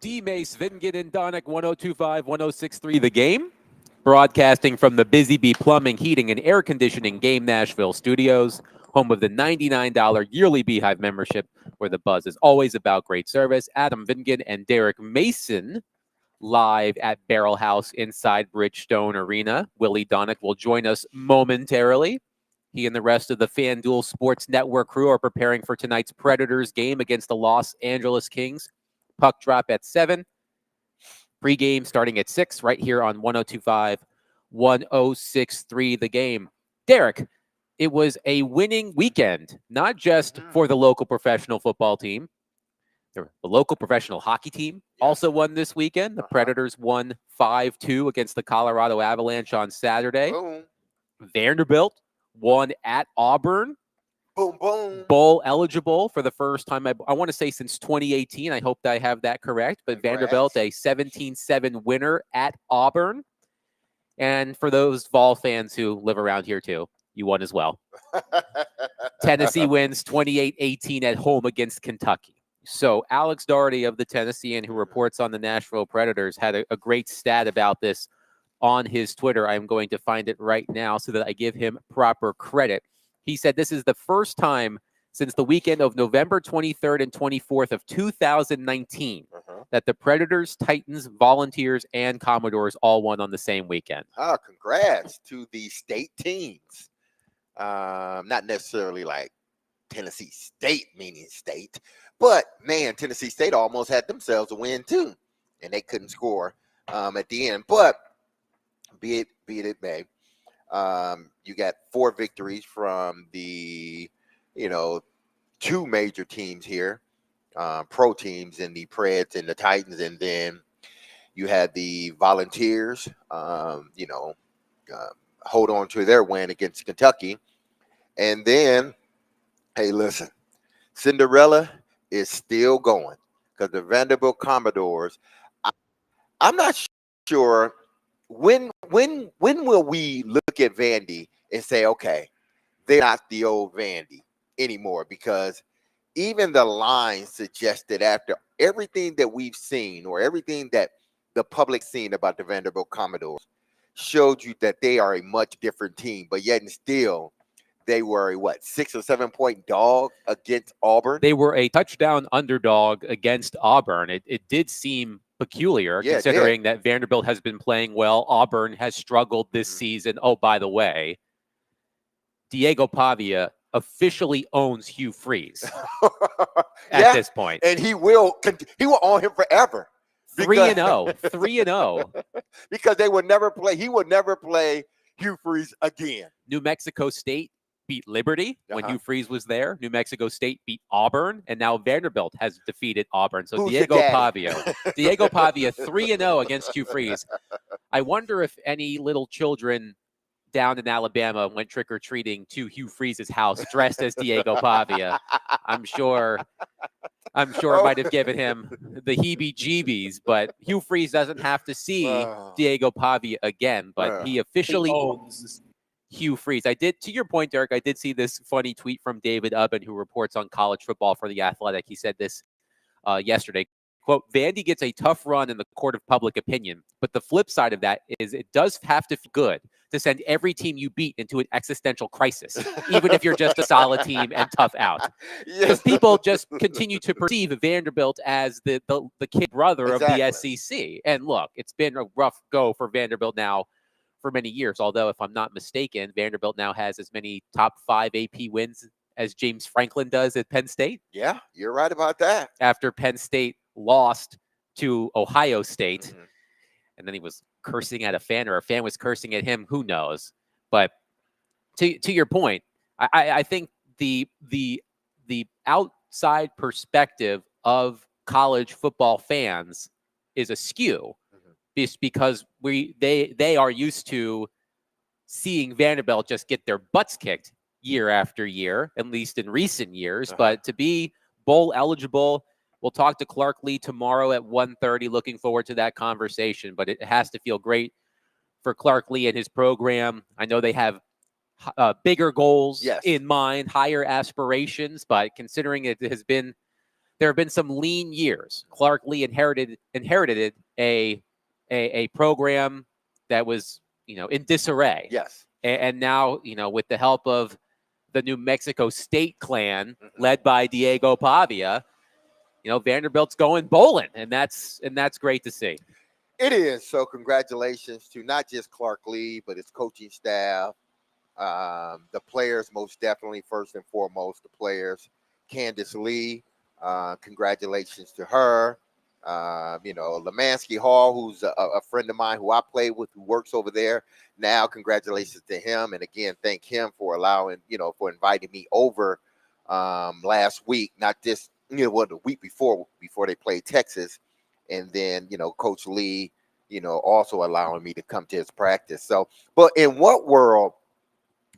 D. Mace, Vingen, and Donick, 1025, 1063 The Game. Broadcasting from the Busy Bee Plumbing, Heating, and Air Conditioning Game Nashville studios, home of the $99 yearly Beehive membership, where the buzz is always about great service. Adam Vingen and Derek Mason live at Barrel House inside Bridgestone Arena. Willie Donick will join us momentarily. He and the rest of the FanDuel Sports Network crew are preparing for tonight's Predators game against the Los Angeles Kings. Puck drop at 7. Pre-game starting at 6 right here on 1025, 1063 The Game. Derek, it was a winning weekend, not just for the local professional football team. The local professional hockey team also won this weekend. The Predators won 5-2 against the Colorado Avalanche on Saturday. Boom. Vanderbilt won at Auburn. Boom, boom. Bowl eligible for the first time, I want to say since 2018. I hope that I have that correct. But Congrats. Vanderbilt, a 17-7 winner at Auburn. And for those Vol fans who live around here too, you won as well. Tennessee wins 28-18 at home against Kentucky. So Alex Doherty of the Tennessean, who reports on the Nashville Predators, had a great stat about this on his Twitter. I'm going to find it right now so that I give him proper credit. He said this is the first time since the weekend of November 23rd and 24th of 2019 that the Predators, Titans, Volunteers, and Commodores all won on the same weekend. Oh, congrats to the state teams. Not necessarily like Tennessee State, meaning state, but man, Tennessee State almost had themselves a win too, and they couldn't score at the end. But be it may. You got 4 victories from the, two major teams here, pro teams in the Preds and the Titans, and then you had the Volunteers, hold on to their win against Kentucky. And then, hey, listen, Cinderella is still going because the Vanderbilt Commodores, I'm not sure when will we look at Vandy and say, okay, they're not the old Vandy anymore, because even the line suggested after everything that we've seen or everything that the public's seen about the Vanderbilt Commodores showed you that they are a much different team, but yet and still they were a 6 or 7 point dog against Auburn. They were a touchdown underdog against Auburn. It did seem peculiar, considering that Vanderbilt has been playing well. Auburn has struggled this season. Oh, by the way, Diego Pavia officially owns Hugh Freeze at this point. And he will own him forever. 3-0. 3-0. Because he would never play Hugh Freeze again. New Mexico State beat Liberty when Hugh Freeze was there. New Mexico State beat Auburn, and now Vanderbilt has defeated Auburn. So Diego Pavia 3-0 against Hugh Freeze. I wonder if any little children down in Alabama went trick-or-treating to Hugh Freeze's house dressed as Diego Pavia. I'm sure it might have given him the heebie-jeebies, but Hugh Freeze doesn't have to see Diego Pavia again, but he officially owns Hugh Freeze. I did, to your point, Derek, I did see this funny tweet from David Ubben, who reports on college football for The Athletic. He said this yesterday, quote, Vandy gets a tough run in the court of public opinion, but the flip side of that is it does have to feel good to send every team you beat into an existential crisis, even if you're just a solid team and tough out. Because people just continue to perceive Vanderbilt as the kid brother of the SEC. And look, it's been a rough go for Vanderbilt now for many years, although if I'm not mistaken, Vanderbilt now has as many top 5 AP wins as James Franklin does at Penn State. Yeah, you're right about that. After Penn State lost to Ohio State, and then he was cursing at a fan, or a fan was cursing at him, who knows? But to your point, I think the outside perspective of college football fans is askew. Because they are used to seeing Vanderbilt just get their butts kicked year after year, at least in recent years. But to be bowl eligible, we'll talk to Clark Lee tomorrow at 1:30. Looking forward to that conversation. But it has to feel great for Clark Lee and his program. I know they have bigger goals in mind, higher aspirations. But considering it has been there have been some lean years. Clark Lee inherited a program that was, in disarray. Yes. And now, with the help of the New Mexico State clan led by Diego Pavia, Vanderbilt's going bowling, and that's great to see. It is. So congratulations to not just Clark Lee, but his coaching staff, the players, most definitely, first and foremost, the players. Candace Lee, congratulations to her. Lemansky Hall, who's a friend of mine who I played with, who works over there now. Congratulations to him. And again, thank him for for inviting me over last week, not just, the week before they played Texas. And then, Coach Lee, also allowing me to come to his practice. So, but in what world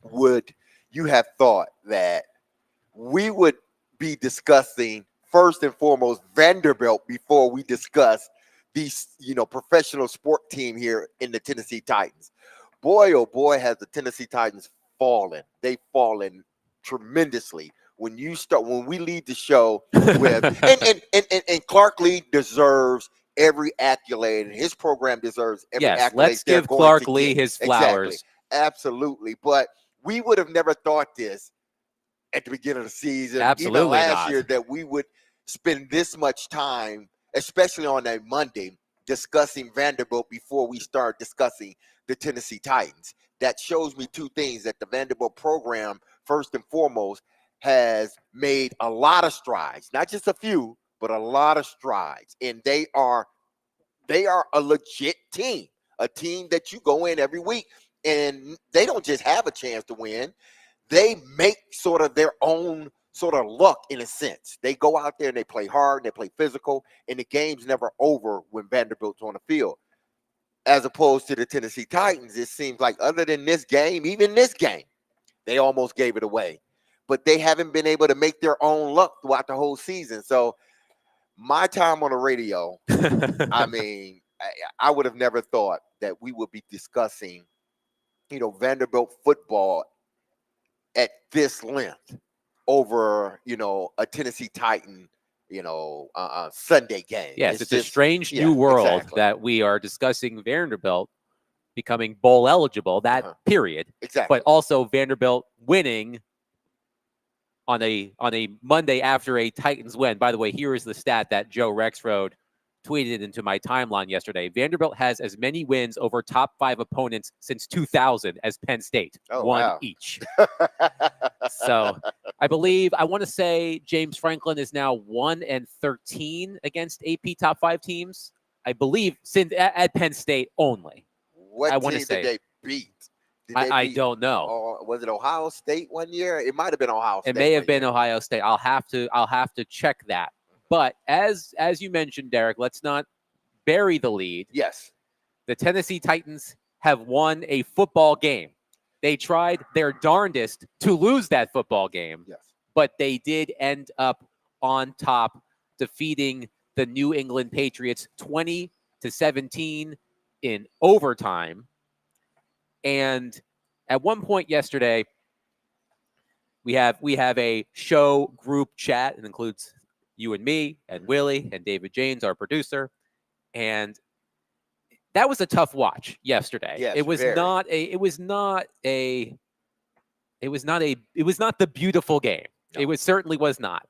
would you have thought that we would be discussing first and foremost Vanderbilt before we discuss these, professional sport team here in the Tennessee Titans? Boy, oh boy, has the Tennessee Titans fallen. They've fallen tremendously. When we lead the show with, and Clark Lee deserves every accolade, and his program deserves every accolade. Let's give Clark Lee his flowers. Exactly. Absolutely. But we would have never thought this at the beginning of the season, Absolutely even last not. year, that we would spend this much time, especially on a Monday, discussing Vanderbilt before we start discussing the Tennessee Titans. That shows me two things: that the Vanderbilt program, first and foremost, has made a lot of strides, not just a few, but a lot of strides. And they are a legit team, a team that you go in every week and they don't just have a chance to win. They make sort of their own sort of luck in a sense. They go out there and they play hard, and they play physical, and the game's never over when Vanderbilt's on the field. As opposed to the Tennessee Titans, it seems like other than this game, even this game, they almost gave it away. But they haven't been able to make their own luck throughout the whole season. So my time on the radio, I mean, I would have never thought that we would be discussing, Vanderbilt football at this length over, a Tennessee Titan, Sunday game. Yes, it's a strange new world that we are discussing Vanderbilt becoming bowl eligible, period. Exactly. But also Vanderbilt winning on a Monday after a Titans win. By the way, here is the stat that Joe Rexroad tweeted into my timeline yesterday. Vanderbilt has as many wins over top 5 opponents since 2000 as Penn State. One each. So I want to say James Franklin is now 1-13 against AP top 5 teams. I believe since at Penn State only. What team did they beat? I don't know. Was it Ohio State one year? It might have been Ohio State. It may have been Ohio State. I'll have to check that. But as you mentioned, Derek, let's not bury the lead. Yes. The Tennessee Titans have won a football game. They tried their darndest to lose that football game. Yes. But they did end up on top, defeating the New England Patriots 20-17 in overtime. And at one point yesterday, we have a show group chat. It includes you and me and Willie and David James, our producer. And that was a tough watch yesterday. Yes, it was not the beautiful game. No. It certainly was not.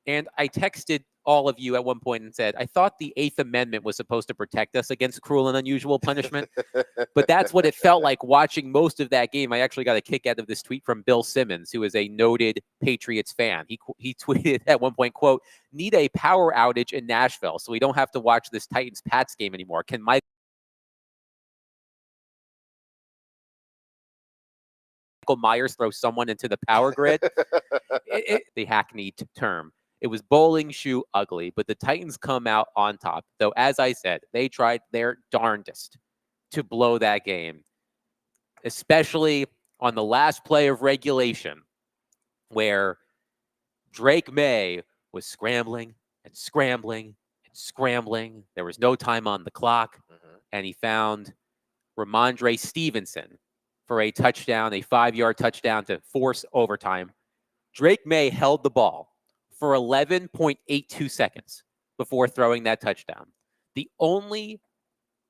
And I texted all of you at one point and said, I thought the 8th Amendment was supposed to protect us against cruel and unusual punishment. But that's what it felt like watching most of that game. I actually got a kick out of this tweet from Bill Simmons, who is a noted Patriots fan. He tweeted at one point, quote, "Need a power outage in Nashville so we don't have to watch this Titans-Pats game anymore. Can Michael Myers throw someone into the power grid?" The hackneyed term. It was bowling shoe ugly, but the Titans come out on top. Though, as I said, they tried their darndest to blow that game, especially on the last play of regulation, where Drake May was scrambling and scrambling and scrambling. There was no time on the clock, and he found Ramondre Stevenson for a touchdown, a 5-yard touchdown to force overtime. Drake May held the ball for 11.82 seconds before throwing that touchdown. The only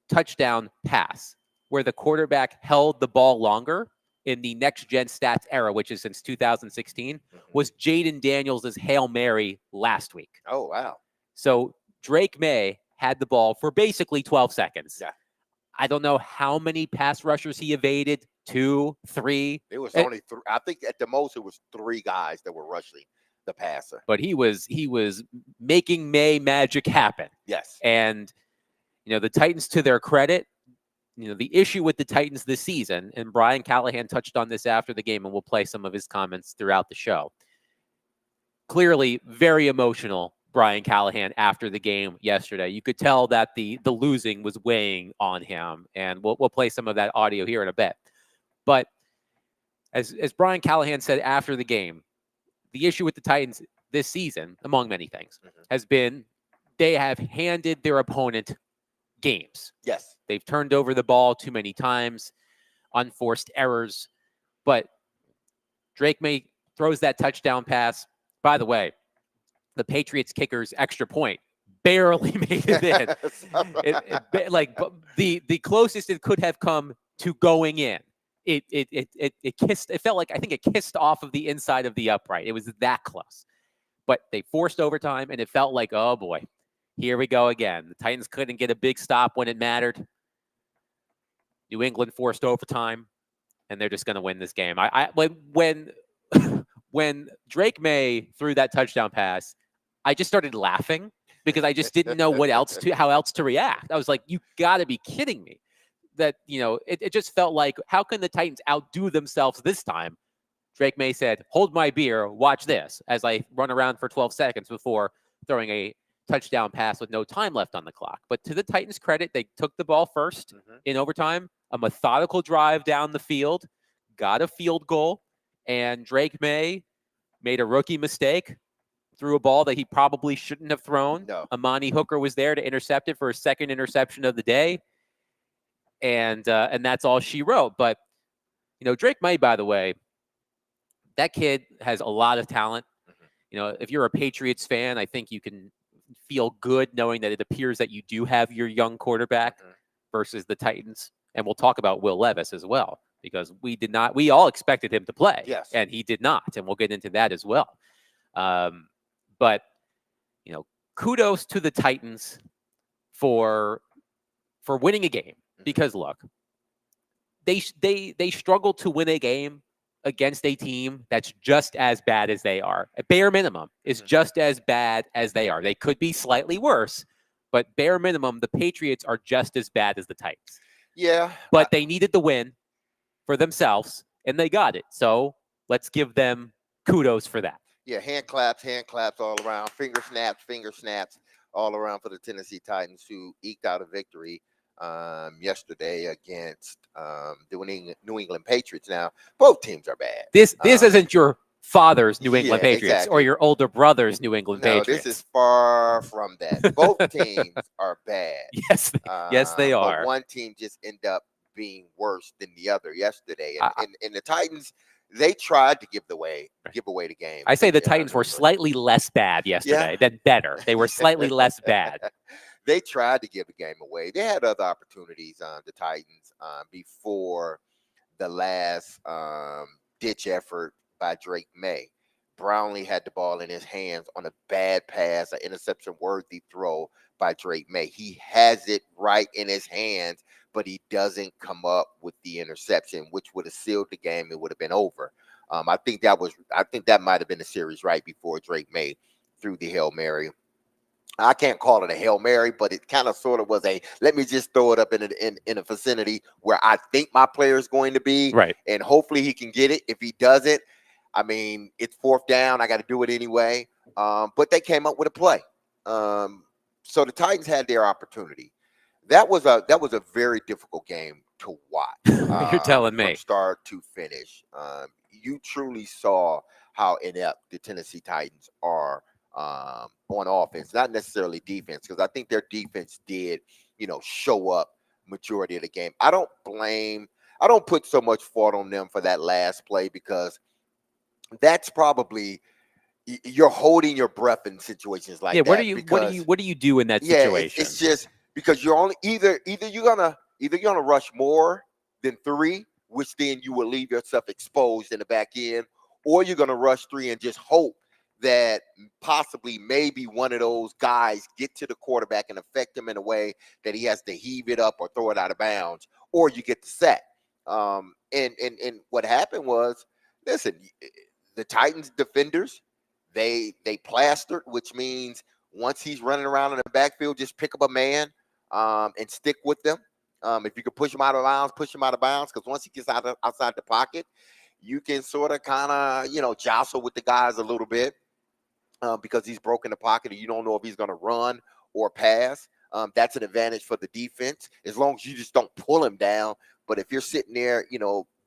touchdown pass where the quarterback held the ball longer in the next-gen stats era, which is since 2016, was Jaden Daniels' Hail Mary last week. Oh, wow. So Drake May had the ball for basically 12 seconds. Yeah. I don't know how many pass rushers he evaded, 2, 3. It was only 3. I think at the most it was 3 guys that were rushing the passer. But he was making May magic happen. Yes. And, the Titans, to their credit, the issue with the Titans this season, and Brian Callahan touched on this after the game, and we'll play some of his comments throughout the show. Clearly, very emotional, Brian Callahan, after the game yesterday. You could tell that the losing was weighing on him, and we'll play some of that audio here in a bit. But as Brian Callahan said after the game, the issue with the Titans this season, among many things, has been they have handed their opponent games. Yes. They've turned over the ball too many times, unforced errors. But Drake May throws that touchdown pass. By the way, the Patriots kicker's extra point barely made it in. The closest it could have come to going in. It kissed. It felt like, I think it kissed off of the inside of the upright. It was that close. But they forced overtime, and it felt like, oh boy, here we go again. The Titans couldn't get a big stop when it mattered. New England forced overtime, and they're just going to win this game. When Drake May threw that touchdown pass, I just started laughing because I just didn't know how else to react. I was like, you got to be kidding me. That, it just felt like, how can the Titans outdo themselves this time? Drake May said, hold my beer, watch this, as I run around for 12 seconds before throwing a touchdown pass with no time left on the clock. But to the Titans' credit, they took the ball first in overtime, a methodical drive down the field, got a field goal, and Drake May made a rookie mistake, threw a ball that he probably shouldn't have thrown. No. Amani Hooker was there to intercept it for his second interception of the day. And that's all she wrote. But, Drake May, by the way, that kid has a lot of talent. If you're a Patriots fan, I think you can feel good knowing that it appears that you do have your young quarterback versus the Titans. And we'll talk about Will Levis as well, because we all expected him to play. Yes. And he did not. And we'll get into that as well. But, kudos to the Titans for winning a game. Because look, they struggle to win a game against a team that's just as bad as they are. A bare minimum is just as bad as they are. They could be slightly worse, but bare minimum, the Patriots are just as bad as the Titans. Yeah. But they needed the win for themselves, and they got it. So let's give them kudos for that. Yeah, hand claps all around, finger snaps all around for the Tennessee Titans, who eked out a victory yesterday against the New England Patriots. Now, both teams are bad. This isn't your father's New England Patriots, exactly, or your older brother's New England Patriots. This is far from that. Both teams are bad. Yes, they are. But one team just ended up being worse than the other yesterday. And the Titans, they tried to give away the game. I say the Titans were slightly less bad yesterday than better. They were slightly less bad. They tried to give the game away. They had other opportunities, the Titans, before the last ditch effort by Drake May. Brownlee had the ball in his hands on a bad pass, an interception-worthy throw by Drake May. He has it right in his hands, but he doesn't come up with the interception, which would have sealed the game. It would have been over. I think that might have been the series right before Drake May threw the Hail Mary. I can't call it a Hail Mary, but it kind of sort of was let me just throw it up in a vicinity where I think my player is going to be. Right. And hopefully he can get it. If he doesn't, I mean, it's fourth down. I got to do it anyway. But they came up with a play. So the Titans had their opportunity. That was a very difficult game to watch. You're telling me. From start to finish. You truly saw how inept the Tennessee Titans are on offense, not necessarily defense, because I think their defense did, show up majority of the game. I don't put so much fault on them for that last play, because that's probably you're holding your breath in situations like Yeah, that what do you do in that yeah, situation? it's just because you're only either you're gonna rush more than 3, which then you will leave yourself exposed in the back end, or you're gonna rush 3 and just hope that possibly maybe one of those guys get to the quarterback and affect him in a way that he has to heave it up or throw it out of bounds, or you get the sack. And what happened was, listen, the Titans defenders, they plastered, which means once he's running around in the backfield, just pick up a man and stick with them. If you can push him out of bounds, push him out of bounds, because once he gets outside the pocket, you can sort of kind of jostle with the guys a little bit because he's broken the pocket and you don't know if he's going to run or pass. That's an advantage for the defense as long as you just don't pull him down. But if you're sitting there,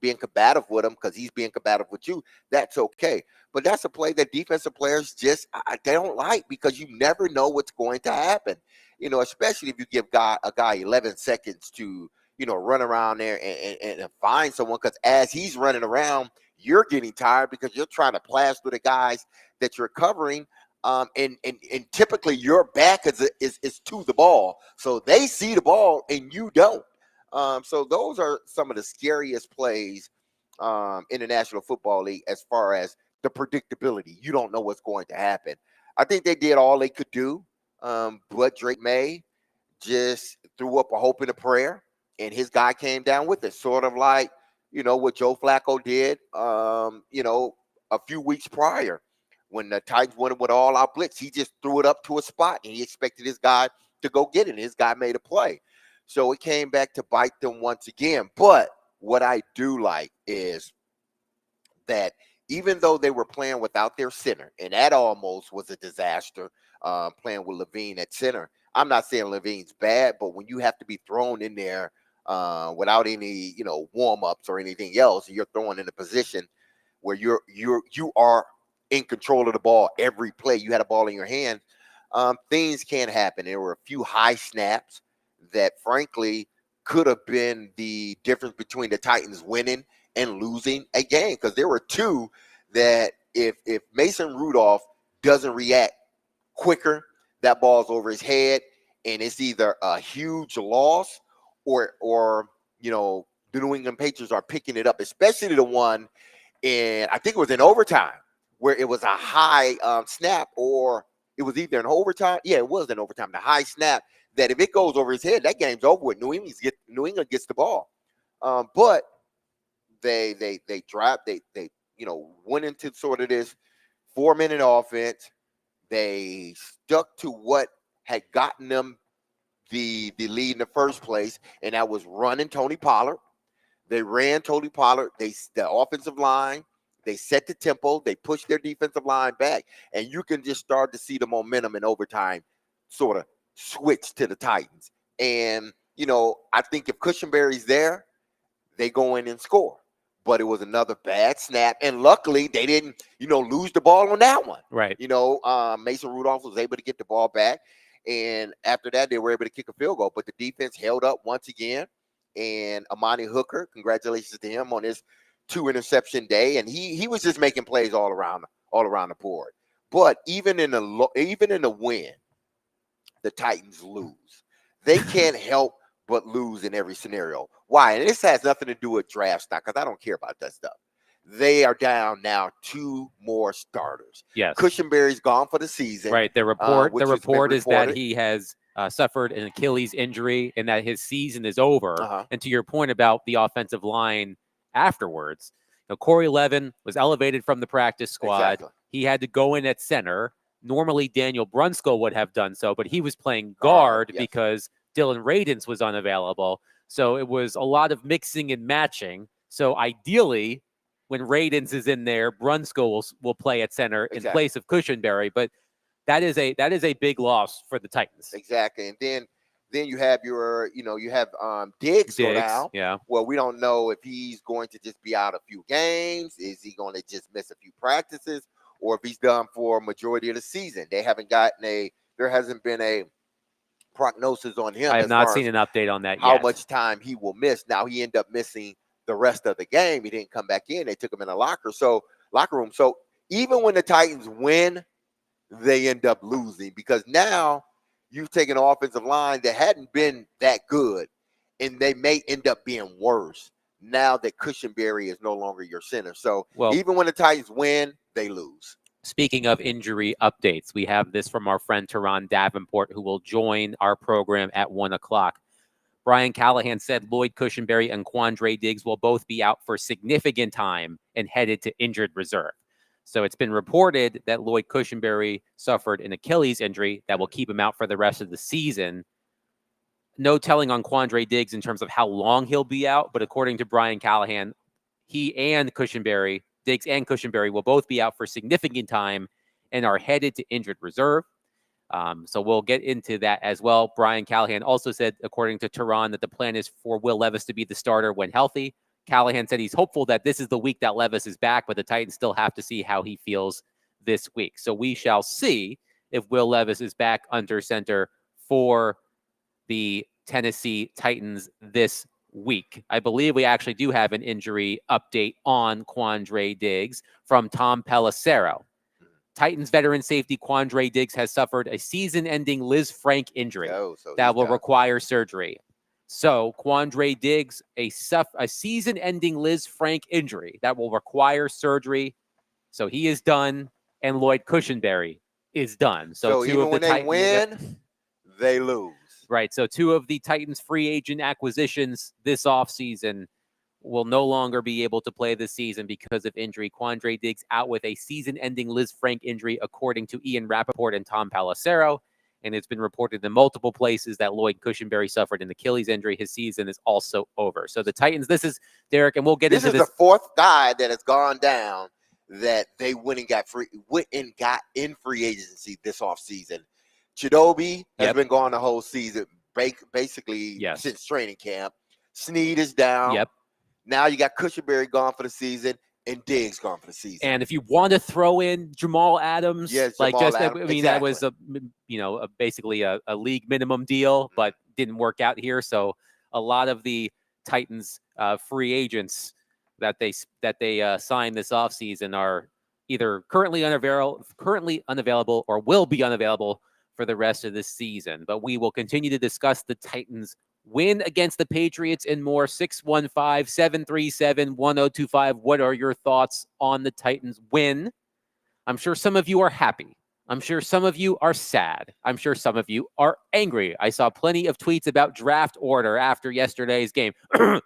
being combative with him because he's being combative with you, that's okay. But that's a play that defensive players just they don't like because you never know what's going to happen. Especially if you give a guy 11 seconds to run around there and find someone, because as he's running around, you're getting tired because you're trying to plaster the guys that you're covering. And typically your back is to the ball, so they see the ball and you don't. So those are some of the scariest plays in the National Football League as far as the predictability. You don't know what's going to happen. I think they did all they could do, but Drake May just threw up a hope and a prayer, and his guy came down with it, sort of like what Joe Flacco did, a few weeks prior when the Titans went with all-out blitz. He just threw it up to a spot, and he expected his guy to go get it, and his guy made a play. So it came back to bite them once again. But what I do like is that even though they were playing without their center, and that almost was a disaster, playing with Levine at center. I'm not saying Levine's bad, but when you have to be thrown in there without any, warm-ups or anything else, and you're thrown in a position where you are in control of the ball every play. You had a ball in your hand. Things can happen. There were a few high snaps that frankly could have been the difference between the Titans winning and losing a game, because there were 2 that if Mason Rudolph doesn't react quicker, that ball's over his head and it's either a huge loss or the New England Patriots are picking it up, especially the one in, I think it was in overtime, where it was a high snap, or it was either in overtime. Yeah, it was in overtime. The high snap that if it goes over his head, that game's over with. New England gets the ball, but they went into sort of this 4-minute offense. They stuck to what had gotten them the lead in the first place, and that was running Tony Pollard. They ran Tony Pollard. The offensive line, they set the tempo. They pushed their defensive line back, and you can just start to see the momentum in overtime sort of switch to the Titans. And, I think if Cushenberry's there, they go in and score. But it was another bad snap, and luckily they didn't, lose the ball on that one. Right. Mason Rudolph was able to get the ball back, and after that they were able to kick a field goal. But the defense held up once again, and Amani Hooker, congratulations to him on his 2-interception day, and he was just making plays all around the board. But even in the win, the Titans lose. They can't help but lose in every scenario. Why? And this has nothing to do with draft stock, because I don't care about that stuff. They are down now 2 more starters. Yes. Cushenberry's gone for the season. Right. The report is that he has suffered an Achilles injury and that his season is over. And to your point about the offensive line afterwards, Corey Levin was elevated from the practice squad. Exactly. He had to go in at center. Normally, Daniel Brunskill would have done so, but he was playing guard because Dylan Radins was unavailable. So it was a lot of mixing and matching. So ideally, when Radins is in there, Brunskill will play at center in place of Cushenberry. But that is a big loss for the Titans. Exactly. And then you have Diggs go down. Yeah. Well, we don't know if he's going to just be out a few games. Is he going to just miss a few practices, or if he's done for a majority of the season? There hasn't been a prognosis on him. I have not seen an update on that yet. How much time he will miss. Now he ended up missing the rest of the game. He didn't come back in. They took him in the locker room. So even when the Titans win, they end up losing because now you've taken an offensive line that hadn't been that good, and they may end up being worse now that Cushenberry is no longer your center. So even when the Titans win, they lose. Speaking of injury updates, we have this from our friend Teron Davenport, who will join our program at 1 o'clock. Brian Callahan said Lloyd Cushenberry and Quandre Diggs will both be out for significant time and headed to injured reserve. So it's been reported that Lloyd Cushenberry suffered an Achilles injury that will keep him out for the rest of the season. No telling on Quandre Diggs in terms of how long he'll be out, but according to Brian Callahan, he and Cushenberry, Diggs and Cushenberry, will both be out for significant time and are headed to injured reserve. So we'll get into that as well. Brian Callahan also said, according to Teron, that the plan is for Will Levis to be the starter when healthy. Callahan said he's hopeful that this is the week that Levis is back, but the Titans still have to see how he feels this week. So we shall see if Will Levis is back under center for the Tennessee Titans this week. I believe we actually do have an injury update on Quandre Diggs from Tom Pelissero. Titans veteran safety Quandre Diggs has suffered a season-ending Liz Frank injury that will require surgery. So Quandre Diggs, a season-ending Liz Frank injury that will require surgery. So he is done, and Lloyd Cushenberry is done. So two even of the when they Titans win, they lose. Right. So two of the Titans free agent acquisitions this offseason will no longer be able to play this season because of injury. Quandre Diggs out with a season-ending Liz Frank injury, according to Ian Rappaport and Tom Pelissero. And it's been reported in multiple places that Lloyd Cushenberry suffered an Achilles injury. His season is also over. So the Titans, this is Derek, and we'll get into this. This is the fourth guy that has gone down that they went and got in free agency this offseason. Chidobe has been gone the whole season, basically since training camp. Snead is down. Yep. Now you got Cushenberry gone for the season and Diggs gone for the season. And if you want to throw in Jamal Adams, that was basically a league minimum deal, but didn't work out here. So a lot of the Titans free agents that they signed this offseason are either currently unavailable or will be unavailable for the rest of this season. But we will continue to discuss the Titans win against the Patriots and more. 615-737-1025. What are your thoughts on the Titans win? I'm sure some of you are happy. I'm sure some of you are sad. I'm sure some of you are angry. I saw plenty of tweets about draft order after yesterday's game.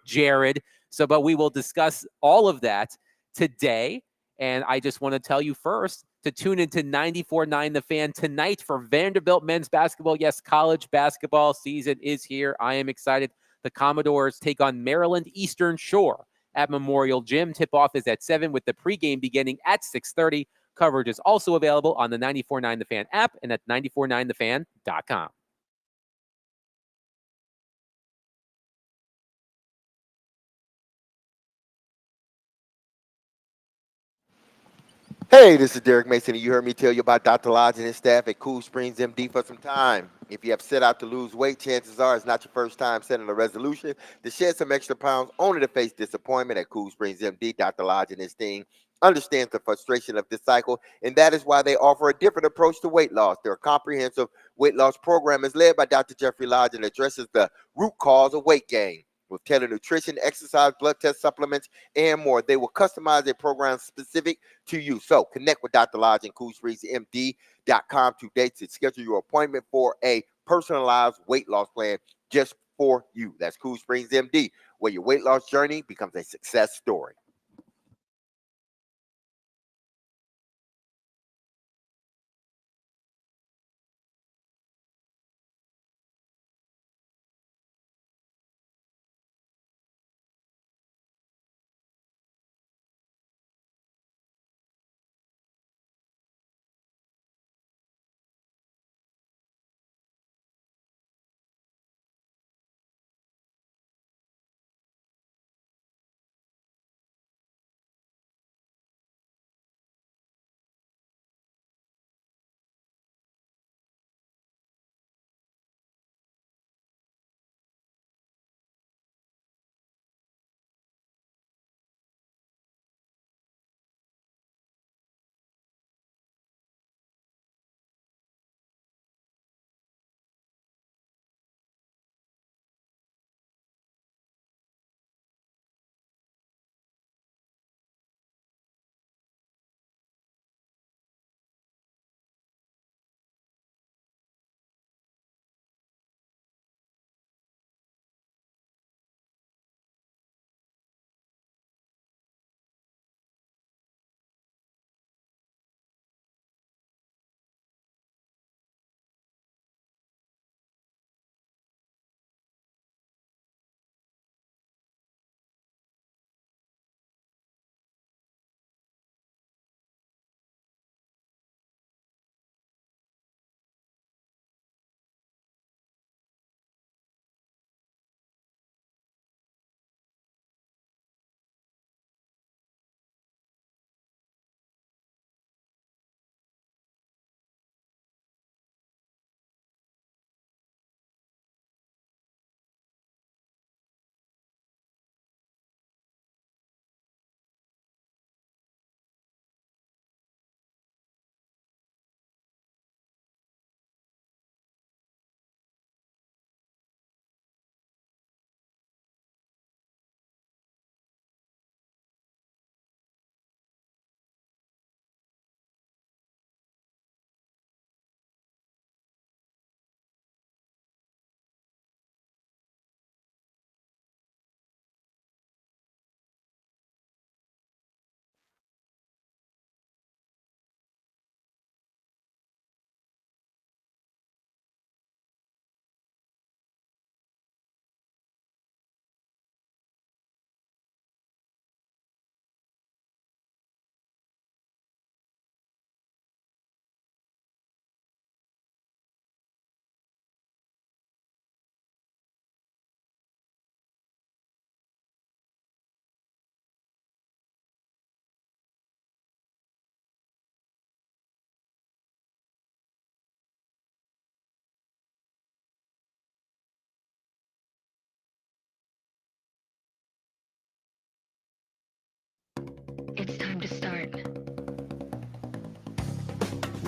Jared. But we will discuss all of that today. And I just want to tell you first to tune into 94.9 The Fan tonight for Vanderbilt men's basketball. Yes, college basketball season is here. I am excited. The Commodores take on Maryland Eastern Shore at Memorial Gym. Tip-off is at 7 with the pregame beginning at 6:30. Coverage is also available on the 94.9 The Fan app and at 949thefan.com. Hey, this is Derek Mason, and you heard me tell you about Dr. Lodge and his staff at Cool Springs MD for some time. If you have set out to lose weight, chances are it's not your first time setting a resolution to shed some extra pounds, only to face disappointment. At Cool Springs MD, Dr. Lodge and his team understands the frustration of this cycle, and that is why they offer a different approach to weight loss. Their comprehensive weight loss program is led by Dr. Jeffrey Lodge and addresses the root cause of weight gain. With tailored nutrition, exercise, blood test supplements, and more, they will customize a program specific to you. So connect with Dr. Lodge and CoolSpringsMD.com today to schedule your appointment for a personalized weight loss plan just for you. That's Cool Springs MD, where your weight loss journey becomes a success story.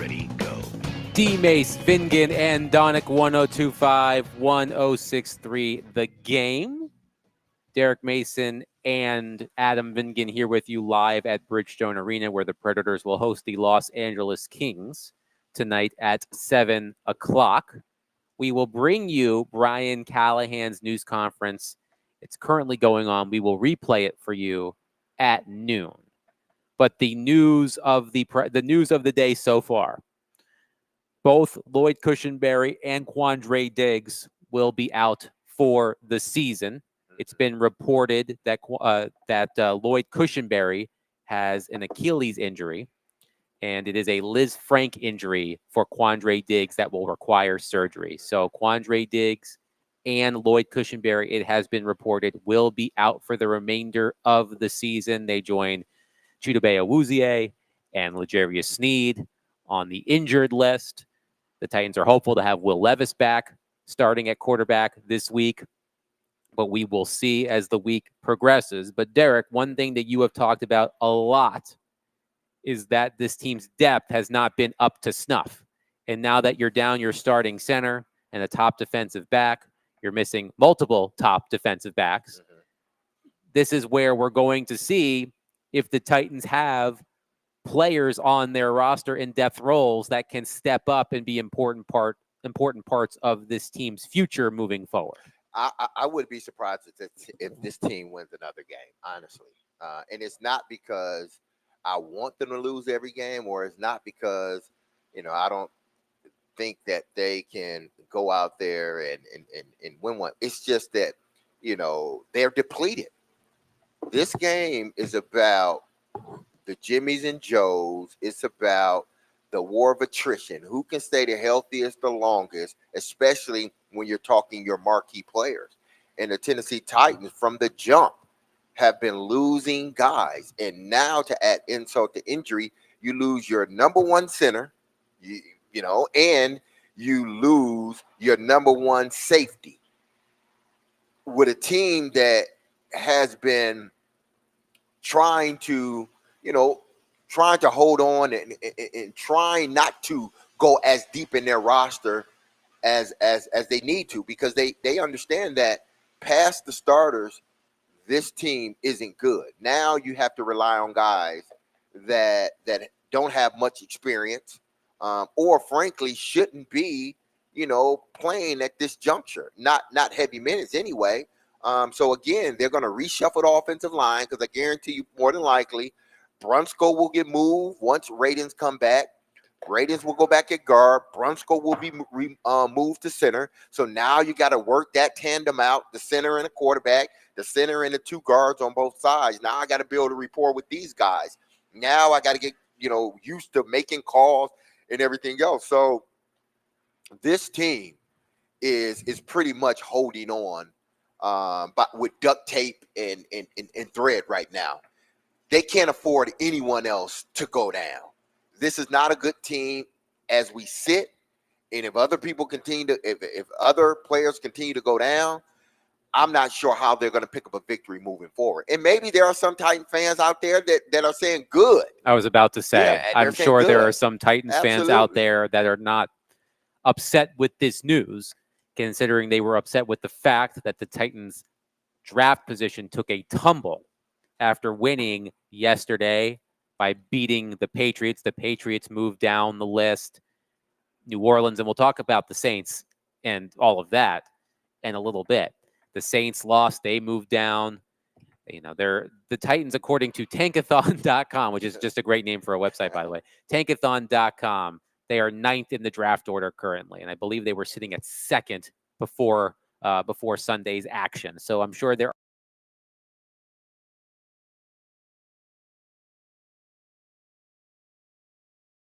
ready, go. D-Mace, Vingan, and Donick 1025-1063 The Game. Derek Mason and Adam Vingan here with you live at Bridgestone Arena, where the Predators will host the Los Angeles Kings tonight at 7 o'clock. We will bring you Brian Callahan's news conference. It's currently going on. We will replay it for you at noon. But the news of the day so far, both Lloyd Cushenberry and Quandre Diggs will be out for the season. It's been reported that Lloyd Cushenberry has an Achilles injury, and it is a Liz Frank injury for Quandre Diggs that will require surgery. So Quandre Diggs and Lloyd Cushenberry, it has been reported, will be out for the remainder of the season. They join Chidobe Awuzie and L'Jarius Sneed on the injured list. The Titans are hopeful to have Will Levis back starting at quarterback this week, but we will see as the week progresses. But Derek, one thing that you have talked about a lot is that this team's depth has not been up to snuff. And now that you're down your starting center and a top defensive back, you're missing multiple top defensive backs. Mm-hmm. This is where we're going to see if the Titans have players on their roster in depth roles that can step up and be important parts of this team's future moving forward. I would be surprised if this team wins another game, honestly. And it's not because I want them to lose every game, or it's not because, I don't think that they can go out there and win one. It's just that, they're depleted. This game is about the Jimmies and Joes. It's about the war of attrition. Who can stay the healthiest the longest, especially when you're talking your marquee players. And the Tennessee Titans from the jump have been losing guys. And now to add insult to injury, you lose your number one center, and you lose your number one safety. With a team that has been trying to hold on and trying not to go as deep in their roster as they need to, because they understand that past the starters, this team isn't good. Now you have to rely on guys that don't have much experience, or frankly shouldn't be, playing at this juncture. Not heavy minutes anyway. So again, they're going to reshuffle the offensive line, because I guarantee you, more than likely, Brunskill will get moved once Radins come back. Radins will go back at guard. Brunskill will be moved to center. So now you got to work that tandem out, the center and the quarterback, the center and the two guards on both sides. Now I got to build a rapport with these guys. Now I got to get, used to making calls and everything else. So this team is pretty much holding on, but with duct tape and thread right now. They can't afford anyone else to go down. This is not a good team as we sit. And if other people if other players continue to go down, I'm not sure how they're going to pick up a victory moving forward. And maybe there are some Titan fans out there that are saying good. I was about to say, I'm sure there are some Titans fans out there that are not upset with this news, considering they were upset with the fact that the Titans draft position took a tumble after winning yesterday by beating the Patriots. The Patriots moved down the list. New Orleans, and we'll talk about the Saints and all of that in a little bit. The Saints lost. They moved down. They're the Titans, according to Tankathon.com, which is just a great name for a website, by the way. Tankathon.com. They are 9th in the draft order currently, and I believe they were sitting at 2nd before Sunday's action. So I'm sure there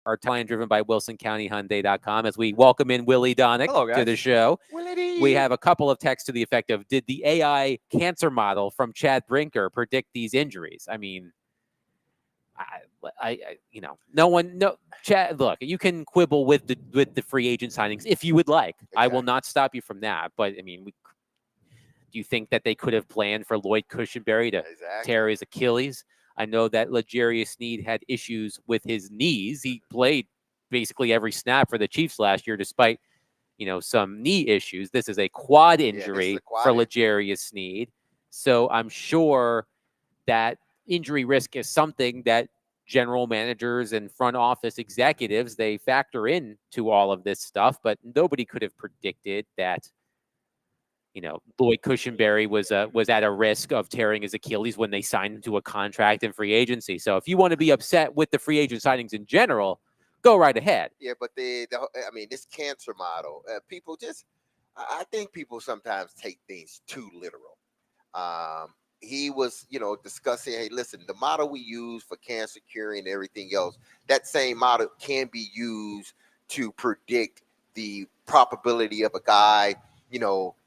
are time driven by WilsonCountyHyundai.com as we welcome in Willie Donick to the show. Willie. We have a couple of texts to the effect of, did the AI cancer model from Chad Brinker predict these injuries? I mean, Chad, look, you can quibble with the free agent signings if you would like. Exactly. I will not stop you from that. But I mean, do you think that they could have planned for Lloyd Cushenberry to tear his Achilles? I know that L'Jarius Sneed had issues with his knees. He played basically every snap for the Chiefs last year, despite, some knee issues. This is a quad injury for L'Jarius Sneed. So I'm sure that injury risk is something that general managers and front office executives, they factor in to all of this stuff, but nobody could have predicted that, Lloyd Cushenberry was at a risk of tearing his Achilles when they signed him to a contract in free agency. So if you want to be upset with the free agent signings in general, go right ahead. Yeah, but this cancer model, I think people sometimes take things too literal. He was, discussing, hey, listen, the model we use for cancer curing and everything else, that same model can be used to predict the probability of a guy,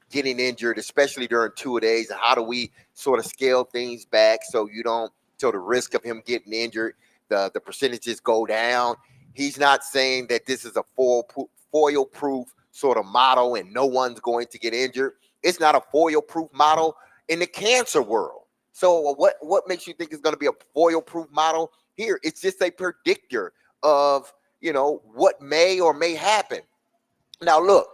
getting injured, especially during 2-a-days. And how do we sort of scale things back so the risk of him getting injured, the percentages go down. He's not saying that this is a foil-proof sort of model and no one's going to get injured. It's not a foil-proof model in the cancer world. So what makes you think it's going to be a foil-proof model here? It's just a predictor of, what may or may happen. Now, look,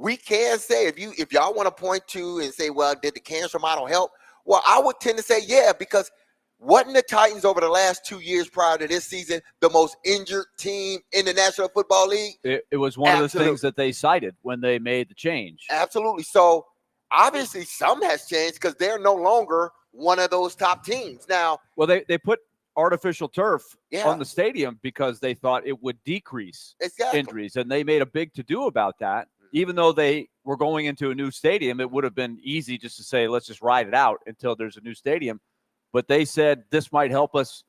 we can say, if y'all want to point to and say, well, did the cancer model help? Well, I would tend to say, yeah, because wasn't the Titans over the last 2 years prior to this season the most injured team in the National Football League? It was one of the things that they cited when they made the change. Absolutely. So obviously some has changed because they're no longer one of those top teams. Now, well, they put artificial turf on the stadium because they thought it would decrease injuries, and they made a big to-do about that. Even though they were going into a new stadium, it would have been easy just to say, let's just ride it out until there's a new stadium. But they said this might help us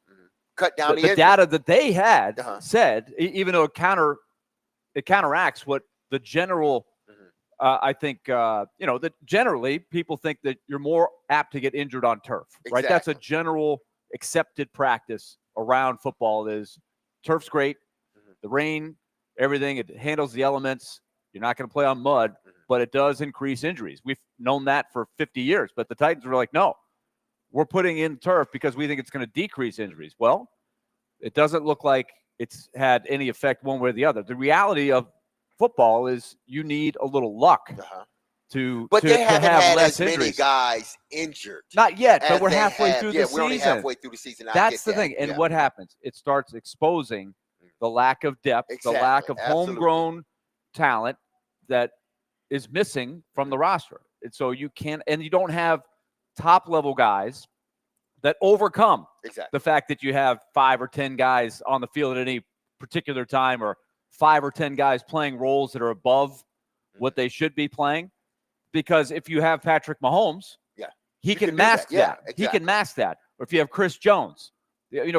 cut down the data that they had said, even though it counteracts what the general, I think, that generally people think that you're more apt to get injured on turf, right? That's a general accepted practice around football is turf's great, the rain, everything, it handles the elements. You're not going to play on mud, but it does increase injuries. We've known that for 50 years, but the Titans were like, no, we're putting in turf because we think it's going to decrease injuries. Well, it doesn't look like it's had any effect one way or the other. The reality of football is you need a little luck to they haven't have had less as many injuries. Guys injured. Not yet, but we're halfway through the season. We're only halfway through the season. That's the thing. And what happens? It starts exposing the lack of depth, the lack of homegrown talent that is missing from the roster. And so you don't have top level guys that overcome the fact that you have 5 or 10 guys on the field at any particular time, or 5 or 10 guys playing roles that are above what they should be playing. Because if you have Patrick Mahomes, he can mask that. He can mask that. Or if you have Chris Jones,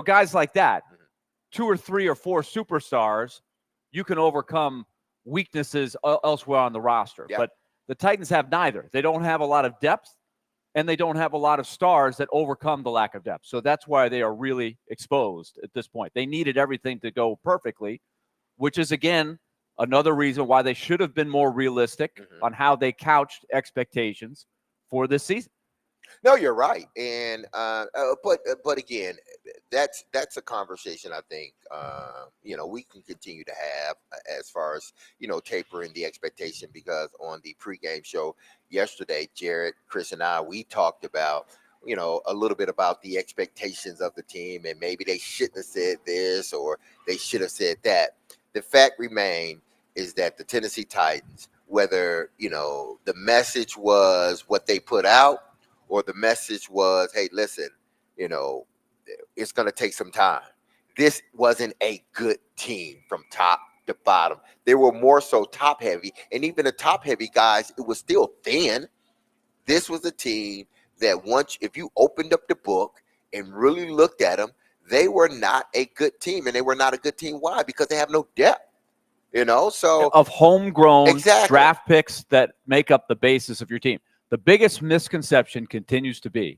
guys like that, 2 or 3 or 4 superstars, you can overcome weaknesses elsewhere on the roster. But the Titans have neither. They don't have a lot of depth, and they don't have a lot of stars that overcome the lack of depth. So that's why they are really exposed at this point. They needed everything to go perfectly, which is, again, another reason why they should have been more realistic on how they couched expectations for this season. No, you're right. And but again, that's a conversation I think we can continue to have as far as tapering the expectation, because on the pregame show yesterday, Jared, Chris, and I, we talked about a little bit about the expectations of the team, and maybe they shouldn't have said this or they should have said that. The fact remains is that the Tennessee Titans, whether the message was what they put out, or the message was, hey, listen, it's going to take some time. This wasn't a good team from top to bottom. They were more so top heavy, and even the top heavy guys, it was still thin. This was a team that if you opened up the book and really looked at them, they were not a good team, and they were not a good team. Why? Because they have no depth. So of homegrown draft picks that make up the basis of your team. The biggest misconception continues to be,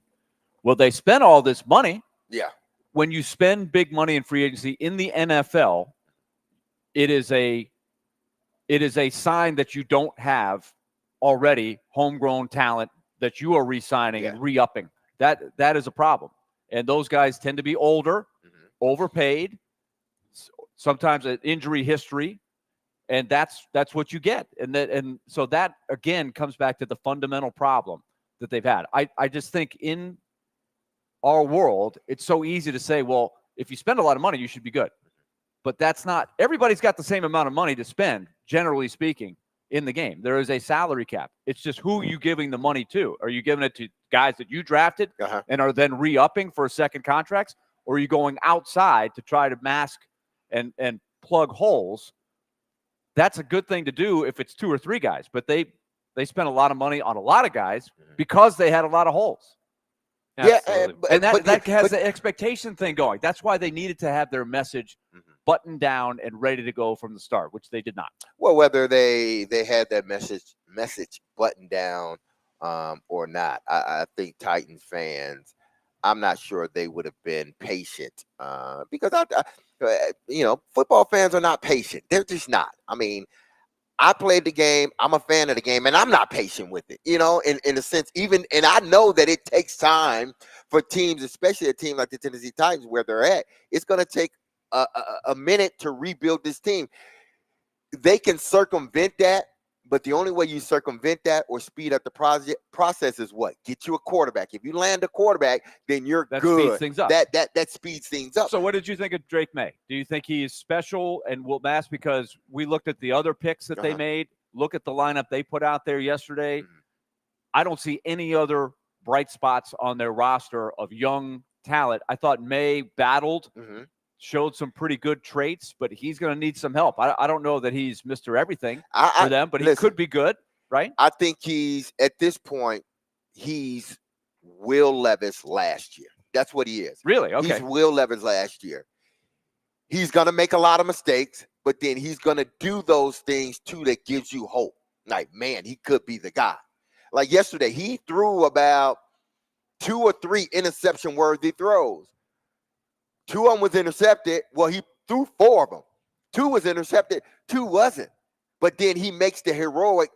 well, they spent all this money. Yeah. When you spend big money in free agency in the NFL, it is a sign that you don't have already homegrown talent that you are re-signing and re-upping. That is a problem. And those guys tend to be older, overpaid, sometimes an injury history, and that's what you get. And so that again comes back to the fundamental problem that they've had. I just think in our world, it's so easy to say, well, if you spend a lot of money, you should be good. But that's not, everybody's got the same amount of money to spend, generally speaking, in the game. There is a salary cap. It's just who are you giving the money to? Are you giving it to guys that you drafted and are then re-upping for second contracts? Or are you going outside to try to mask and plug holes? That's a good thing to do if it's 2 or 3 guys. But they spent a lot of money on a lot of guys because they had a lot of holes. Absolutely. Yeah, and that has the expectation thing going. That's why they needed to have their message buttoned down and ready to go from the start, which they did not. Well, whether they had that message buttoned down or not, I think Titans fans, I'm not sure they would have been patient because football fans are not patient. They're just not. I mean, I played the game. I'm a fan of the game, and I'm not patient with it, in a sense. And I know that it takes time for teams, especially a team like the Tennessee Titans, where they're at. It's going to take a minute to rebuild this team. They can circumvent that, but the only way you circumvent that or speed up the process is what? Get you a quarterback. If you land a quarterback, then you're good. That speeds things up. That speeds things up. So what did you think of Drake May? Do you think he is special and will mask? Because we looked at the other picks that they made. Look at the lineup they put out there yesterday. I don't see any other bright spots on their roster of young talent. I thought May battled. Showed some pretty good traits, but he's going to need some help. I don't know that he's Mr. Everything for them, but he could be good, right? I think at this point, he's Will Levis last year. That's what he is. Really? Okay. He's Will Levis last year. He's going to make a lot of mistakes, but then he's going to do those things, too, that gives you hope. Like, man, he could be the guy. Like yesterday, he threw about 2 or 3 interception-worthy throws. 2 of them was intercepted. Well, he threw 4 of them. 2 was intercepted. 2 wasn't. But then he makes the heroic,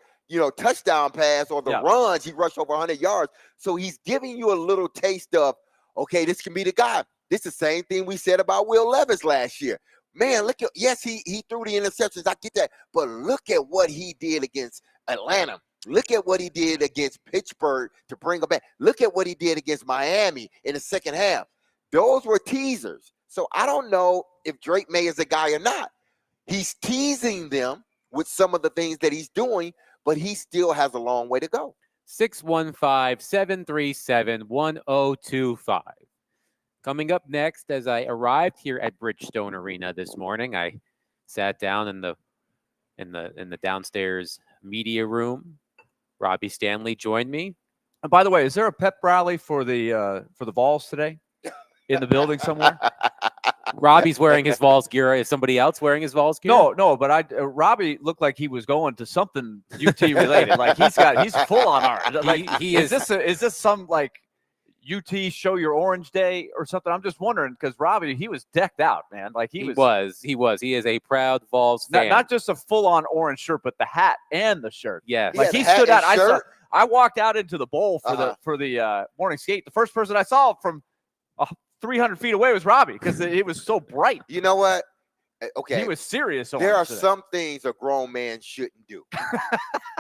touchdown pass or the runs. He rushed over 100 yards. So he's giving you a little taste of, okay, this can be the guy. This is the same thing we said about Will Levis last year. Man, yes, he threw the interceptions. I get that. But look at what he did against Atlanta. Look at what he did against Pittsburgh to bring them back. Look at what he did against Miami in the second half. Those were teasers. So I don't know if Drake May is a guy or not. He's teasing them with some of the things that he's doing, but he still has a long way to go. 615-737-1025. Coming up next, as I arrived here at Bridgestone Arena this morning, I sat down in the downstairs media room. Robbie Stanley joined me. And by the way, is there a pep rally for the Vols today? In the building somewhere? Robbie's wearing his Vols gear. Is somebody else wearing his Vols gear? No, but Robbie looked like he was going to something UT related. Like he's full on art. Like is this some like UT show your orange day or something? I'm just wondering because Robbie, he was decked out, man. Like he was. He is a proud Vols fan. Not just a full on orange shirt, but the hat and the shirt. Yeah. Like he stood out. I walked out into the bowl for the morning skate. The first person I saw from 300 feet away was Robbie because it was so bright. You know what? Okay. He was serious. There are some things a grown man shouldn't do.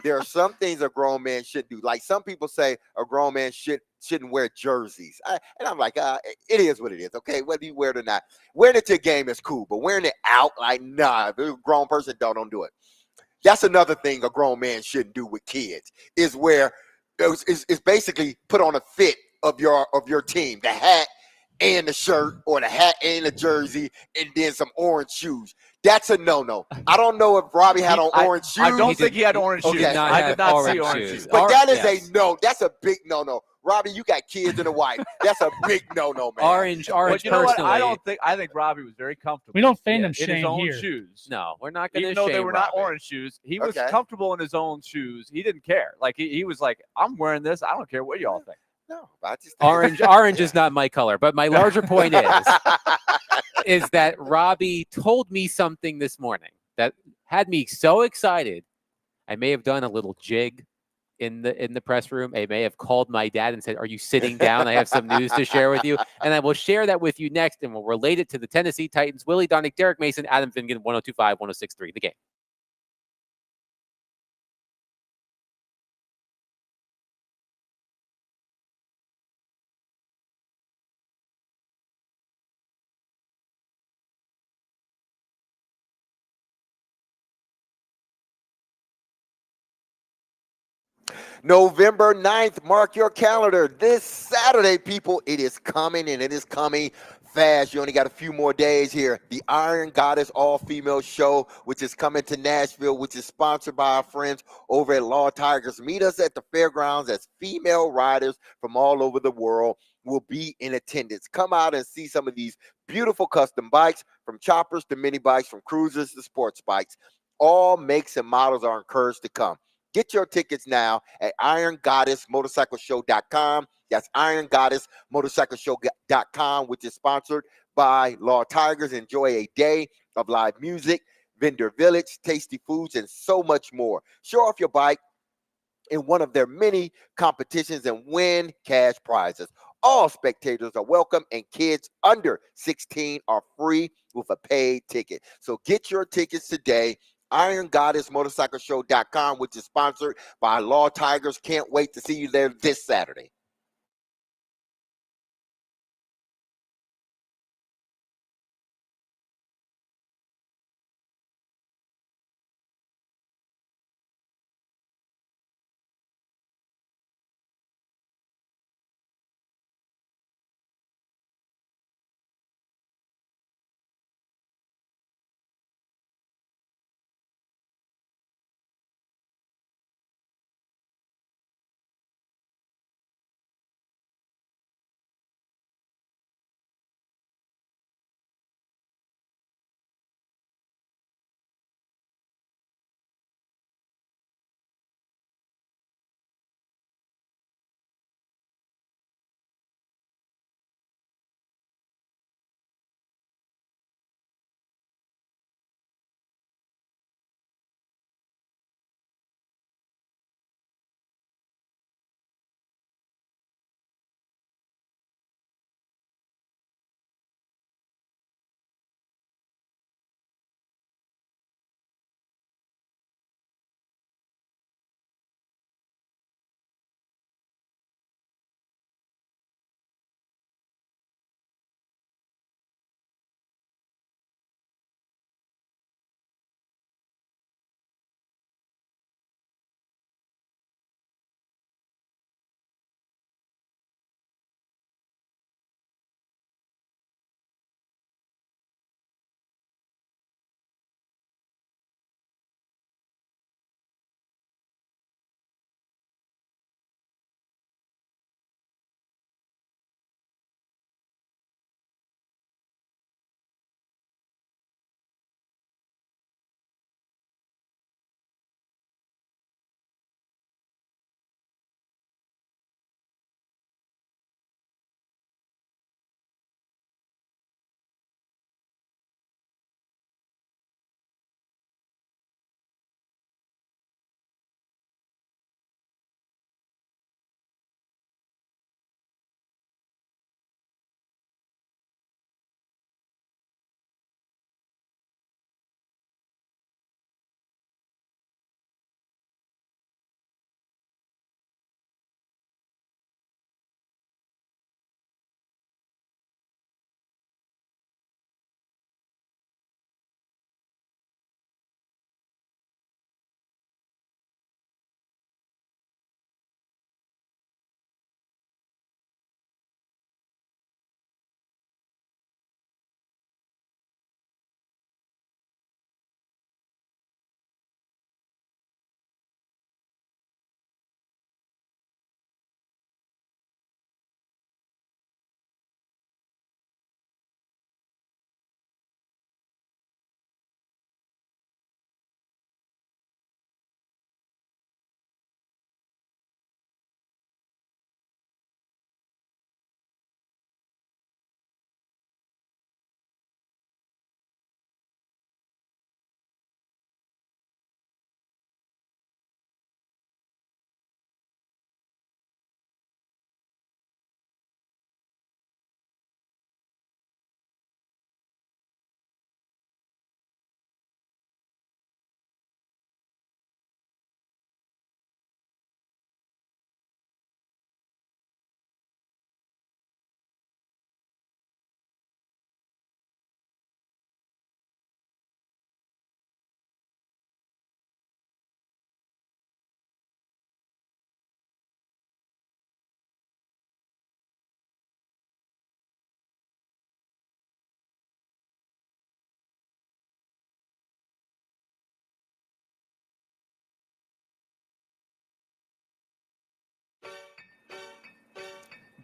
There are some things a grown man shouldn't do. Like some people say a grown man shouldn't wear jerseys. And I'm like, it is what it is. Okay, whether you wear it or not. Wearing it to a game is cool, but wearing it out, like, nah, if a grown person don't do it. That's another thing a grown man shouldn't do with kids is where it's basically put on a fit of your team, the hat and the shirt or the hat and the jersey and then some orange shoes. That's a no-no. I don't know if Robbie had on orange shoes. I don't think he had orange shoes. I did not see orange shoes. But that is a no. That's a big no-no. Robbie, you got kids and a wife. That's a big no-no, man. Orange. But you know what? I think Robbie was very comfortable. We don't fan him in his own here. shoes. No, we're not going to shame. Even though they were Robbie. not orange shoes, he was comfortable in his own shoes. He didn't care. Like he was like, I'm wearing this. I don't care what y'all think. No, I just orange is not my color. But my larger point is that Robbie told me something this morning that had me so excited. I may have done a little jig in the press room. I may have called my dad and said, "Are you sitting down? I have some news to share with you." And I will share that with you next, and we'll relate it to the Tennessee Titans. Willie Donnick, Derek Mason, Adam Finnegan, 102.5, 106.3, The Game. November 9th, mark your calendar. This Saturday, people, it is coming, and it is coming fast. You only got a few more days here. The Iron Goddess All-Female Show, which is coming to Nashville, which is sponsored by our friends over at Law Tigers. Meet us at the fairgrounds as female riders from all over the world will be in attendance. Come out and see some of these beautiful custom bikes, from choppers to mini bikes, from cruisers to sports bikes. All makes and models are encouraged to come. Get your tickets now at IronGoddessMotorcycleShow.com. That's IronGoddessMotorcycleShow.com, which is sponsored by Law Tigers. Enjoy a day of live music, vendor village, tasty foods, and so much more. Show off your bike in one of their many competitions and win cash prizes. All spectators are welcome, and kids under 16 are free with a paid ticket. So get your tickets today. IronGoddessMotorcycleShow.com, which is sponsored by Law Tigers. Can't wait to see you there this Saturday.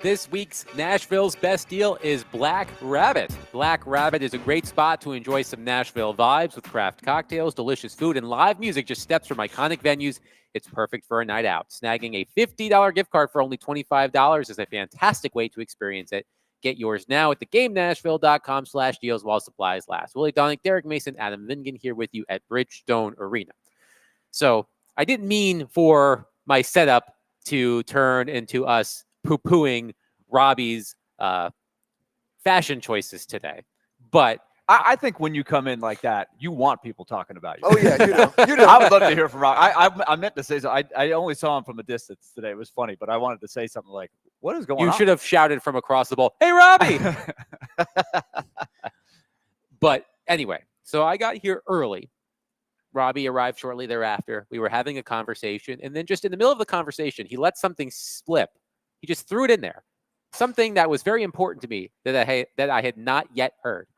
This week's Nashville's best deal is Black Rabbit. Black Rabbit is a great spot to enjoy some Nashville vibes with craft cocktails, delicious food, and live music just steps from iconic venues. It's perfect for a night out. Snagging a $50 gift card for only $25 is a fantastic way to experience it. Get yours now at thegamenashville.com/deals while supplies last. Willie Donick, Derek Mason, Adam Vingan here with you at Bridgestone Arena. So I didn't mean for my setup to turn into us poo-pooing Robbie's fashion choices today. But I think when you come in like that, you want people talking about you. Oh, yeah, you know. I would love to hear from Rob. I meant to say so. I only saw him from a distance today. It was funny, but I wanted to say something like, what is going on? You should have shouted from across the bowl, "Hey, Robbie!" But anyway, so I got here early. Robbie arrived shortly thereafter. We were having a conversation, and then just in the middle of the conversation, he let something slip. He just threw it in there. Something that was very important to me that I had not yet heard.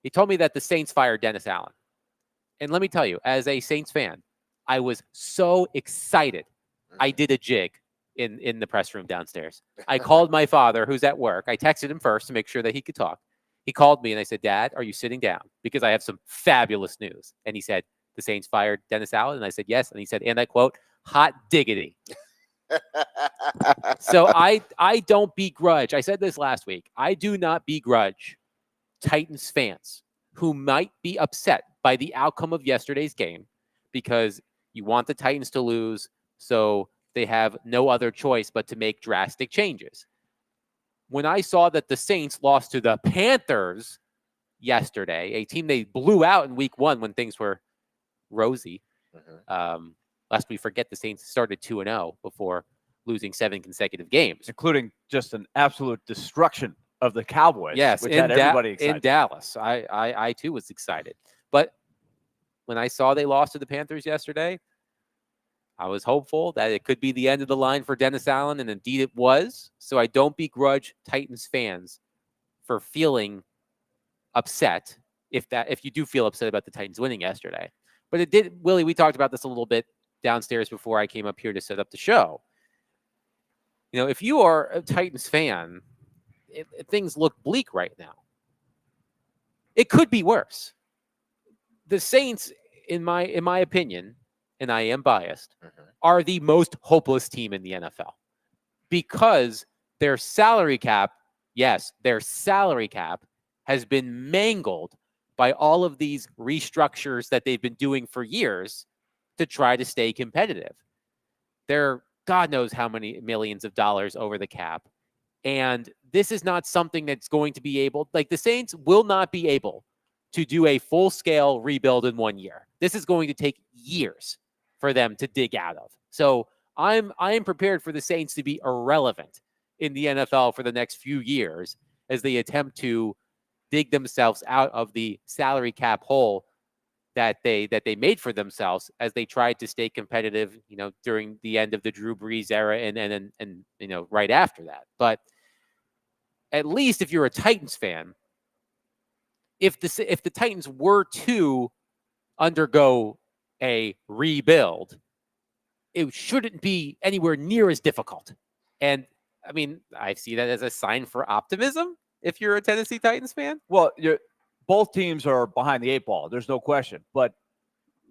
He told me that the Saints fired Dennis Allen. And let me tell you, as a Saints fan, I was so excited. I did a jig in the press room downstairs. I called my father, who's at work. I texted him first to make sure that he could talk. He called me and I said, "Dad, are you sitting down? Because I have some fabulous news." And he said, "The Saints fired Dennis Allen?" And I said, "Yes." And he said, and I quote, "Hot diggity." So I don't begrudge. I said this last week. I do not begrudge Titans fans who might be upset by the outcome of yesterday's game because you want the Titans to lose, so they have no other choice but to make drastic changes. When I saw that the Saints lost to the Panthers yesterday, a team they blew out in week 1 when things were rosy, lest we forget the Saints started 2-0 before losing 7 consecutive games, including just an absolute destruction of the Cowboys. Yes, which had everybody excited. in Dallas. I too was excited. But when I saw they lost to the Panthers yesterday, I was hopeful that it could be the end of the line for Dennis Allen, and indeed it was. So I don't begrudge Titans fans for feeling upset if you do feel upset about the Titans winning yesterday. But it did, Willie, we talked about this a little bit downstairs before I came up here to set up the show. You know, if you are a Titans fan, things look bleak right now. It could be worse. The Saints, in my opinion, and I am biased, are the most hopeless team in the NFL because their salary cap, their salary cap has been mangled by all of these restructures that they've been doing for years to try to stay competitive. They're God knows how many millions of dollars over the cap. And this is not something that's going to be able, like the Saints will not be able to do a full-scale rebuild in 1 year. This is going to take years for them to dig out of. So I am prepared for the Saints to be irrelevant in the NFL for the next few years as they attempt to dig themselves out of the salary cap hole that they made for themselves as they tried to stay competitive, you know, during the end of the Drew Brees era and you know, right after that. But at least if you're a Titans fan, if the Titans were to undergo a rebuild, it shouldn't be anywhere near as difficult. And I mean, I see that as a sign for optimism if you're a Tennessee Titans fan. Well, both teams are behind the 8 ball. There's no question. But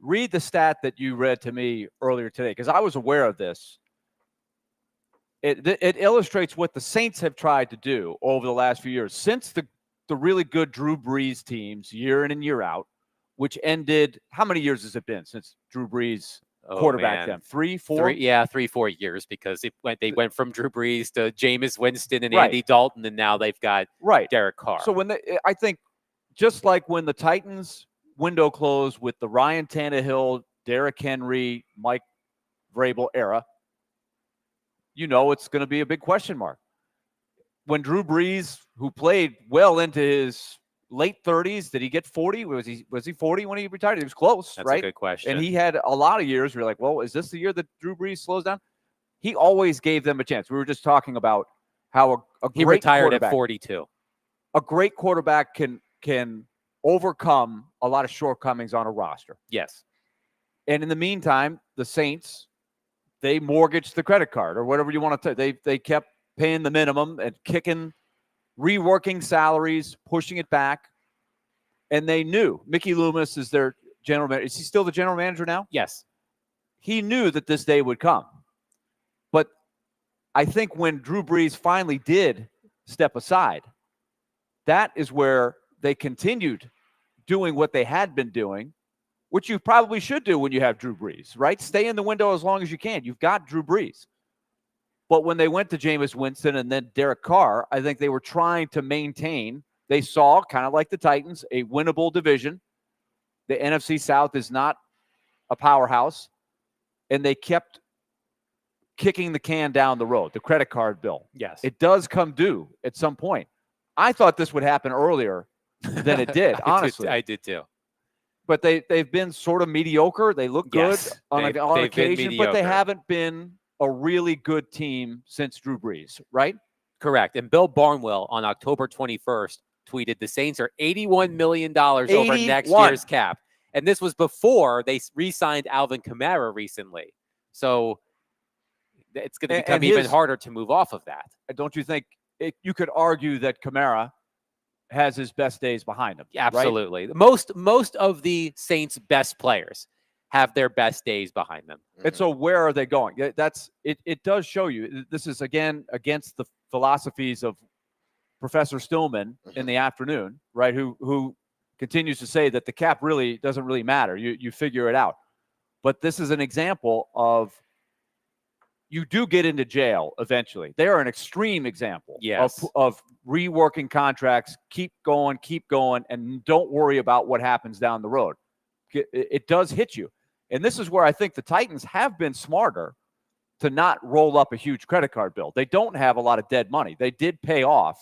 read the stat that you read to me earlier today, because I was aware of this. It illustrates what the Saints have tried to do over the last few years since the really good Drew Brees teams year in and year out, which ended, how many years has it been since Drew Brees quarterback them? 3, 4? 3-4 years, because they went from Drew Brees to Jameis Winston and Andy Dalton, and now they've got Derek Carr. So I think just like when the Titans window closed with the Ryan Tannehill, Derrick Henry, Mike Vrabel era, you know it's going to be a big question mark. When Drew Brees, who played well into his late 30s, did he get 40? Was he 40 when he retired? He was close, That's right? a good question. And he had a lot of years where you're like, well, is this the year that Drew Brees slows down? He always gave them a chance. We were just talking about how he retired at 42. A great quarterback can overcome a lot of shortcomings on a roster. Yes. And in the meantime, the Saints, they mortgaged the credit card or whatever you want to say. They kept paying the minimum and reworking salaries, pushing it back. And they knew Mickey Loomis is their general manager. Is he still the general manager now? Yes. He knew that this day would come. But I think when Drew Brees finally did step aside, that is where they continued doing what they had been doing, which you probably should do when you have Drew Brees, right? Stay in the window as long as you can. You've got Drew Brees. But when they went to Jameis Winston and then Derek Carr, I think they were trying to maintain. They saw, kind of like the Titans, a winnable division. The NFC South is not a powerhouse. And they kept kicking the can down the road, the credit card bill. Yes. It does come due at some point. I thought this would happen earlier than it did, honestly. I did too. But they've been sort of mediocre. They look good on occasion, but they haven't been a really good team since Drew Brees, right? Correct. And Bill Barnwell on October 21st tweeted, the Saints are $81 million over next year's cap. And this was before they re-signed Alvin Kamara recently. So it's going to become even harder to move off of that. Don't you think you could argue that Kamara has his best days behind him? Yeah, absolutely. Right? Most of the Saints' best players have their best days behind them. And so where are they going? It does show you. This is, again, against the philosophies of Professor Stillman in the afternoon, right? Who continues to say that the cap really doesn't really matter. You figure it out. But this is an example of you do get into jail eventually. They are an extreme example of reworking contracts. Keep going, and don't worry about what happens down the road. It does hit you. And this is where I think the Titans have been smarter to not roll up a huge credit card bill. They don't have a lot of dead money. They did pay off,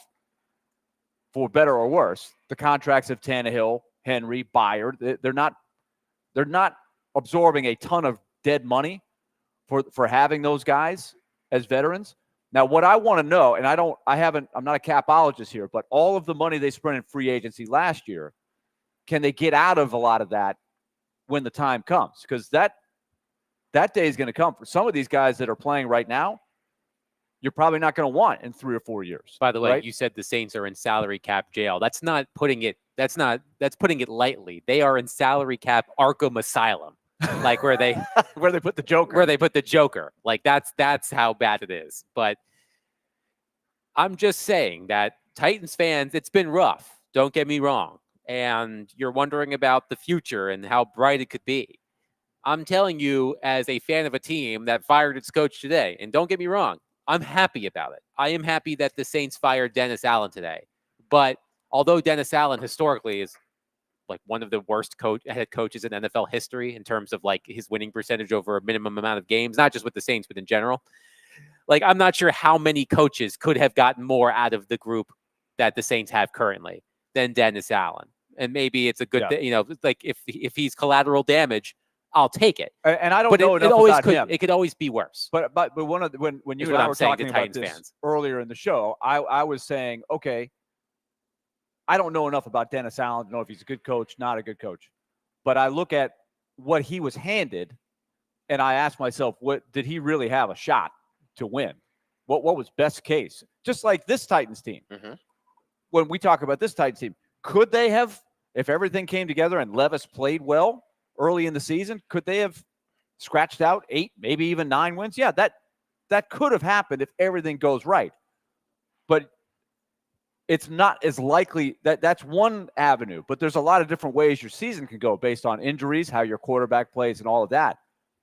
for better or worse, the contracts of Tannehill, Henry, Byard. They're not absorbing a ton of dead money for having those guys as veterans. Now, what I want to know, and I'm not a capologist here, but all of the money they spent in free agency last year, can they get out of a lot of that when the time comes? Because that day is going to come for some of these guys that are playing right now. You're probably not going to want in 3 or 4 years. By the way, right? You said the Saints are in salary cap jail. That's putting it lightly. They are in salary cap Arkham Asylum. Like where they put the Joker. Where they put the Joker. Like that's how bad it is. But I'm just saying that Titans fans, it's been rough. Don't get me wrong. And you're wondering about the future and how bright it could be. I'm telling you, as a fan of a team that fired its coach today, and don't get me wrong, I'm happy about it. I am happy that the Saints fired Dennis Allen today. But although Dennis Allen historically is like one of the worst head coaches in NFL history in terms of like his winning percentage over a minimum amount of games, not just with the Saints, but in general. Like, I'm not sure how many coaches could have gotten more out of the group that the Saints have currently than Dennis Allen. And maybe it's a good thing, like if he's collateral damage, I'll take it. And I don't know enough about him. It could always be worse. But when you and I were talking about this earlier in the show, I was saying, okay, I don't know enough about Dennis Allen to know if he's a good coach, not a good coach. But I look at what he was handed, and I ask myself, what did he really have a shot to win? What was best case? Just like this Titans team. Mm-hmm. When we talk about this Titans team, could they have, if everything came together and Levis played well early in the season, could they have scratched out 8, maybe even 9 wins? Yeah, that could have happened if everything goes right. But it's not as likely that's one avenue, but there's a lot of different ways your season can go based on injuries, how your quarterback plays, and all of that.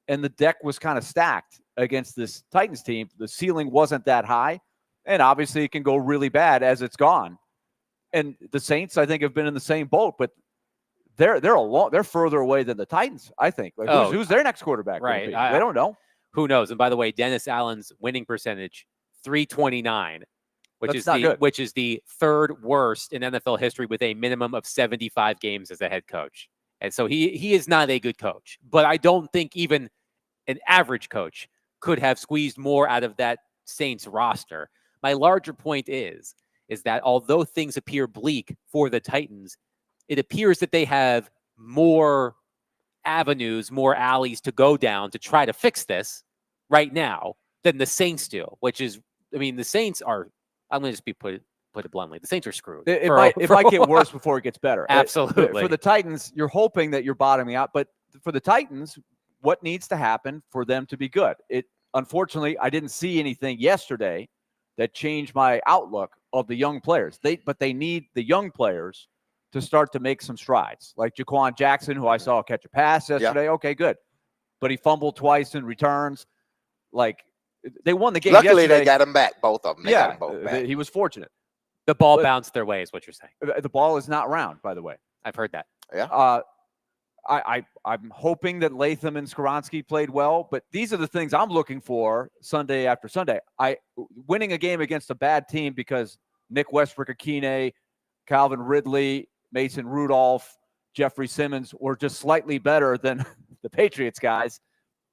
And the deck was kind of stacked against this Titans team. The ceiling wasn't that high, and obviously it can go really bad as it's gone. And the Saints, I think, have been in the same boat, but they're further away than the Titans, I think. Like, who's their next quarterback? Right, I don't know. Who knows? And by the way, Dennis Allen's winning percentage, 329. Which is the third worst in NFL history with a minimum of 75 games as a head coach. And so he is not a good coach. But I don't think even an average coach could have squeezed more out of that Saints roster. My larger point is that although things appear bleak for the Titans, it appears that they have more avenues, more alleys to go down to try to fix this right now than the Saints do, which is I mean, the Saints are. I'm going to just put it bluntly. The Saints are screwed. It might get worse before it gets better. Absolutely. For the Titans, you're hoping that you're bottoming out, but for the Titans, what needs to happen for them to be good? Unfortunately, I didn't see anything yesterday that changed my outlook of the young players. But they need the young players to start to make some strides, like Jaquan Jackson, who I saw catch a pass yesterday. Yeah. Okay, good, but he fumbled twice in returns. Like, they won the game. Luckily, yesterday. They got him back, both of them. They got him both back. He was fortunate. The ball bounced their way, is what you're saying. The ball is not round, by the way. I've heard that. Yeah. I'm hoping that Latham and Skoronski played well, but these are the things I'm looking for Sunday after Sunday. Winning a game against a bad team because Nick Westbrook-Akine, Calvin Ridley, Mason Rudolph, Jeffrey Simmons were just slightly better than the Patriots guys,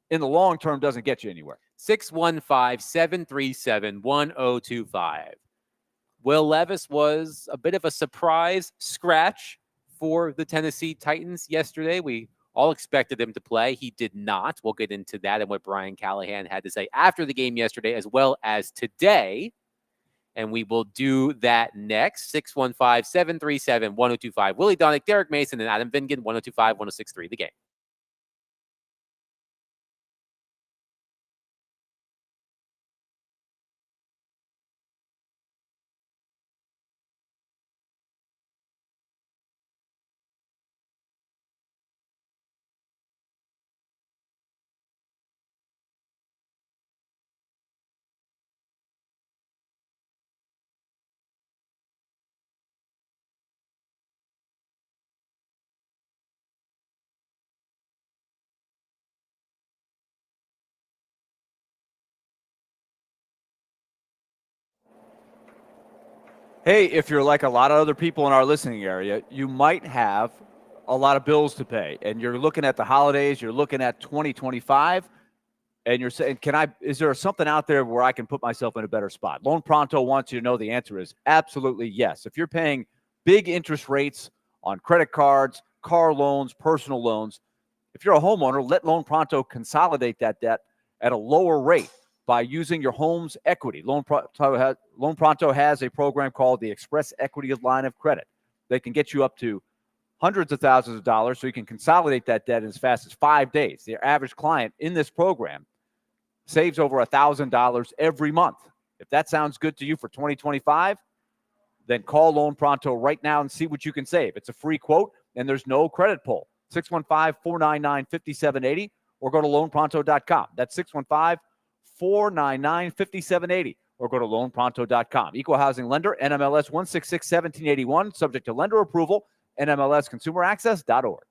in the long term doesn't get you anywhere. 615-737-1025. Will Levis was a bit of a surprise scratch for the Tennessee Titans yesterday. We all expected him to play. He did not. We'll get into that and what Brian Callahan had to say after the game yesterday as well as today. And we will do that next. 615-737-1025. Willie Donick, Derek Mason, and Adam Vingan, 1025-1063. The Game. Hey, if you're like a lot of other people in our listening area, you might have a lot of bills to pay, and you're looking at the holidays, you're looking at 2025, and you're saying, is there something out there where I can put myself in a better spot? Loan Pronto wants you to know the answer is absolutely yes. If you're paying big interest rates on credit cards, car loans, personal loans, if you're a homeowner, let Loan Pronto consolidate that debt at a lower rate by using your home's equity. Loan Pronto has a program called the Express Equity Line of Credit. They can get you up to hundreds of thousands of dollars so you can consolidate that debt in as fast as 5 days. The average client in this program saves over $1,000 every month. If that sounds good to you for 2025, then call Loan Pronto right now and see what you can save. It's a free quote, and there's no credit pull. 615-499-5780 or go to loanpronto.com. That's 615-499-5780 or go to loanpronto.com. Equal housing lender, NMLS 1661781, subject to lender approval, NMLSconsumeraccess.org.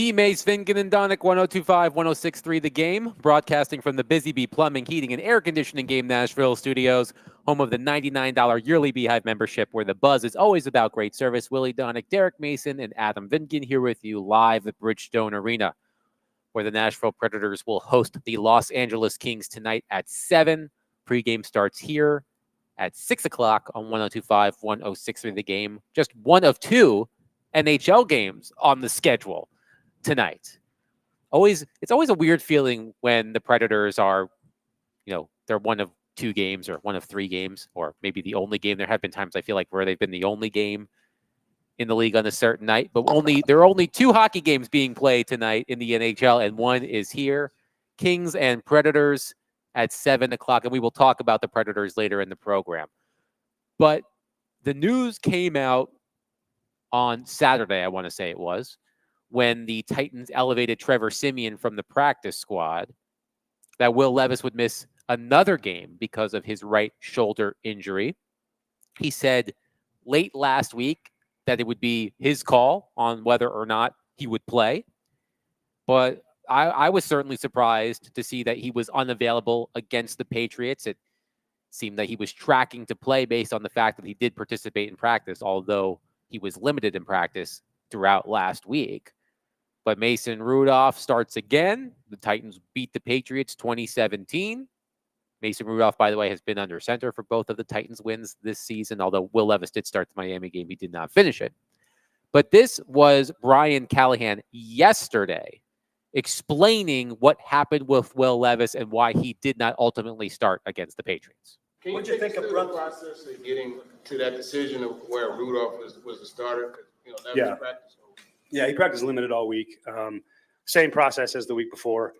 D. Mace, Finken, and Donick, 102.5, 106.3 The Game, broadcasting from the Busy Bee Plumbing, Heating, and Air Conditioning Game Nashville studios, home of the $99 yearly Beehive membership, where the buzz is always about great service. Willie Donick, Derek Mason, and Adam Vinkin here with you live at Bridgestone Arena, where the Nashville Predators will host the Los Angeles Kings tonight at 7. Pregame starts here at 6 o'clock on 102.5, 106.3 The Game. Just one of 2 NHL games on the schedule tonight. It's always a weird feeling when the Predators are, they're one of 2 games or one of 3 games, or maybe the only game. There have been times I feel like where they've been the only game in the league on a certain night, but there are only 2 hockey games being played tonight in the NHL, and one is here. Kings and Predators at 7 o'clock, and we will talk about the Predators later in the program. But the news came out on Saturday, I want to say it was, when the Titans elevated Trevor Siemian from the practice squad, that Will Levis would miss another game because of his right shoulder injury. He said late last week that it would be his call on whether or not he would play. But I was certainly surprised to see that he was unavailable against the Patriots. It seemed that he was tracking to play based on the fact that he did participate in practice, although he was limited in practice throughout last week. But Mason Rudolph starts again. The Titans beat the Patriots 2017. Mason Rudolph, by the way, has been under center for both of the Titans wins this season, although Will Levis did start the Miami game. He did not finish it. But this was Brian Callahan yesterday explaining what happened with Will Levis and why he did not ultimately start against the Patriots. What did you think of the process of getting to that decision of where Rudolph was the starter? Yeah. Yeah, he practiced limited all week. Same process as the week before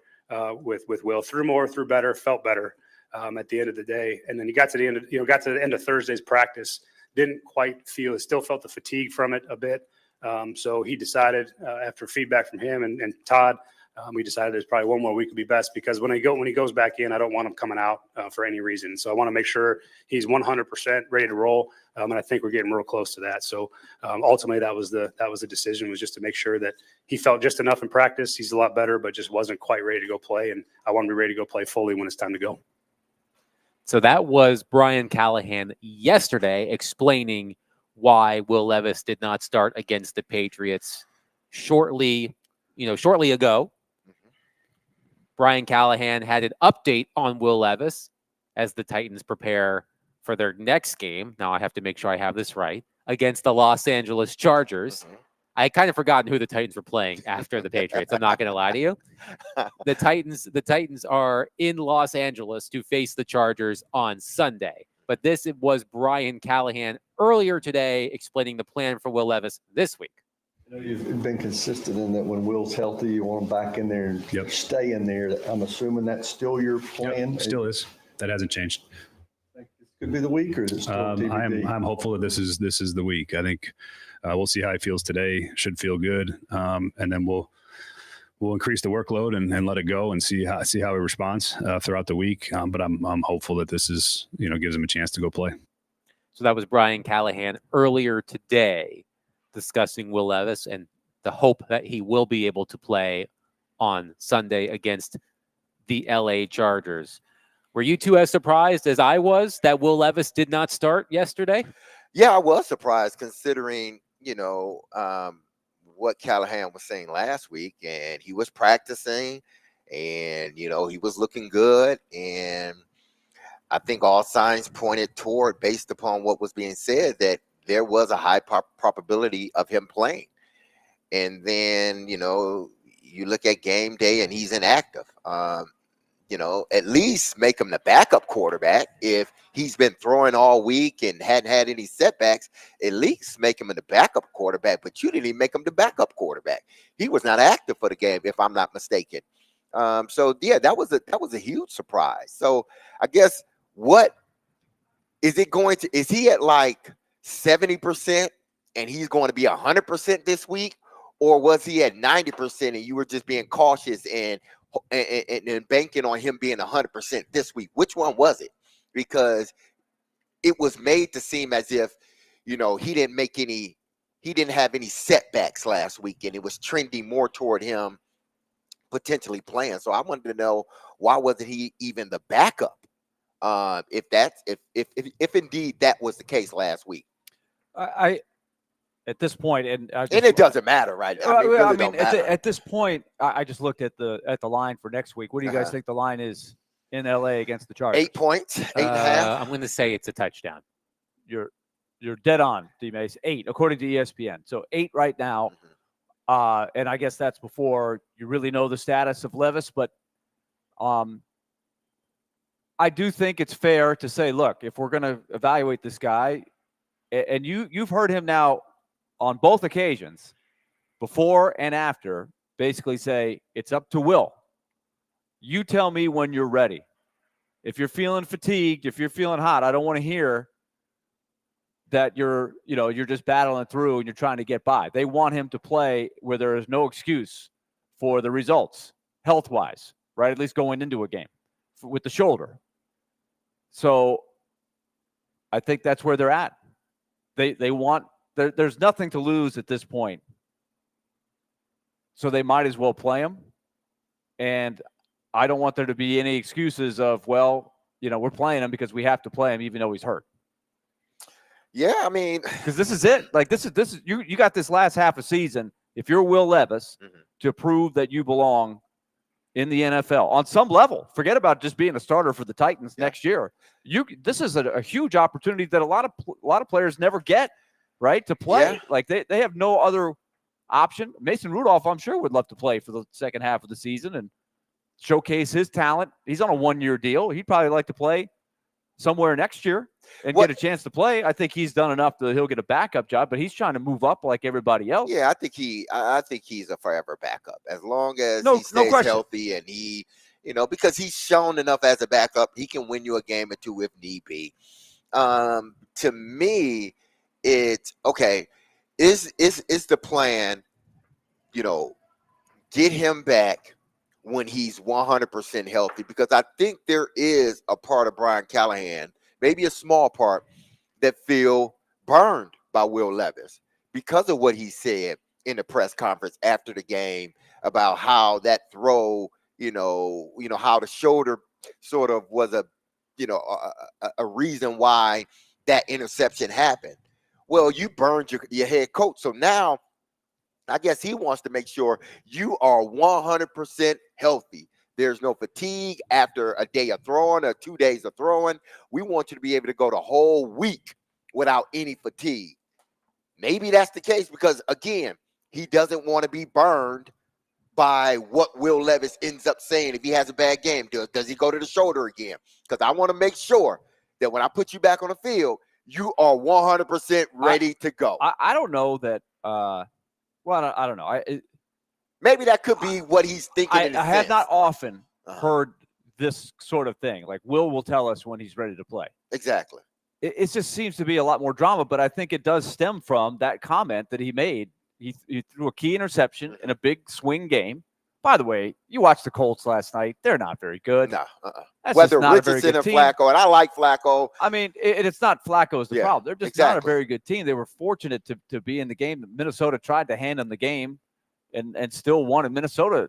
with Will. Threw more, threw better, felt better at the end of the day. And then he got to the end of Thursday's practice, didn't quite still felt the fatigue from it a bit. So he decided after feedback from him and Todd, we decided there's probably one more week would be best, because when he goes back in, I don't want him coming out for any reason. So I want to make sure he's 100% ready to roll. And I think we're getting real close to that. So ultimately that was the decision, was just to make sure that he felt just enough in practice. He's a lot better, but just wasn't quite ready to go play. And I want him to be ready to go play fully when it's time to go. So that was Brian Callahan yesterday explaining why Will Levis did not start against the Patriots shortly ago. Brian Callahan had an update on Will Levis as the Titans prepare for their next game. Now I have to make sure I have this right, against the Los Angeles Chargers. I had kind of forgotten who the Titans were playing after the Patriots. I'm not going to lie to you. The Titans are in Los Angeles to face the Chargers on Sunday. But this was Brian Callahan earlier today explaining the plan for Will Levis this week. You've been consistent in that when Will's healthy, you want him back in there and stay in there. I'm assuming that's still your plan. Yep, still is. That hasn't changed. Could be the week, or is it still TBD? I'm hopeful that this is the week. I think we'll see how he feels today. Should feel good, and then we'll increase the workload and let it go and see how he responds throughout the week. But I'm hopeful that this is gives him a chance to go play. So that was Brian Callahan earlier today discussing Will Levis and the hope that he will be able to play on Sunday against the LA Chargers. Were you two as surprised as I was that Will Levis did not start yesterday? Yeah, I was surprised considering, what Callahan was saying last week, and he was practicing and, he was looking good. And I think all signs pointed toward, based upon what was being said, that there was a high probability of him playing. And then, you look at game day and he's inactive. At least make him the backup quarterback. If he's been throwing all week and hadn't had any setbacks, at least make him the backup quarterback. But you didn't even make him the backup quarterback. He was not active for the game, if I'm not mistaken. That was a huge surprise. So I guess what is it going to? Is he at like 70% and he's going to be 100% this week, or was he at 90% and you were just being cautious and banking on him being 100% this week? Which one was it? Because it was made to seem as if, he didn't make any he didn't have any setbacks last week, and it was trending more toward him potentially playing. So I wanted to know, why wasn't he even the backup? If indeed that was the case last week. I at this point, and it doesn't matter, right? I mean, at this point, I just looked at the line for next week. What do you guys think the line is in LA against the Chargers? 8 points, 8.5. I'm going to say it's a touchdown. You're dead on, D-Mace. 8, according to ESPN. So 8 right now. And I guess that's before you really know the status of Levis. But I do think it's fair to say, look, if we're going to evaluate this guy, and you've heard him now on both occasions, before and after, basically say, it's up to Will. You tell me when you're ready. If you're feeling fatigued, if you're feeling hot, I don't want to hear that you're just battling through and you're trying to get by. They want him to play where there is no excuse for the results, health-wise, right? At least going into a game with the shoulder. So I think that's where they're at. They want there's nothing to lose at this point. So they might as well play him. And I don't want there to be any excuses of, well, we're playing him because we have to play him even though he's hurt. Yeah, I mean, because this is it. Like this is you got this last half of season, if you're Will Levis, to prove that you belong in the NFL on some level. Forget about just being a starter for the Titans next year. This is a huge opportunity that a lot of players never get, right? To play. Yeah. Like they have no other option. Mason Rudolph, I'm sure, would love to play for the second half of the season and showcase his talent. He's on a 1-year deal. He'd probably like to play somewhere next year and get a chance to play. I think he's done enough that he'll get a backup job, but he's trying to move up like everybody else. Yeah, I think he's a forever backup as long as he stays healthy and he, because he's shown enough as a backup, he can win you a game or two if need be. To me, it's okay. Is the plan, get him back when he's 100% healthy? Because I think there is a part of Brian Callahan, maybe a small part, that feel burned by Will Levis because of what he said in the press conference after the game about how that throw, how the shoulder sort of was a reason why that interception happened. Well, you burned your head coach. So now I guess he wants to make sure you are 100% healthy. There's no fatigue after a day of throwing or 2 days of throwing. We want you to be able to go the whole week without any fatigue. Maybe that's the case because, again, he doesn't want to be burned by what Will Levis ends up saying if he has a bad game. Does he go to the shoulder again? Because I want to make sure that when I put you back on the field, you are 100% ready to go. I don't know that well, I don't know. Maybe that could be what he's thinking. I have not often heard this sort of thing. Like Will tell us when he's ready to play. Exactly. It just seems to be a lot more drama, but I think it does stem from that comment that he made. He threw a key interception in a big swing game. By the way, you watched the Colts last night. They're not very good. No. Whether Richardson and Flacco, and I like Flacco. I mean, it's not Flacco is the problem. They're just not a very good team. They were fortunate to be in the game. Minnesota tried to hand them the game and still won. In Minnesota,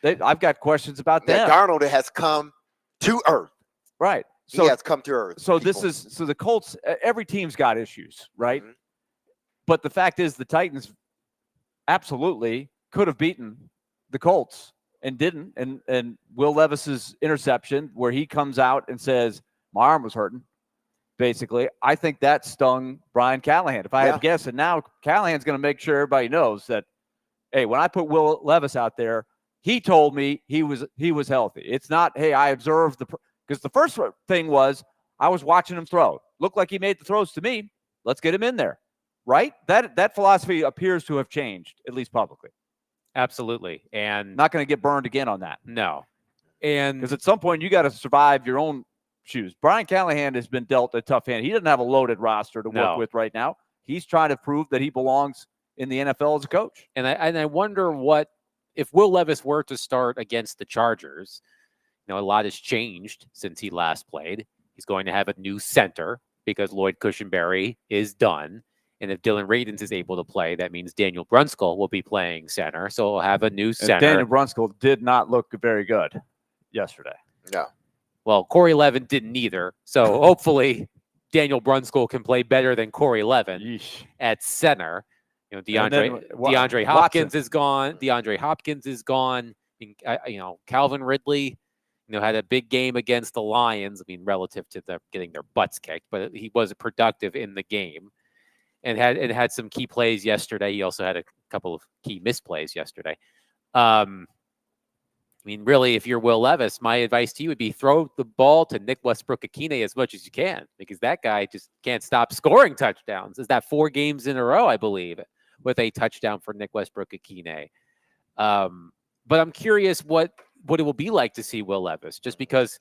I've got questions about them. Darnold has come to earth. Right. So he has come to earth. So the Colts, every team's got issues, right? Mm-hmm. But the fact is the Titans absolutely could have beaten the Colts and didn't. And Will Levis's interception where he comes out and says, my arm was hurting, basically, I think that stung Brian Callahan. If I had to guess, and now Callahan's going to make sure everybody knows that, hey, when I put Will Levis out there, he told me he was healthy. It's not, hey, I observed because the first thing was I was watching him throw. Looked like he made the throws to me. Let's get him in there, right? That philosophy appears to have changed, at least publicly. Absolutely. And not going to get burned again on that. No. And because at some point you got to survive your own shoes. Brian Callahan has been dealt a tough hand. He doesn't have a loaded roster to work with right now. He's trying to prove that he belongs in the NFL as a coach. And I wonder what if Will Levis were to start against the Chargers. A lot has changed since he last played. He's going to have a new center because Lloyd Cushenberry is done. And if Dylan Radins is able to play, that means Daniel Brunskill will be playing center. So we'll have a new center. And Daniel Brunskill did not look very good yesterday. No. Well, Corey Levin didn't either. So hopefully Daniel Brunskill can play better than Corey Levin Yeesh. at center. You know, DeAndre Watson. Hopkins is gone. DeAndre Hopkins is gone. You know, Calvin Ridley, you know, had a big game against the Lions. I mean, relative to them getting their butts kicked, but he was productive in the game, and had some key plays yesterday. He also had a couple of key misplays yesterday. I mean, really, if you're Will Levis, my advice to you would be throw the ball to Nick Westbrook-Ikhine as much as you can, because that guy just can't stop scoring touchdowns. Is that 4 games in a row, I believe, with a touchdown for Nick Westbrook-Ikhine. But I'm curious what it will be like to see Will Levis, just because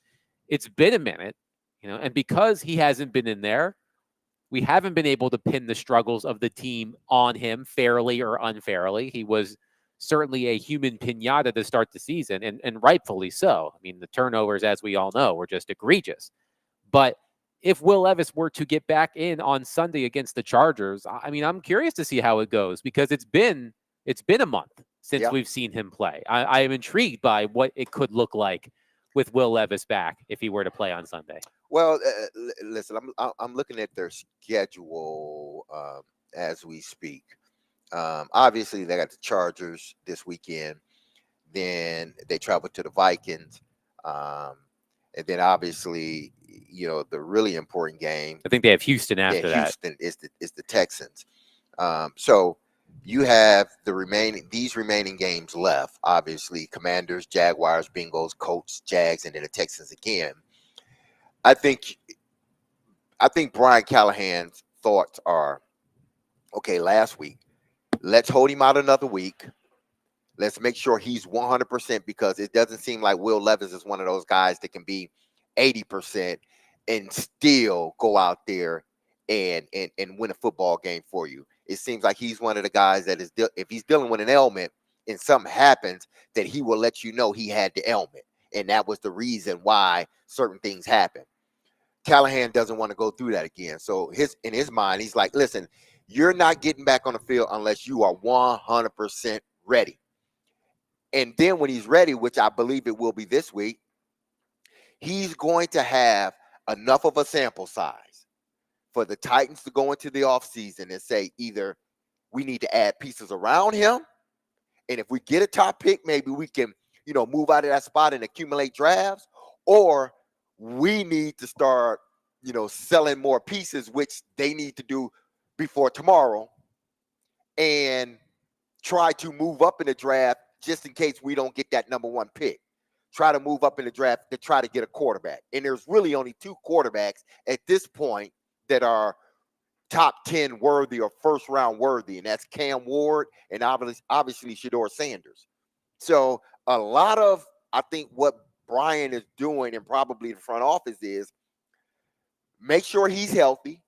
it's been a minute, you know, and because he hasn't been in there, we haven't been able to pin the struggles of the team on him fairly or unfairly. He was certainly a human pinata to start the season, and rightfully so. I mean, the turnovers, as we all know, were just egregious. But if Will Levis were to get back in on Sunday against the Chargers, I mean, I'm curious to see how it goes, because it's been a month since we've seen him play. I am intrigued by what it could look like with Will Levis back if he were to play on Sunday. Well, listen, I'm looking at their schedule as we speak. Obviously, they got the Chargers this weekend. Then they travel to the Vikings. And then obviously, you know, the really important game. I think they have Houston after that. Houston is the Texans. So you have these remaining games left. Obviously, Commanders, Jaguars, Bengals, Colts, Jags, and then the Texans again. I think Brian Callahan's thoughts are, okay, last week, let's hold him out another week. Let's make sure he's 100%, because it doesn't seem like Will Levis is one of those guys that can be 80% and still go out there and win a football game for you. It seems like he's one of the guys that is, if he's dealing with an ailment and something happens, that he will let you know he had the ailment. And that was the reason why certain things happen. Callahan doesn't want to go through that again. So in his mind, he's like, listen, you're not getting back on the field unless you are 100% ready. And then when he's ready, which I believe it will be this week, he's going to have enough of a sample size for the Titans to go into the offseason and say, either we need to add pieces around him, and if we get a top pick, maybe we can, you know, move out of that spot and accumulate drafts, or we need to start, you know, selling more pieces, which they need to do before tomorrow, and try to move up in the draft just in case we don't get that number 1 pick. Try to move up in the draft to try to get a quarterback. And there's really only 2 quarterbacks at this point that are top 10 worthy or first round worthy, and that's Cam Ward and obviously Shedeur Sanders. So a lot of, I think, what Brian is doing, and probably the front office, is make sure he's healthy,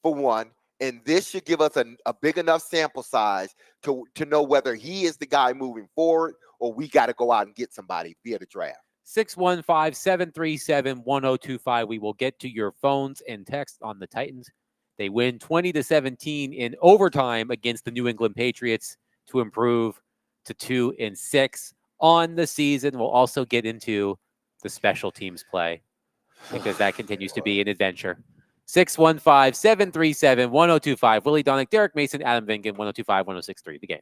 for one, and this should give us a big enough sample size to know whether he is the guy moving forward, or we got to go out and get somebody via the draft. 615-737-1025. We will get to your phones and text on the Titans. They win 20-17 in overtime against the New England Patriots to improve to 2-6 on the season. We'll also get into the special teams play, because that continues to be an adventure. 615-737-1025. Willie Donick, Derek Mason, Adam Vingan, 102.5, 106.3. The Game.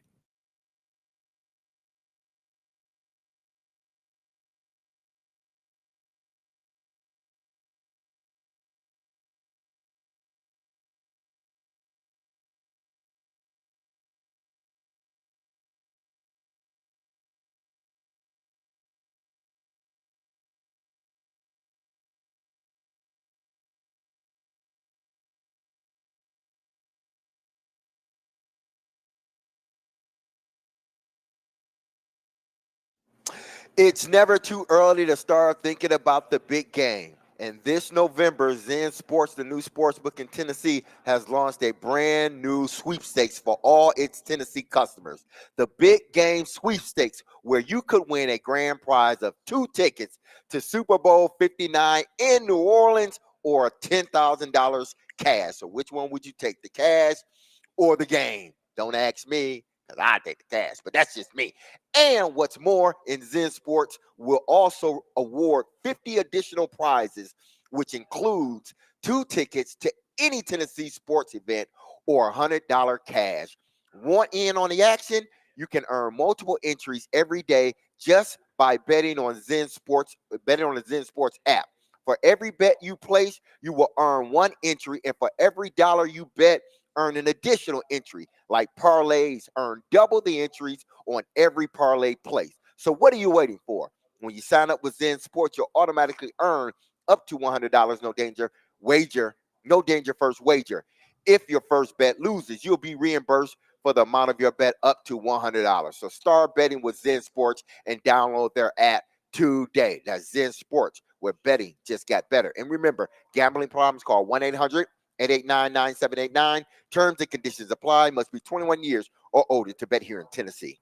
It's never too early to start thinking about the big game. And this November, Zen Sports, the new sportsbook in Tennessee, has launched a brand new sweepstakes for all its Tennessee customers. The Big Game Sweepstakes, where you could win a grand prize of 2 tickets to Super Bowl 59 in New Orleans, or $10,000 cash. So which one would you take, the cash or the game. Don't ask me, because I take the cash, but that's just me. And what's more, in Zen Sports, we'll also award 50 additional prizes, which includes 2 tickets to any Tennessee sports event or $100 cash. Want in on the action? You can earn multiple entries every day just by betting on the Zen Sports app. For every bet you place, you will earn 1 entry, and for every dollar you bet, earn an additional entry. Like parlays, earn double the entries on every parlay place. So what are you waiting for? When you sign up with Zen Sports, you'll automatically earn up to $100. No danger first wager. If your first bet loses, you'll be reimbursed for the amount of your bet up to $100. So start betting with Zen Sports and download their app today. That's Zen Sports, where betting just got better. And remember, gambling problems, call 1-800-889-9789. Terms and conditions apply. Must be 21 years or older to bet here in Tennessee.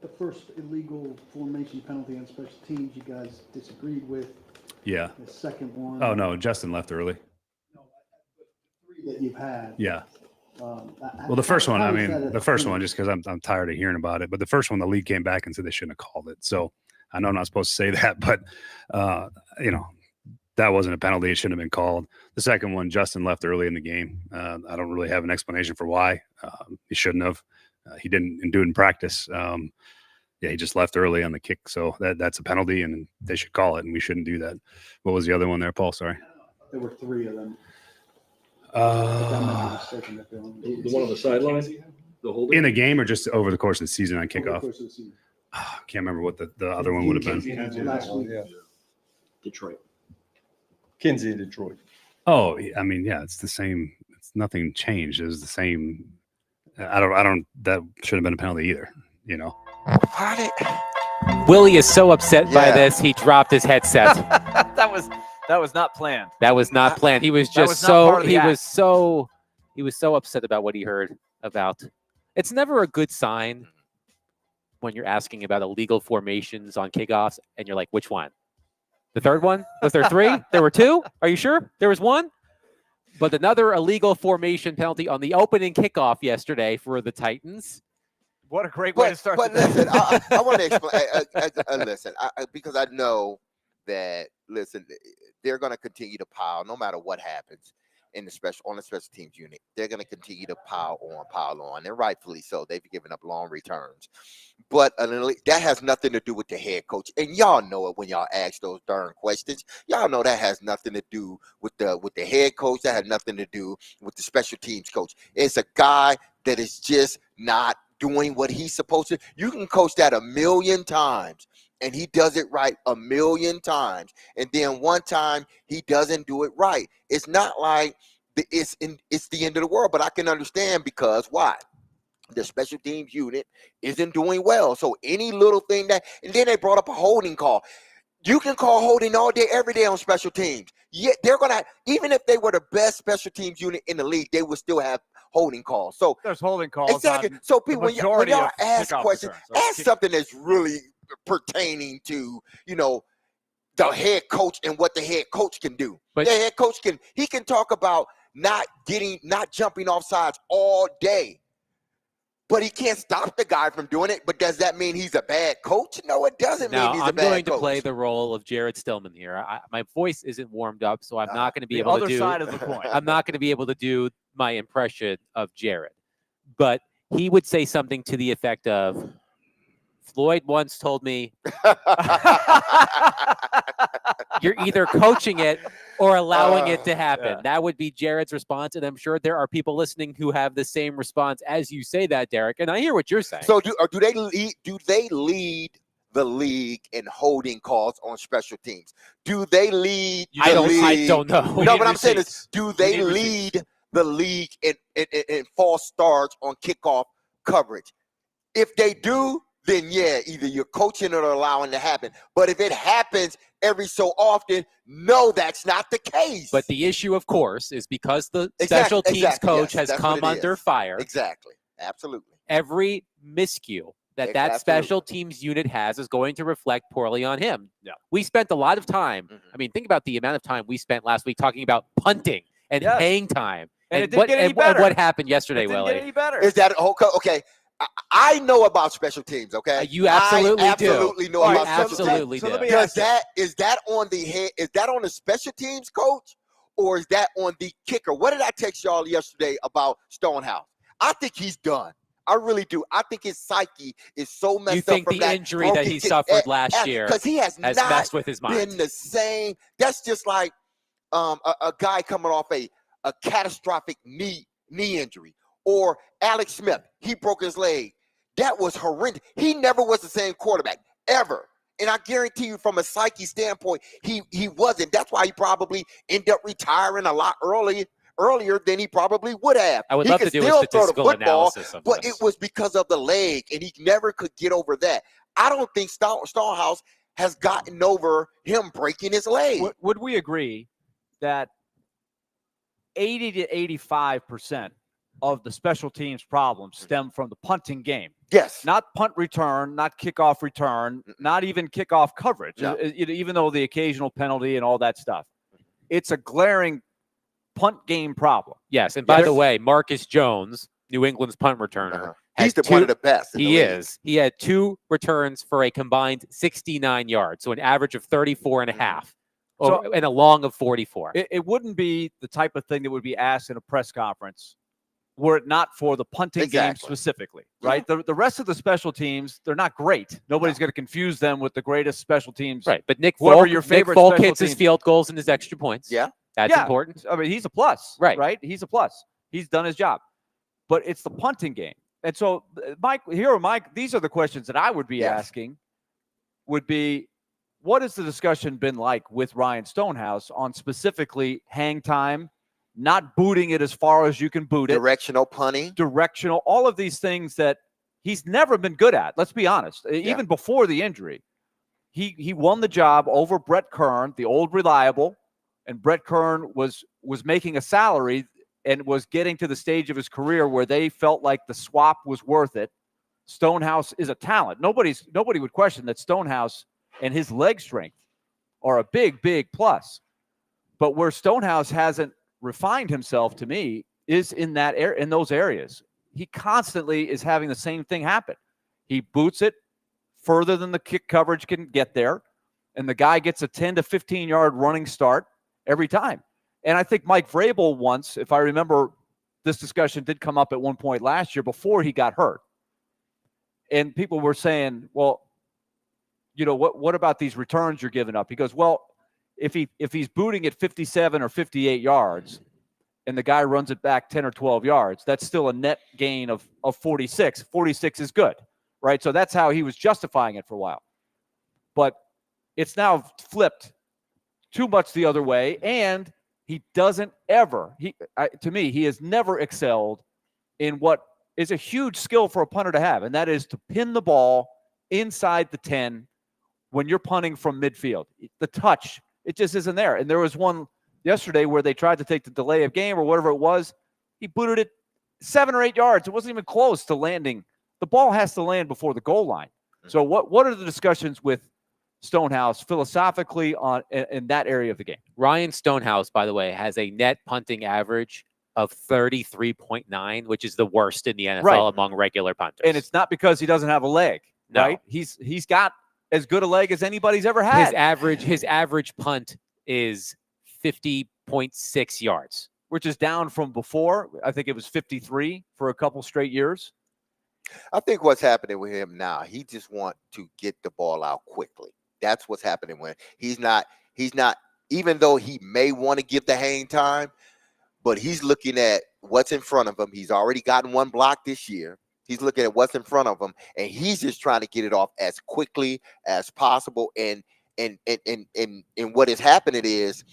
The first illegal formation penalty on special teams you guys disagreed with. Yeah. The second one. Oh, no, Justin left early. Three that you've had. Yeah. Well, the first one, I mean, the first one, just because I'm tired of hearing about it, but the first one, the league came back and said they shouldn't have called it. So I know I'm not supposed to say that, but, that wasn't a penalty. It shouldn't have been called. The second one, Justin left early in the game. I don't really have an explanation for why. He shouldn't have. He didn't do it in practice. Yeah, he just left early on the kick, so that's a penalty, and they should call it, and we shouldn't do that. What was the other one there, Paul? Sorry. There were 3 of them. That might be mistaken if they're on The one on the sideline? The holding? In the game or just over the course of the season on over the kickoff? course of the season. Can't remember what the other one would have been. Last week. Yeah. Detroit. Kinsey, Detroit. Oh, I mean, yeah, it's the same. It's nothing changed. It was the same. I don't. That should have been a penalty either. You know. How did- Willie is so upset by Yeah. this, he dropped his headset. that was not planned. That was not planned. He was That just was not part of the he act. was so upset about what he heard about. It's never a good sign when you're asking about illegal formations on kickoffs and you're like, which one? The third one? Was there 3? There were 2? Are you sure? There was 1? But another illegal formation penalty on the opening kickoff yesterday for the Titans. What a great way to start. But the day. listen, I want to explain. Listen, because I know that. Listen, they're going to continue to pile no matter what happens on the special teams unit. They're going to continue to pile on, and rightfully so. They've given up long returns, but that has nothing to do with the head coach. And y'all know it when y'all ask those darn questions. Y'all know that has nothing to do with the head coach. That has nothing to do with the special teams coach. It's a guy that is just not doing what he's supposed to. You can coach that 1,000,000 times and he does it right 1,000,000 times, and then one time he doesn't do it right. It's not like it's the end of the world, but I can understand because why? The special teams unit isn't doing well. So any little thing and then they brought up a holding call. You can call holding all day, every day on special teams. Yet they're gonna, even if they were the best special teams unit in the league, they would still have holding calls. So There's holding calls. exactly. On So the people, when majority y'all of ask kickoff questions, returns, or ask kick- something that's really pertaining to the head coach and what the head coach can do. But- the head coach can talk about not jumping off sides all day. But he can't stop the guy from doing it. But does that mean he's a bad coach? No, it doesn't Now, mean he's a I'm bad going to coach. play the role of Jared Stillman here. My voice isn't warmed up, so I'm not going to be the able to other do. side of the coin. I'm not going to be able to do my impression of Jared, but he would say something to the effect of, "Floyd once told me you're either coaching it or allowing it to happen." yeah. That would be Jared's response, and I'm sure there are people listening who have the same response as you say that, Derek. And I hear what you're saying. So do they lead the league in holding calls on special teams? Do they lead I the don't league? know. No, but I'm saying is, do they lead the league in false starts on kickoff coverage? If they do, then yeah, either you're coaching it or allowing it to happen. But if it happens every so often, no, that's not the case. But the issue, of course, is because the Exactly, special teams exactly, coach yes, has that's what come it under is. fire. Exactly, absolutely. Every miscue that Absolutely. special teams unit has is going to reflect poorly on him. Yeah. We spent a lot of time. Mhm. I mean, think about the amount of time we spent last week talking about punting and Yes. hang time. And it didn't get any and better. what happened yesterday, It didn't Willie? get any better. Is that okay? I know about special teams. Okay, You absolutely I do. absolutely know You about special teams. absolutely So do. let me Does ask you. is that on the head? Is that on the special teams coach, or is that on the kicker? What did I text y'all yesterday about Stonehouse? I think he's done. I really do. I think his psyche is so messed You up think from the that injury that broken he kick. suffered last year because he has has not messed with his been mind? the same. That's just like a guy coming off a catastrophic knee injury, or Alex Smith. He broke his leg. That was horrendous. He never was the same quarterback ever. And I guarantee you, from a psyche standpoint, he wasn't. That's why he probably ended up retiring a lot earlier than he probably would have. I would He love could to do a still throw the statistical football, analysis of but this. it was because of the leg, and he never could get over that. I don't think Stonehouse has gotten over him breaking his leg. Would we agree that 80 to 85% of the special teams problems stem from the punting game? Yes. Not punt return, not kickoff return, not even kickoff coverage, No. even though the occasional penalty and all that stuff. It's a glaring punt game problem. Yes, and by Yes. the way, Marcus Jones, New England's punt returner, Uh-huh. has He's one of the best. in the He league. is. He had 2 returns for a combined 69 yards, so an average of 34 and a half, and a long of 44. It wouldn't be the type of thing that would be asked in a press conference were it not for the punting game Exactly. specifically, right? The rest of the special teams, they're not great. Nobody's going to confuse them with the greatest special teams. Right, but Nick Whoever Folk, your Nick favorite Folk special hits his teams- field goals and his extra points. Yeah. That's Yeah. important. I mean, he's a plus, Right. right? He's a plus. He's done his job. But it's the punting game. And so, Mike, these are the questions that I would be Yes. asking would be, what has the discussion been like with Ryan Stonehouse on specifically hang time, not booting it as far as you can boot it, Directional punting. directional, all of these things that he's never been good at. Let's be honest. Even before the injury, he won the job over Brett Kern, the old reliable, and Brett Kern was making a salary and was getting to the stage of his career where they felt like the swap was worth it. Stonehouse is a talent. Nobody would question that Stonehouse and his leg strength are a big, big plus. But where Stonehouse hasn't refined himself, to me, is in those areas. He constantly is having the same thing happen. He boots it further than the kick coverage can get there, and the guy gets a 10 to 15-yard running start every time. And I think Mike Vrabel once, if I remember, this discussion did come up at one point last year before he got hurt. And people were saying, well, what about these returns you're giving up? He goes, well, if he's booting at 57 or 58 yards and the guy runs it back 10 or 12 yards, that's still a net gain of 46. 46 is good, right? So that's how he was justifying it for a while. But it's now flipped too much the other way, and he doesn't ever, to me, he has never excelled in what is a huge skill for a punter to have, and that is to pin the ball inside the 10 when you're punting from midfield. The touch, it just isn't there. And there was one yesterday where they tried to take the delay of game or whatever it was. He booted it 7 or 8 yards. It wasn't even close to landing. The ball has to land before the goal line. So what are the discussions with Stonehouse philosophically in that area of the game? Ryan Stonehouse, by the way, has a net punting average of 33.9, which is the worst in the NFL among regular punters. And it's not because he doesn't have a leg, right? He's got as good a leg as anybody's ever had. His average punt is 50.6 yards, which is down from before. I think it was 53 for a couple straight years. I think what's happening with him now, he just wants to get the ball out quickly. That's what's happening when he's not, even though he may want to give the hang time, but he's looking at what's in front of him. He's already gotten one block this year. He's looking at what's in front of him, and he's just trying to get it off as quickly as possible. And what is happening is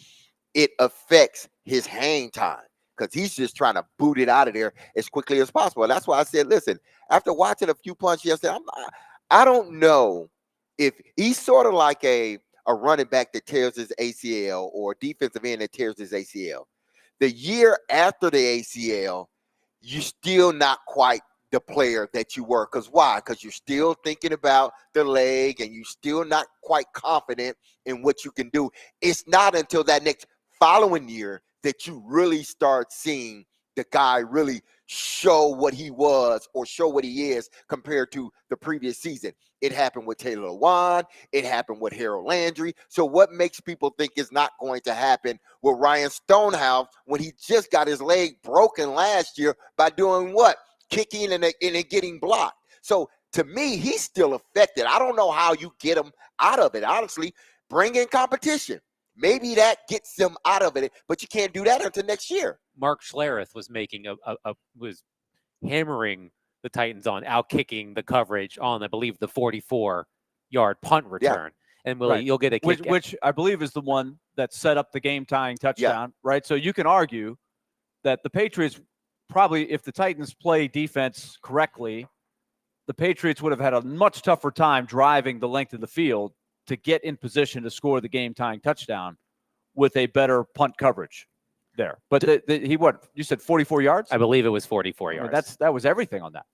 it affects his hang time because he's just trying to boot it out of there as quickly as possible. And that's why I said, listen, after watching a few punts yesterday, I don't know if he's sort of like a running back that tears his ACL or a defensive end that tears his ACL. The year after the ACL, you're still not quite the player that you were. Because why? Because you're still thinking about the leg and you're still not quite confident in what you can do. It's not until that next following year that you really start seeing the guy really show what he was or show what he is compared to the previous season. It happened with Taylor Lewan. It happened with Harold Landry. So what makes people think is not going to happen with Ryan Stonehouse when he just got his leg broken last year by doing what? Kicking and getting blocked. So to me, he's still affected. I don't know how you get him out of it. Honestly, bring in competition. Maybe that gets them out of it, but you can't do that until next year. Mark Schlereth was making was hammering the Titans on out kicking the coverage on, I believe, the 44-yard punt return. Yeah. And Willie, you'll get a kick, which I believe is the one that set up the game-tying touchdown, right? So you can argue that the Patriots probably, if the Titans play defense correctly, the Patriots would have had a much tougher time driving the length of the field to get in position to score the game-tying touchdown with a better punt coverage there. But you said 44 yards? I believe it was 44 yards. I mean, that was everything on that.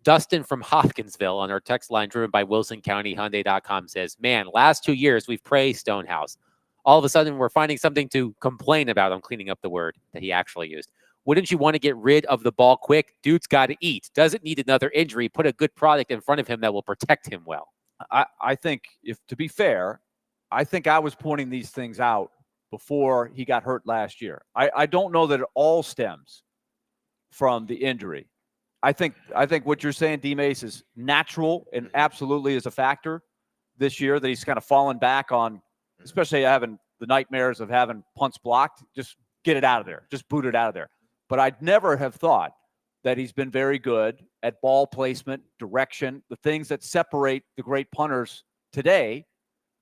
Dustin from Hopkinsville on our text line driven by WilsonCountyHyundai.com says, man, last 2 years we've praised Stonehouse. All of a sudden we're finding something to complain about. I'm cleaning up the word that he actually used. Wouldn't you want to get rid of the ball quick? Dude's got to eat. Doesn't need another injury. Put a good product in front of him that will protect him well. I think, to be fair, I think I was pointing these things out before he got hurt last year. I don't know that it all stems from the injury. I think what you're saying, D-Mace, is natural and absolutely is a factor this year that he's kind of fallen back on, especially having the nightmares of having punts blocked. Just get it out of there. Just boot it out of there. But I'd never have thought that he's been very good at ball placement, direction, the things that separate the great punters today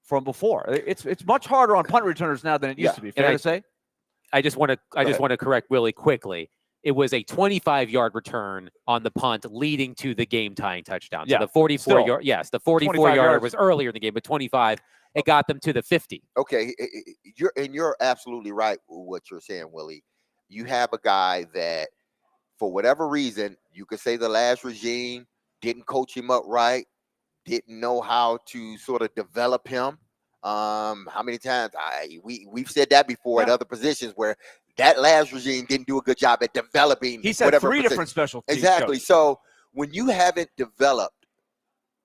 from before. It's much harder on punt returners now than it used to be. Fair to say? I just want to correct Willie quickly. It was a 25-yard return on the punt leading to the game-tying touchdown. So the 44-yard, yes, the 44-yarder was earlier in the game, but 25, it got them to the 50. Okay, you're absolutely right with what you're saying, Willie. You have a guy that, for whatever reason, you could say the last regime didn't coach him up right, didn't know how to sort of develop him. How many times we've said that before at other positions where that last regime didn't do a good job at developing. He said three different special teams. Exactly. So when you haven't developed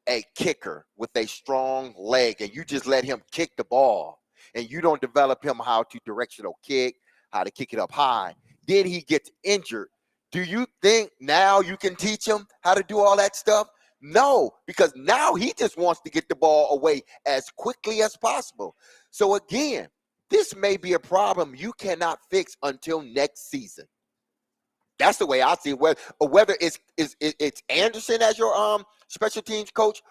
a kicker with a strong leg and you just let him kick the ball and you don't develop him how to directional kick, how to kick it up high, then he gets injured. Do you think now you can teach him how to do all that stuff? No, because now he just wants to get the ball away as quickly as possible. So again, this may be a problem you cannot fix until next season. That's the way I see it. Whether it's Anderson as your special teams coach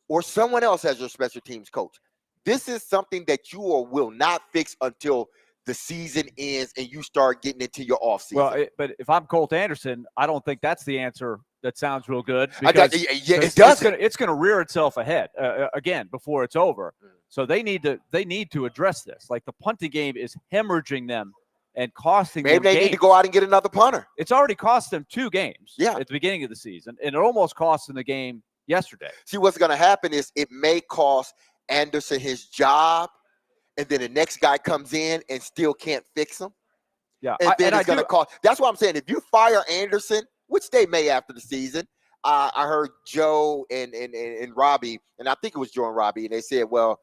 or someone else as your special teams coach. This is something that you will not fix until the season ends and you start getting into your offseason. Well, but if I'm Colt Anderson, I don't think that's the answer that sounds real good. It doesn't. It's going to rear itself ahead again before it's over. So they need to address this. Like, the punting game is hemorrhaging them and costing them. Maybe they games. need to go out and get another punter. It's already cost them 2 games at the beginning of the season, and it almost cost them the game yesterday. See, what's going to happen is it may cost Anderson his job, and then the next guy comes in and still can't fix him. Yeah, and then it's going to cost. That's what I'm saying. If you fire Anderson, which they may after the season, I heard Joe and Robbie, and I think it was Joe and Robbie, and they said, well,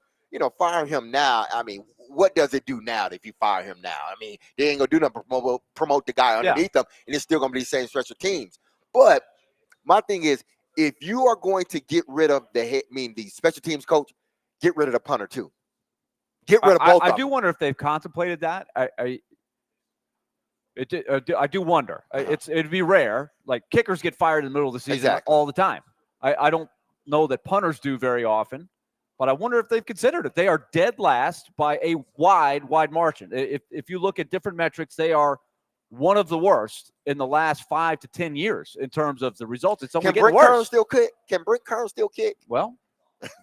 firing him now, I mean, what does it do now if you fire him now? I mean, they ain't going to do nothing but promote the guy underneath them, and it's still going to be the same special teams. But my thing is, if you are going to get rid of the special teams coach, get rid of the punter too. Get rid of both of them. I do wonder if they've contemplated that. I do wonder. It'd be rare. Like, kickers get fired in the middle of the season all the time. I don't know that punters do very often, but I wonder if they've considered it. They are dead last by a wide margin. If you look at different metrics, they are one of the worst in the last 5 to 10 years in terms of the results. It's only getting worse. Can Brent Kern still kick? Well,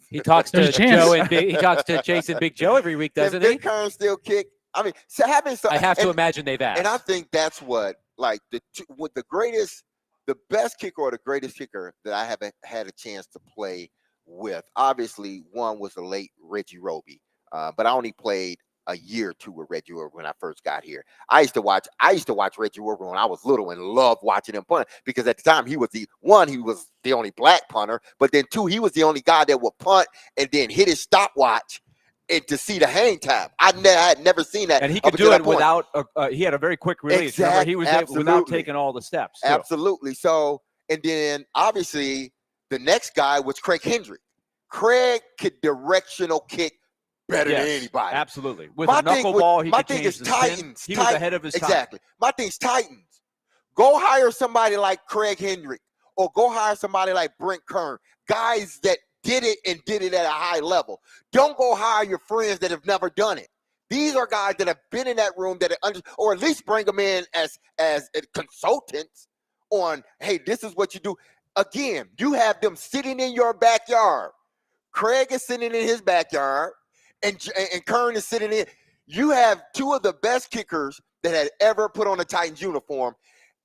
he talks to Joe and he talks to Chase and Big Joe every week, doesn't he? Brent Kern still kick? I mean, I have to imagine they've asked. And I think that's what, like, the best kicker or the greatest kicker that I haven't had a chance to play with. Obviously, one was the late Reggie Roby, but I only played a year or two with Reggie Roby when I first got here. I used to watch Reggie Roby when I was little and loved watching him punt, because at the time he was the only black punter, but then 2, he was the only guy that would punt and then hit his stopwatch and to see the hang time. I had never seen that. And he could do it without. He had a very quick release. Exactly. Remember, he was able, without taking all the steps. Too. Absolutely. So, and then obviously the next guy was Craig Hendrick. Craig could directional kick better than anybody. Absolutely. With a knuckleball, he could change the spin. He was ahead of his time. Exactly. My thing's Titans. Go hire somebody like Craig Hendrick, or go hire somebody like Brent Kern. Guys that did it and did it at a high level. Don't go hire your friends that have never done it. These are guys that have been in that room, or at least bring them in as consultants on, hey, this is what you do. Again, you have them sitting in your backyard. Craig is sitting in his backyard, and Kern is sitting in. You have 2 of the best kickers that had ever put on a Titans uniform,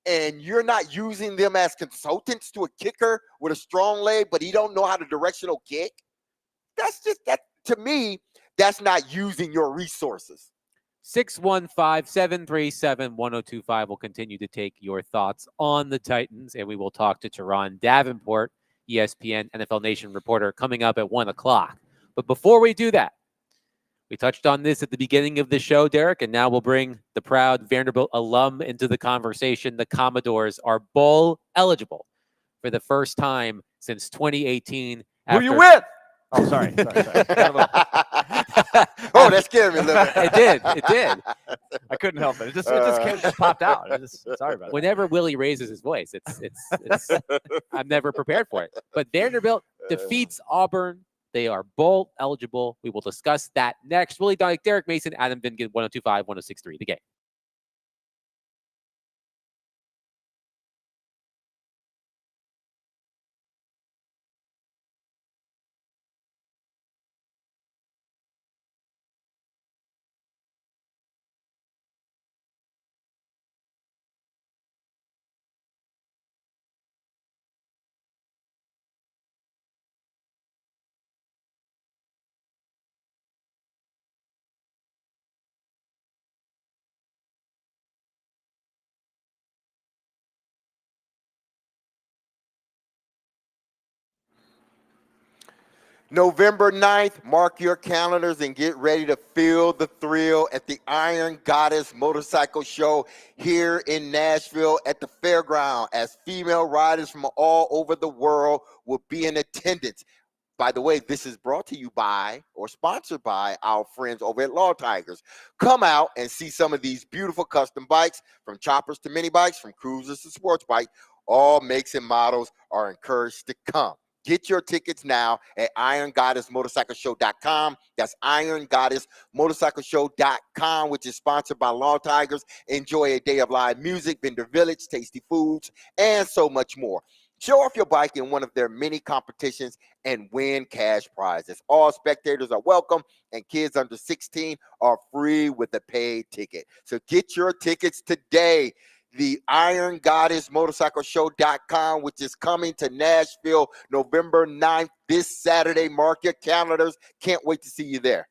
and you're not using them as consultants to a kicker with a strong leg, but he don't know how to directional kick. That's just that, to me, that's not using your resources. 615-737-1025 will continue to take your thoughts on the Titans, and we will talk to Teron Davenport, ESPN NFL Nation reporter, coming up at 1 o'clock. But before we do that, We touched on this at the beginning of the show, Derek, and now we'll bring the proud Vanderbilt alum into the conversation. The Commodores are bowl eligible for the first time since 2018. Who you with? Oh, sorry. Oh, that scared me a little bit. It did. It did. I couldn't help it. It just popped out. Sorry about that. Whenever Willie raises his voice, it's I'm never prepared for it. But Vanderbilt defeats Auburn. They are bowl eligible. We will discuss that next. Willie Donick, Derek Mason, Adam Vingan, 102.5, 106.3. The Game. November 9th, mark your calendars and get ready to feel the thrill at the Iron Goddess Motorcycle Show here in Nashville at the fairground, as female riders from all over the world will be in attendance. By the way, this is brought to you by or sponsored by our friends over at Law Tigers. Come out and see some of these beautiful custom bikes, from choppers to mini bikes, from cruisers to sports bikes. All makes and models are encouraged to come. Get your tickets now at IronGoddessMotorcycleShow.com. That's IronGoddessMotorcycleShow.com, which is sponsored by Law Tigers. Enjoy a day of live music, vendor village, tasty foods, and so much more. Show off your bike in one of their many competitions and win cash prizes. All spectators are welcome, and kids under 16 are free with a paid ticket. So get your tickets today. The Iron Goddess Motorcycle Show.com, which is coming to Nashville November 9th, this Saturday. Mark your calendars. Can't wait to see you there.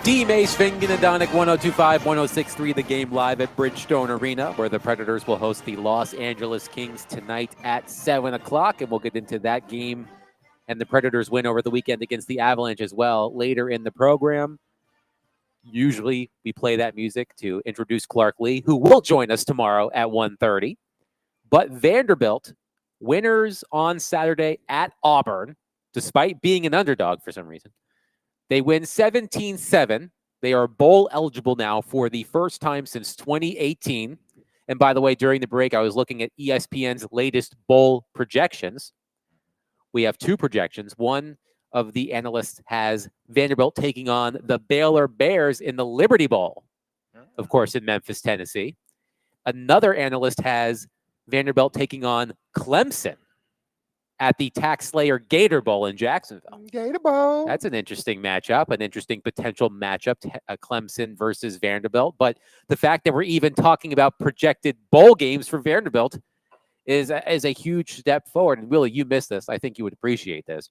D. Mace, Fingan, and Donick, 102.5, 106.3, the game live at Bridgestone Arena, where the Predators will host the Los Angeles Kings tonight at 7 o'clock, and we'll get into that game and the Predators' win over the weekend against the Avalanche as well later in the program. Usually we play that music to introduce Clark Lee, who will join us tomorrow at 1:30. But Vanderbilt, winners on Saturday at Auburn, despite being an underdog for some reason. They win 17-7. They are bowl eligible now for the first time since 2018. And by the way, during the break, I was looking at ESPN's latest bowl projections. We have two projections. One of the analysts has Vanderbilt taking on the Baylor Bears in the Liberty Bowl, of course, in Memphis, Tennessee. Another analyst has Vanderbilt taking on Clemson at the Tax Slayer Gator Bowl in Jacksonville. Gator Bowl. That's an interesting matchup, an interesting potential matchup, Clemson versus Vanderbilt. But the fact that we're even talking about projected bowl games for Vanderbilt is a huge step forward. And Willie, you missed this. I think you would appreciate this.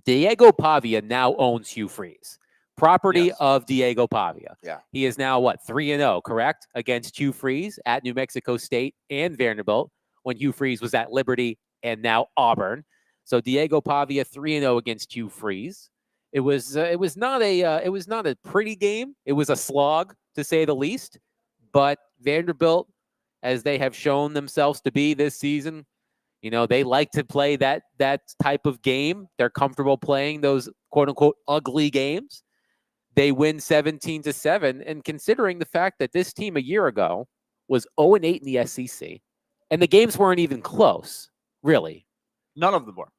Diego Pavia now owns Hugh Freeze, property of Diego Pavia. Yeah. He is now, 3-0, correct? Against Hugh Freeze at New Mexico State and Vanderbilt when Hugh Freeze was at Liberty and now Auburn. So Diego Pavia 3-0 against Hugh Freeze. It was not a pretty game. It was a slog, to say the least. But Vanderbilt, as they have shown themselves to be this season, they like to play that type of game. They're comfortable playing those quote unquote ugly games. They win 17-7. And considering the fact that this team a year ago was 0-8 in the SEC, and the games weren't even close. Really, none of them were.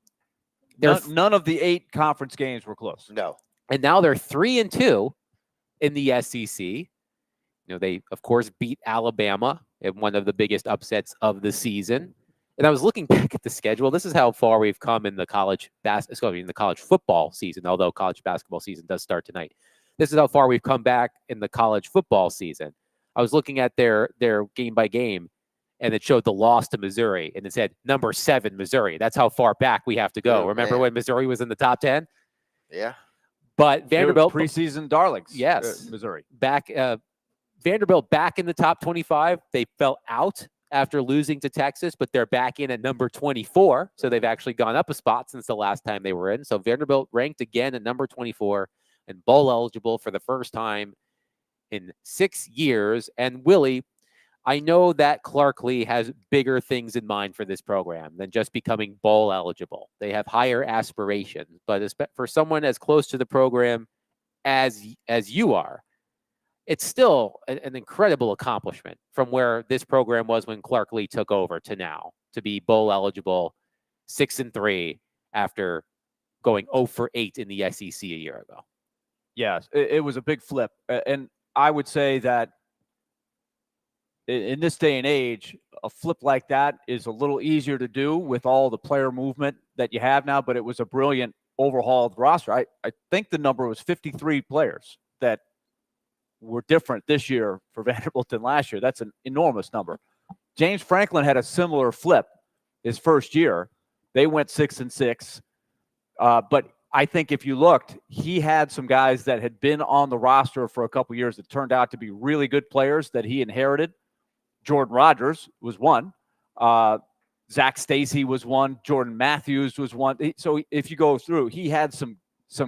None of the 8 conference games were close. No. And now they're 3-2 in the SEC. They of course beat Alabama in one of the biggest upsets of the season. And I was looking back at the schedule. This is how far we've come in the college football season. Although college basketball season does start tonight. This is how far we've come back in the college football season. I was looking at their game by game. And it showed the loss to Missouri, and it said number 7 Missouri. That's how far back we have to go. Remember when Missouri was in the top 10? Yeah. But Vanderbilt preseason darlings. Yes, Missouri back. Vanderbilt back in the top 25. They fell out after losing to Texas, but they're back in at number 24. So they've actually gone up a spot since the last time they were in. So Vanderbilt ranked again at number 24 and bowl eligible for the first time in 6 years. And Willie, I know that Clark Lee has bigger things in mind for this program than just becoming bowl eligible. They have higher aspirations, but for someone as close to the program as you are, it's still an incredible accomplishment from where this program was when Clark Lee took over to now, to be bowl eligible 6-3 after going 0-8 in the SEC a year ago. Yes, it was a big flip. And I would say that in this day and age, a flip like that is a little easier to do with all the player movement that you have now, but it was a brilliant overhaul of the roster. I think the number was 53 players that were different this year for Vanderbilt than last year. That's an enormous number. James Franklin had a similar flip his first year. They went 6-6. But I think if you looked, he had some guys that had been on the roster for a couple years that turned out to be really good players that he inherited. Jordan Rogers was one. Zach Stacy was one. Jordan Matthews was one. So if you go through, he had some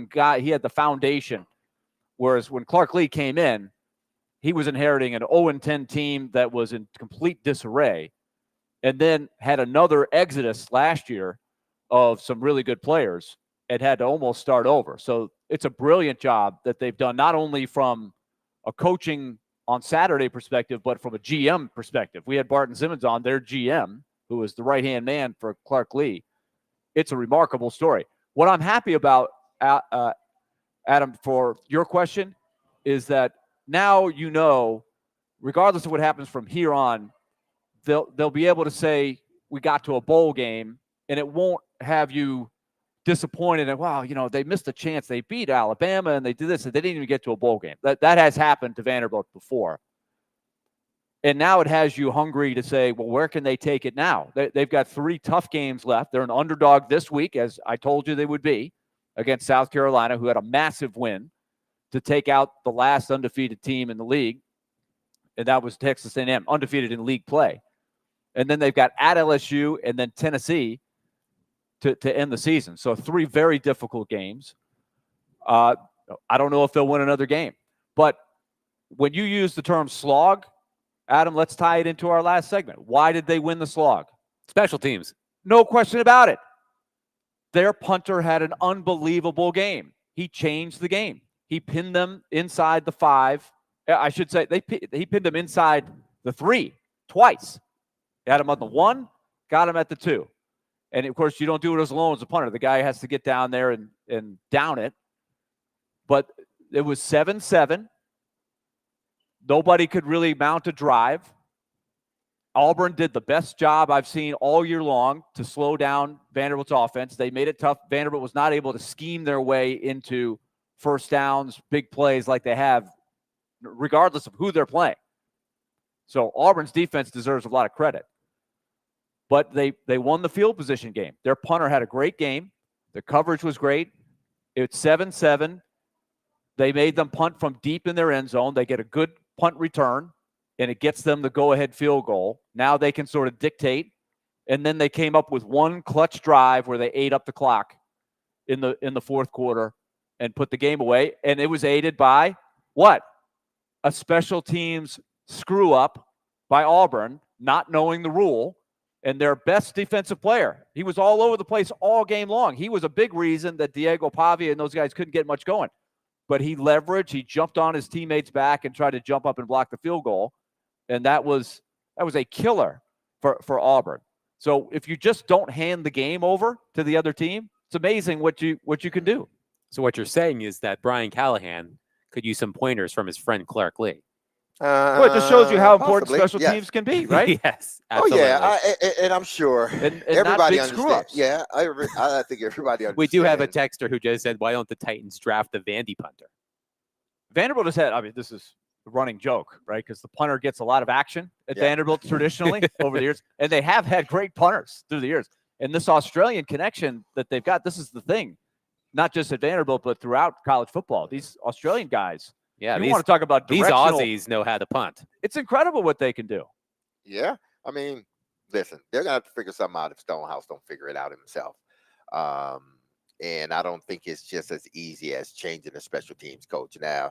guy. He had the foundation. Whereas when Clark Lee came in, he was inheriting an 0-10 team that was in complete disarray, and then had another exodus last year of some really good players and had to almost start over. So it's a brilliant job that they've done, not only from a coaching on Saturday perspective, but from a GM perspective. We had Barton Simmons on, their GM, who was the right-hand man for Clark Lee. It's a remarkable story. What I'm happy about, Adam, for your question, is that now regardless of what happens from here on, they'll be able to say we got to a bowl game, and it won't have you disappointed and, wow, they missed a chance. They beat Alabama and they did this and they didn't even get to a bowl game. That has happened to Vanderbilt before. And now it has you hungry to say, well, where can they take it now? They've got 3 tough games left. They're an underdog this week, as I told you they would be, against South Carolina, who had a massive win. to take out the last undefeated team in the league, and that was Texas A&M, undefeated in league play. And then they've got at LSU and then Tennessee to end the season. So 3 very difficult games. I don't know if they'll win another game. But when you use the term slog, Adam, let's tie it into our last segment. Why did they win the slog? Special teams. No question about it. Their punter had an unbelievable game. He changed the game. He pinned them inside the 5. I should say he pinned them inside the 3 twice. He had him on the 1, got him at the 2. And, of course, you don't do it as alone as a punter. The guy has to get down there and down it. But it was 7-7. Nobody could really mount a drive. Auburn did the best job I've seen all year long to slow down Vanderbilt's offense. They made it tough. Vanderbilt was not able to scheme their way into first downs, big plays like they have, regardless of who they're playing. So Auburn's defense deserves a lot of credit. But they won the field position game. Their punter had a great game. The coverage was great. It's 7-7. They made them punt from deep in their end zone. They get a good punt return, and it gets them the go-ahead field goal. Now they can sort of dictate. And then they came up with one clutch drive where they ate up the clock in the fourth quarter and put the game away. And it was aided by what? A special teams screw-up by Auburn, not knowing the rule. And their best defensive player, he was all over the place all game long. He was a big reason that Diego Pavia and those guys couldn't get much going. But he leveraged, he jumped on his teammates' back and tried to jump up and block the field goal. And that was a killer for Auburn. So if you just don't hand the game over to the other team, it's amazing what you can do. So what you're saying is that Brian Callahan could use some pointers from his friend Clark Lee. Well, it just shows you how important Possibly, special yes. teams can be, right? Yes, Oh absolutely. yeah, and I'm sure And everybody not big understands. screw-ups. Yeah, I think everybody understands. We do have a texter who just said, "Why don't the Titans draft the Vandy punter?" Vanderbilt has had, I mean, this is a running joke, right? Because the punter gets a lot of action at Yeah. Vanderbilt traditionally over the years. And they have had great punters through the years. And this Australian connection that they've got, this is the thing. Not just at Vanderbilt, but throughout college football. These Australian guys, Yeah, you want to talk about these directional. Aussies know how to punt. It's incredible what they can do. Yeah, I mean, listen, they're gonna have to figure something out if Stonehouse don't figure it out himself. And I don't think it's just as easy as changing a special teams coach. Now,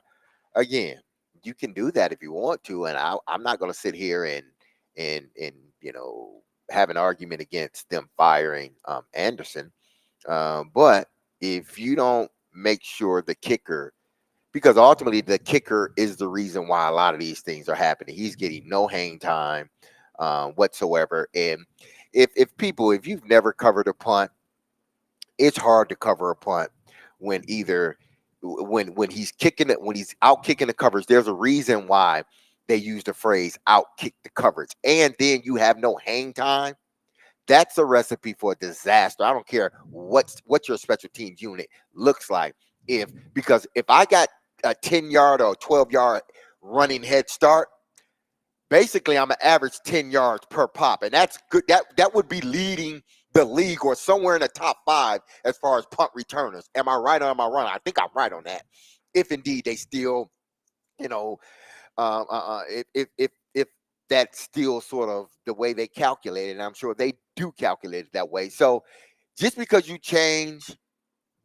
again, you can do that if you want to, and I'm not going to sit here and have an argument against them firing Anderson. But if you don't make sure the kicker, because ultimately the kicker is the reason why a lot of these things are happening. He's getting no hang time whatsoever. And if you've never covered a punt, it's hard to cover a punt when he's kicking it, when he's out kicking the coverage. There's a reason why they use the phrase out kick the coverage. And then you have no hang time. That's a recipe for a disaster. I don't care what your special teams unit looks like. Because if I got a 10-yard or 12-yard running head start, basically I'm an average 10 yards per pop. And that's good. That would be leading the league or somewhere in the top 5 as far as punt returners. Am I right or am I wrong? I think I'm right on that. If indeed they still, if that's still sort of the way they calculate it, and I'm sure they do calculate it that way. So just because you change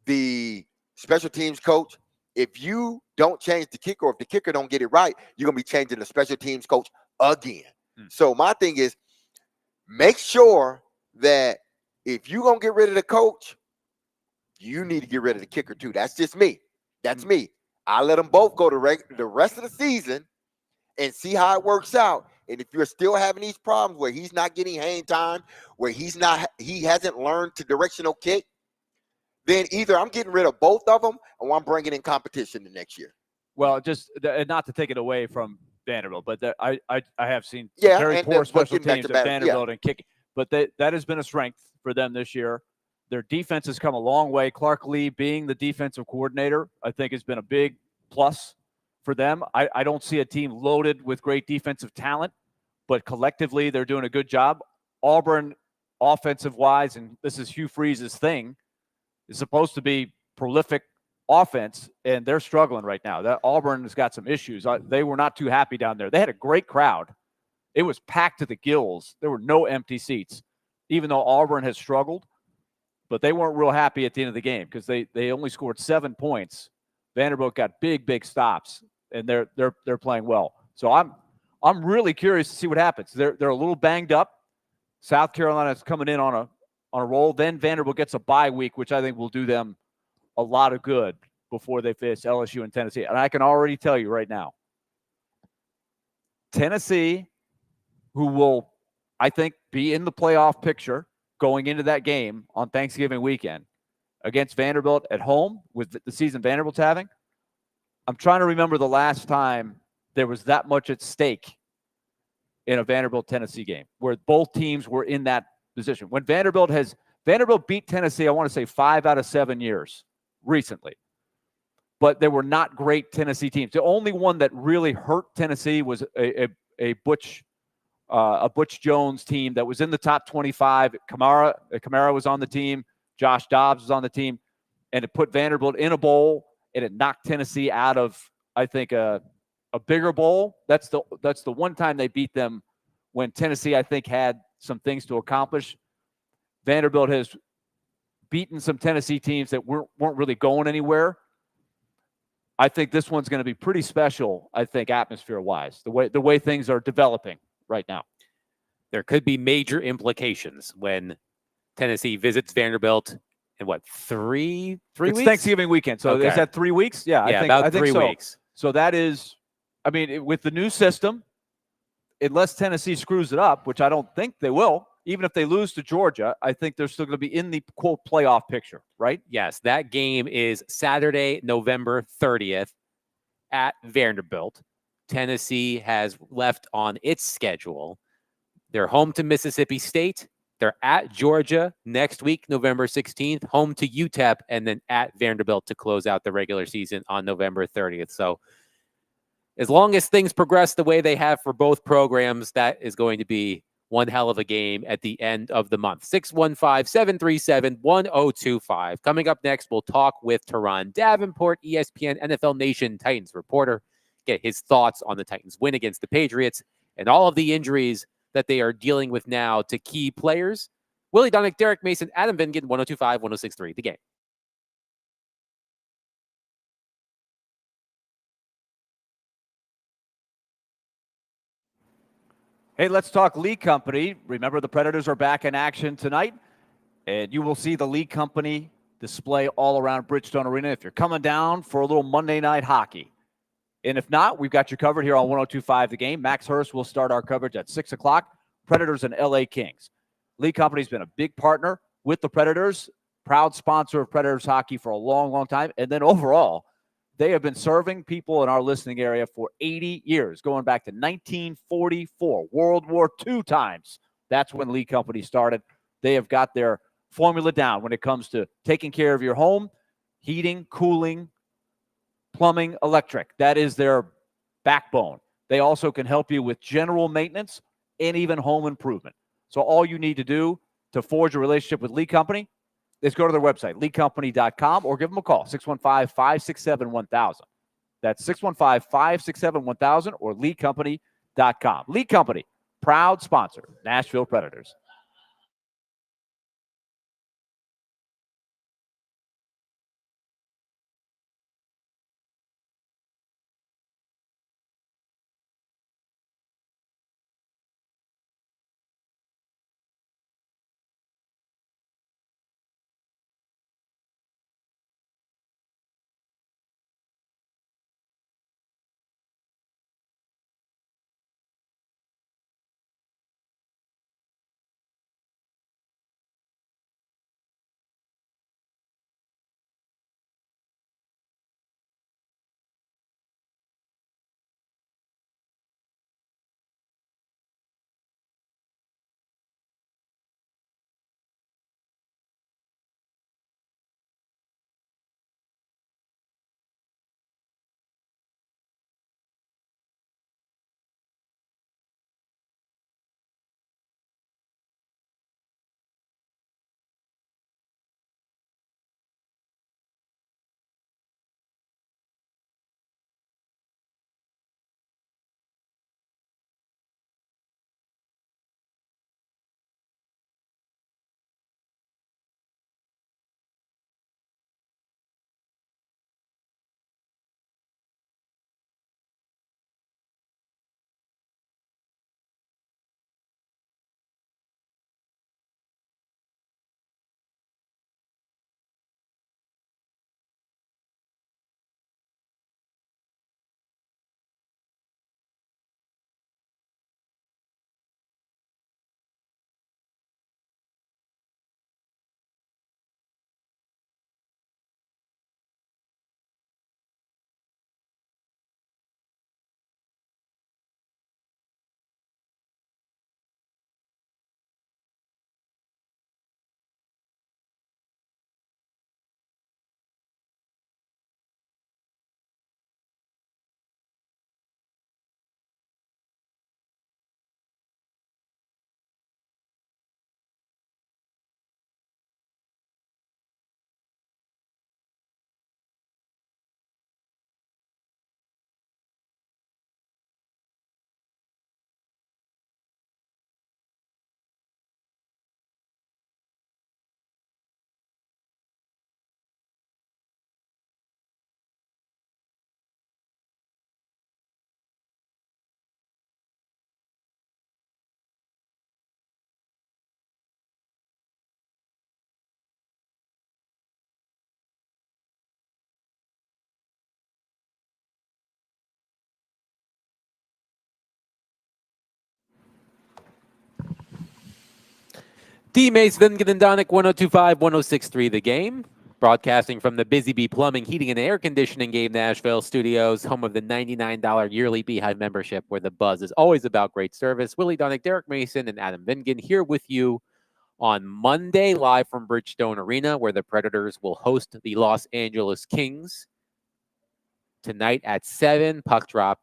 the special teams coach, if you don't change the kicker, or if the kicker don't get it right, you're going to be changing the special teams coach again. So my thing is, make sure that if you're going to get rid of the coach, you need to get rid of the kicker too. That's just me. That's me. I let them both go to the rest of the season and see how it works out. And if you're still having these problems where he's not getting hang time, where he hasn't learned to directional kick, then either I'm getting rid of both of them or I'm bringing in competition the next year. Well, just not to take it away from Vanderbilt, but I have seen very poor special teams at Vanderbilt and kicking. But that has been a strength for them this year. Their defense has come a long way. Clark Lee being the defensive coordinator, I think, has been a big plus for them. I don't see a team loaded with great defensive talent, but collectively they're doing a good job. Auburn, offensive-wise, and this is Hugh Freeze's thing, is supposed to be prolific offense, and they're struggling right now. That Auburn has got some issues. They were not too happy down there. They had a great crowd. It was packed to the gills. There were no empty seats, even though Auburn has struggled. But they weren't real happy at the end of the game because they only scored 7 points. Vanderbilt got big stops, and they're playing well. So I'm really curious to see what happens. They're a little banged up. South Carolina's coming in on a roll. Then Vanderbilt gets a bye week, which I think will do them a lot of good before they face LSU and Tennessee. And I can already tell you right now, Tennessee, who will, I think, be in the playoff picture going into that game on Thanksgiving weekend against Vanderbilt at home with the season Vanderbilt's having. I'm trying to remember the last time there was that much at stake in a Vanderbilt-Tennessee game where both teams were in that position. When Vanderbilt beat Tennessee, I want to say 5 out of 7 years recently. But there were not great Tennessee teams. The only one that really hurt Tennessee was a Butch Jones team that was in the top 25. Kamara was on the team. Josh Dobbs was on the team. And it put Vanderbilt in a bowl, and it knocked Tennessee out of, I think, a bigger bowl. That's the one time they beat them when Tennessee, I think, had some things to accomplish. Vanderbilt has beaten some Tennessee teams that weren't really going anywhere. I think this one's going to be pretty special, I think, atmosphere-wise, the way things are developing right now. There could be major implications when Tennessee visits Vanderbilt in what, three weeks? Thanksgiving weekend. So Okay. is that 3 weeks? Yeah, I think, about I think 3 so. weeks. So that is, I mean, with the new system, unless Tennessee screws it up, which I don't think they will, even if they lose to Georgia, I think they're still going to be in the, quote, playoff picture, right? Yes, that game is Saturday, November 30th at Vanderbilt. Tennessee has left on its schedule. They're home to Mississippi State. They're at Georgia next week, November 16th, home to UTEP, and then at Vanderbilt to close out the regular season on November 30th. So as long as things progress the way they have for both programs, that is going to be one hell of a game at the end of the month. 615-737-1025. Coming up next, we'll talk with Teron Davenport, ESPN NFL Nation Titans reporter, get his thoughts on the Titans' win against the Patriots and all of the injuries that they are dealing with now to key players. Willie Donick, Derek Mason, Adam Vingan, 102.5, 106.3, The Game. Hey, let's talk Lee Company. Remember, the Predators are back in action tonight, and you will see the Lee Company display all around Bridgestone Arena if you're coming down for a little Monday night hockey. And if not, we've got you covered here on 102.5 The Game. Max Hurst will start our coverage at 6 o'clock. Predators and LA Kings. Lee Company's been a big partner with the Predators, proud sponsor of Predators hockey for a long, long time. And then overall, they have been serving people in our listening area for 80 years, going back to 1944, World War II times. That's when Lee Company started. They have got their formula down when it comes to taking care of your home, heating, cooling, plumbing, electric. That is their backbone. They also can help you with general maintenance and even home improvement. So all you need to do to forge a relationship with Lee Company is go to their website, leecompany.com, or give them a call, 615-567-1000. That's 615-567-1000 or leecompany.com. Lee Company, proud sponsor, Nashville Predators. Teammates Vingan and Donick, 102.5, 106.3 The Game. Broadcasting from the Busy Bee Plumbing, Heating, and Air Conditioning Game Nashville studios, home of the $99 yearly Beehive membership, where the buzz is always about great service. Willie Donick, Derek Mason, and Adam Vingan here with you on Monday, live from Bridgestone Arena, where the Predators will host the Los Angeles Kings. Tonight at 7, puck drop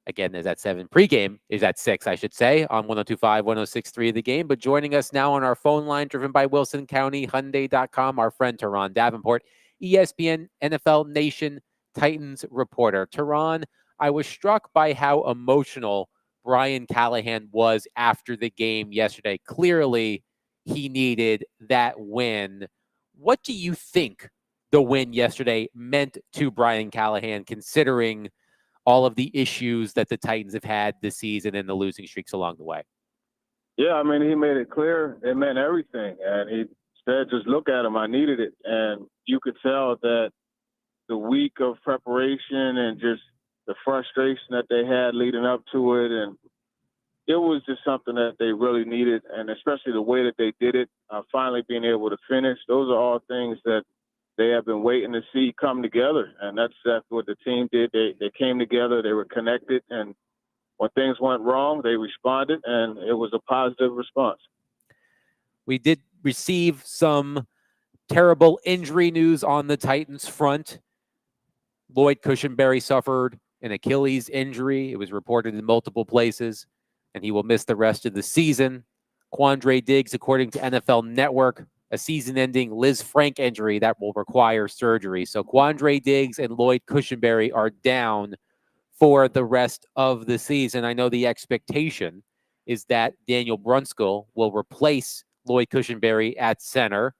again is at 7. Pregame is at 6, I should say, on 102.5, 106.3 The Game. But joining us now on our phone line, driven by Wilson County Hyundai.com, our friend Teron Davenport, ESPN NFL Nation Titans reporter. Teron, I was struck by how emotional Brian Callahan was after the game yesterday. Clearly, he needed that win. What do you think the win yesterday meant to Brian Callahan, considering all of the issues that the Titans have had this season and the losing streaks along the way? Yeah, I mean, he made it clear it meant everything. And he said, just look at him, I needed it. And you could tell that the week of preparation and just the frustration that they had leading up to it, and it was just something that they really needed, and especially the way that they did it, finally being able to finish. Those are all things that they have been waiting to see come together, and that's what the team did. They came together, they were connected, and when things went wrong, they responded, and it was a positive response. We did receive some terrible injury news on the Titans front. Lloyd Cushenberry suffered an Achilles injury. It was reported in multiple places, and he will miss the rest of the season. Quandre Diggs, according to NFL Network, a season-ending Liz Frank injury that will require surgery. So Quandre Diggs and Lloyd Cushenberry are down for the rest of the season. I know the expectation is that Daniel Brunskill will replace Lloyd Cushenberry at center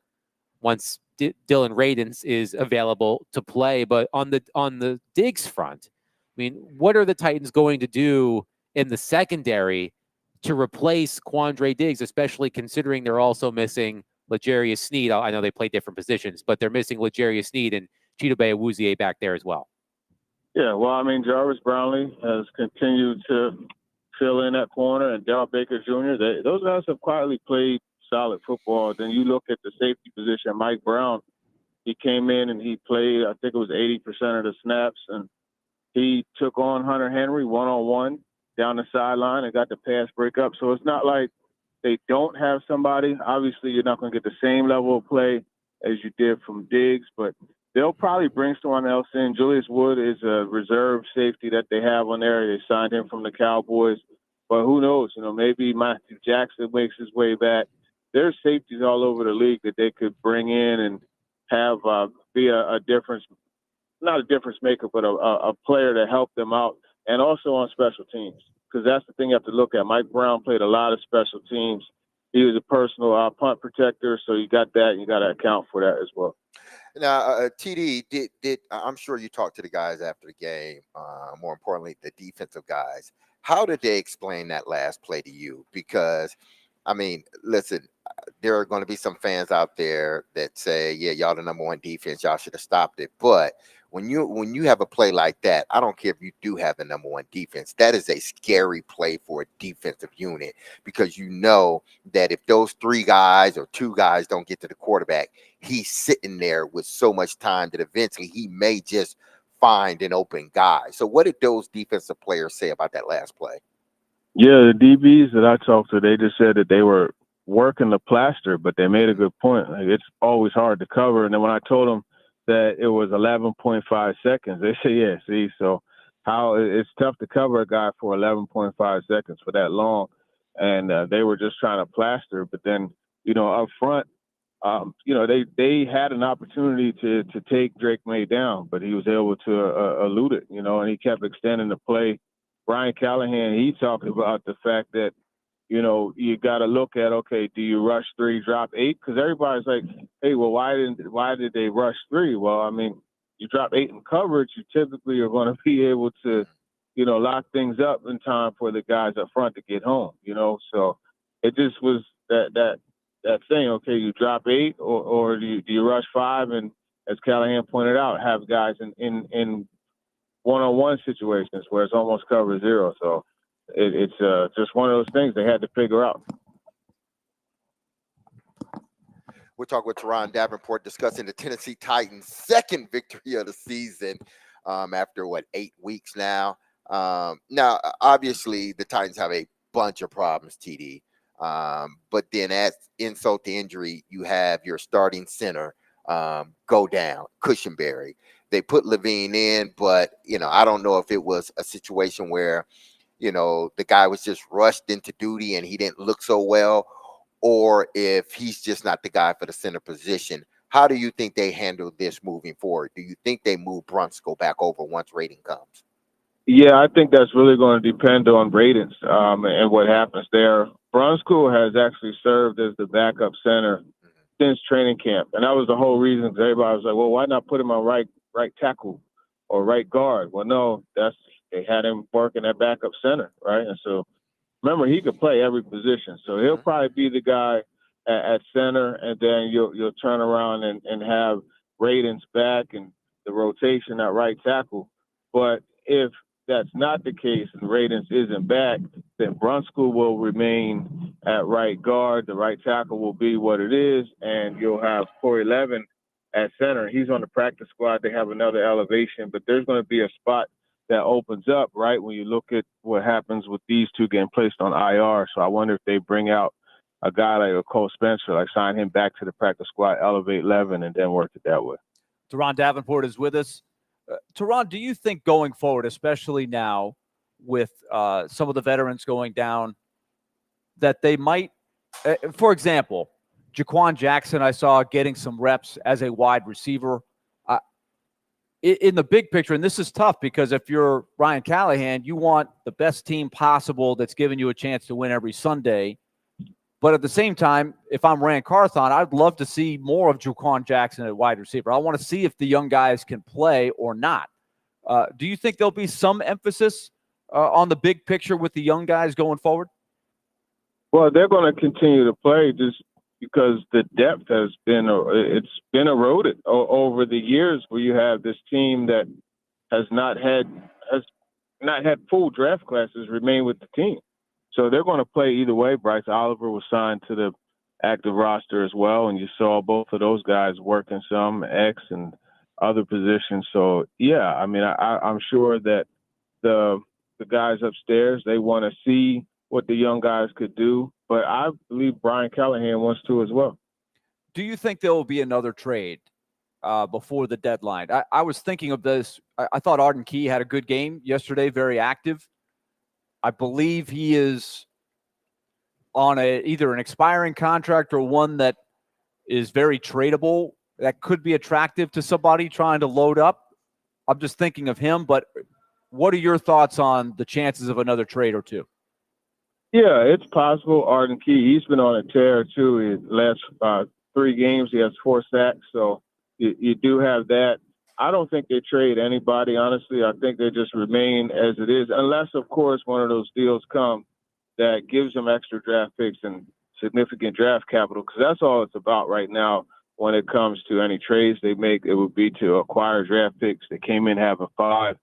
once Dylan Radins is available to play. But on the Diggs front, I mean, what are the Titans going to do in the secondary to replace Quandre Diggs, especially considering they're also missing L'Jarius Sneed? I know they play different positions, but they're missing L'Jarius Sneed and Chidobe Awuzie back there as well. Yeah, well, I mean, Jarvis Brownlee has continued to fill in that corner, and Darrell Baker Jr., those guys have quietly played solid football. Then you look at the safety position, Mike Brown, he came in and he played, I think it was 80% of the snaps, and he took on Hunter Henry one-on-one down the sideline and got the pass breakup. So it's not like they don't have somebody. Obviously, you're not going to get the same level of play as you did from Diggs, but they'll probably bring someone else in. Julius Wood is a reserve safety that they have on there. They signed him from the Cowboys. But who knows? Maybe Matthew Jackson makes his way back. There's safeties all over the league that they could bring in and have be a difference, not a difference maker, but a player to help them out. And also on special teams, because that's the thing you have to look at. Mike Brown played a lot of special teams. He was a personal punt protector, so you got that, and you got to account for that as well. Now, TD, did I'm sure you talked to the guys after the game, more importantly, the defensive guys. How did they explain that last play to you? Because, I mean, listen, there are going to be some fans out there that say, yeah, y'all the number one defense, y'all should have stopped it. But when you have a play like that, I don't care if you do have the number one defense, that is a scary play for a defensive unit, because you know that if those 3 guys or 2 guys don't get to the quarterback, he's sitting there with so much time that eventually he may just find an open guy. So what did those defensive players say about that last play? Yeah, the DBs that I talked to, they just said that they were working the plaster, but they made a good point. Like, it's always hard to cover. And then when I told them that it was 11.5 seconds, they say, yeah, see, so how it's tough to cover a guy for 11.5 seconds for that long. And they were just trying to plaster. But then, up front, they had an opportunity to take Drake May down, but he was able to elude it, and he kept extending the play. Brian Callahan, he talked about the fact that, you got to look at, okay, do you rush 3, drop 8? Because everybody's like, hey, well, why did they rush 3? Well, I mean, you drop 8 in coverage, you typically are going to be able to, lock things up in time for the guys up front to get home, So it just was that thing, okay, you drop 8 or do you rush 5? And as Callahan pointed out, have guys in one-on-one situations where it's almost cover 0. So it's just one of those things they had to figure out. We'll talk with Teron Davenport discussing the Tennessee Titans' second victory of the season after, 8 weeks now. Now, obviously, the Titans have a bunch of problems, TD. But then as insult to injury, you have your starting center go down, Cushenberry. They put Levine in, but, I don't know if it was a situation where, the guy was just rushed into duty and he didn't look so well, or if he's just not the guy for the center position. How do you think they handle this moving forward? Do you think they move Brunskill back over once Rating comes? Yeah, I think that's really going to depend on Radens and what happens there. Brunskill has actually served as the backup center since training camp, and that was the whole reason. Because everybody was like, "Well, why not put him on right tackle or right guard?" Well, no, they had him working at backup center, right? And so, remember, he could play every position, so he'll probably be the guy at center, and then you'll turn around and have Radens back and the rotation at right tackle. But if that's not the case and Radens isn't back, then Brunskill will remain at right guard. The right tackle will be what it is, and you'll have Corey Levin at center. He's on the practice squad. They have another elevation, but there's going to be a spot that opens up, right, when you look at what happens with these two getting placed on IR. So I wonder if they bring out a guy like a Cole Spencer, like sign him back to the practice squad, elevate Levin, and then work it that way. Teron Davenport is with us. Teron, do you think going forward, especially now with some of the veterans going down, that they might, for example, Jaquan Jackson, I saw getting some reps as a wide receiver. In the big picture, and this is tough because if you're Ryan Callahan, you want the best team possible that's giving you a chance to win every Sunday. But at the same time, if I'm Rand Carthon, I'd love to see more of Jaquan Jackson at wide receiver. I want to see if the young guys can play or not. Do you think there'll be some emphasis on the big picture with the young guys going forward? Well, they're going to continue to play just because the depth has been eroded over the years, where you have this team that has not had full draft classes remain with the team. So they're going to play either way. Bryce Oliver was signed to the active roster as well, and you saw both of those guys working some X and other positions. So yeah, I mean, I'm sure that the guys upstairs, they want to see what the young guys could do, but I believe Brian Callahan wants to as well. Do you think there will be another trade before the deadline? I was thinking of this. I thought Arden Key had a good game yesterday, very active. I believe he is on either an expiring contract or one that is very tradable that could be attractive to somebody trying to load up. I'm just thinking of him, but what are your thoughts on the chances of another trade or two? Yeah, it's possible. Arden Key, he's been on a tear too. His last 3 games, he has 4 sacks. So you do have that. I don't think they trade anybody, honestly. I think they just remain as it is, unless, of course, one of those deals come that gives them extra draft picks and significant draft capital, because that's all it's about right now when it comes to any trades they make. It would be to acquire draft picks. They came in having 5,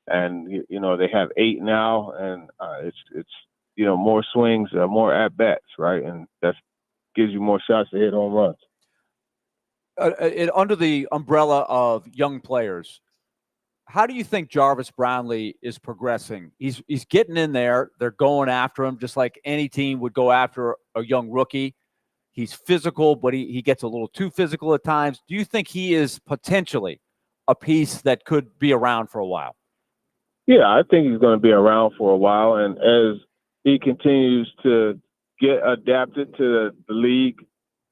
and, they have 8 now, and it's more swings, more at-bats, right? And that gives you more shots to hit home runs. Under the umbrella of young players, how do you think Jarvis Brownlee is progressing? He's getting in there. They're going after him just like any team would go after a young rookie. He's physical, but he gets a little too physical at times. Do you think he is potentially a piece that could be around for a while? Yeah, I think he's going to be around for a while. And as he continues to get adapted to the league,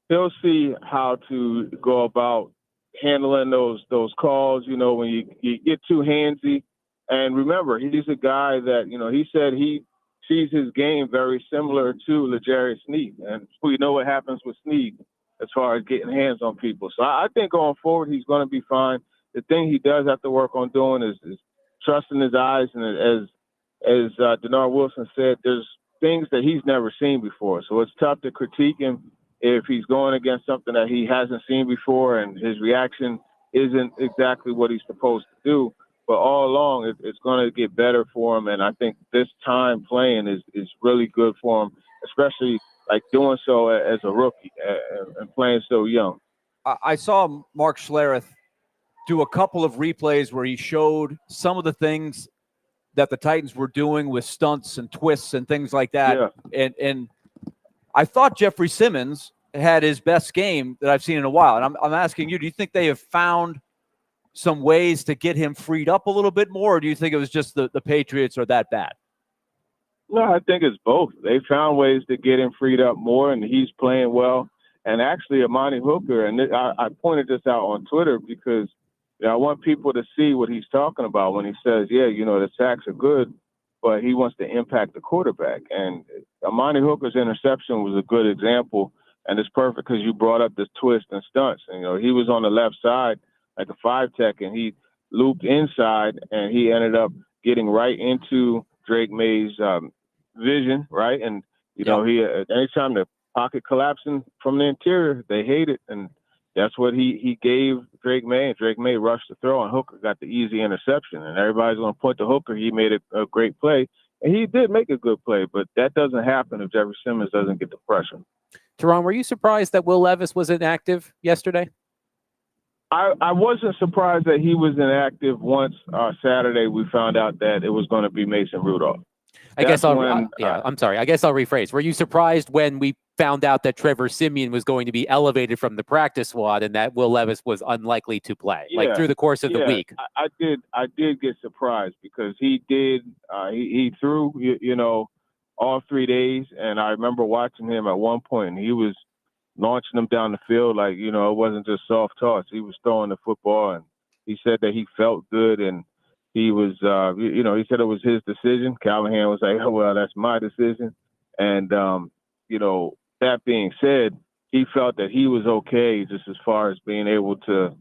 he'll see how to go about handling those calls, when you get too handsy. And remember, he's a guy that, he said he sees his game very similar to L'Jarius Sneed. And we know what happens with Sneed as far as getting hands on people. So I think going forward, he's going to be fine. The thing he does have to work on doing is trusting his eyes. And as Denard Wilson said, there's things that he's never seen before. So it's tough to critique him if he's going against something that he hasn't seen before and his reaction isn't exactly what he's supposed to do. But all along, it's going to get better for him. And I think this time playing is really good for him, especially like doing so as a rookie and playing so young. I saw Mark Schlereth do a couple of replays where he showed some of the things that the Titans were doing with stunts and twists and things like that. Yeah. And I thought Jeffrey Simmons had his best game that I've seen in a while. And I'm asking you, do you think they have found some ways to get him freed up a little bit more, or do you think it was just the Patriots are that bad? No, I think it's both. They found ways to get him freed up more, and he's playing well. And actually, Amani Hooker, and I pointed this out on Twitter because I want people to see what he's talking about when he says, the sacks are good, but he wants to impact the quarterback. And Amani Hooker's interception was a good example, and it's perfect because you brought up this twist and stunts. And, he was on the left side like a 5-tech, and he looped inside, and he ended up getting right into Drake May's vision, right? And, he anytime the pocket collapsing from the interior, they hate it. And that's what he gave Drake May, and Drake May rushed the throw, and Hooker got the easy interception. And everybody's going to point to Hooker. He made a great play, and he did make a good play, but that doesn't happen if Jeffrey Simmons doesn't get the pressure. Teron, were you surprised that Will Levis was inactive yesterday? I wasn't surprised that he was inactive once Saturday we found out that it was going to be Mason Rudolph. I'm sorry. I guess I'll rephrase. Were you surprised when we found out that Trevor Siemian was going to be elevated from the practice squad and that Will Levis was unlikely to play, through the course of the week? I did get surprised because he did. He threw, all 3 days, and I remember watching him at one point, and he was launching them down the field like, it wasn't just soft toss. He was throwing the football, and he said that he felt good, and he was, he said it was his decision. Callahan was like, oh, well, that's my decision. And, that being said, he felt that he was okay just as far as being able to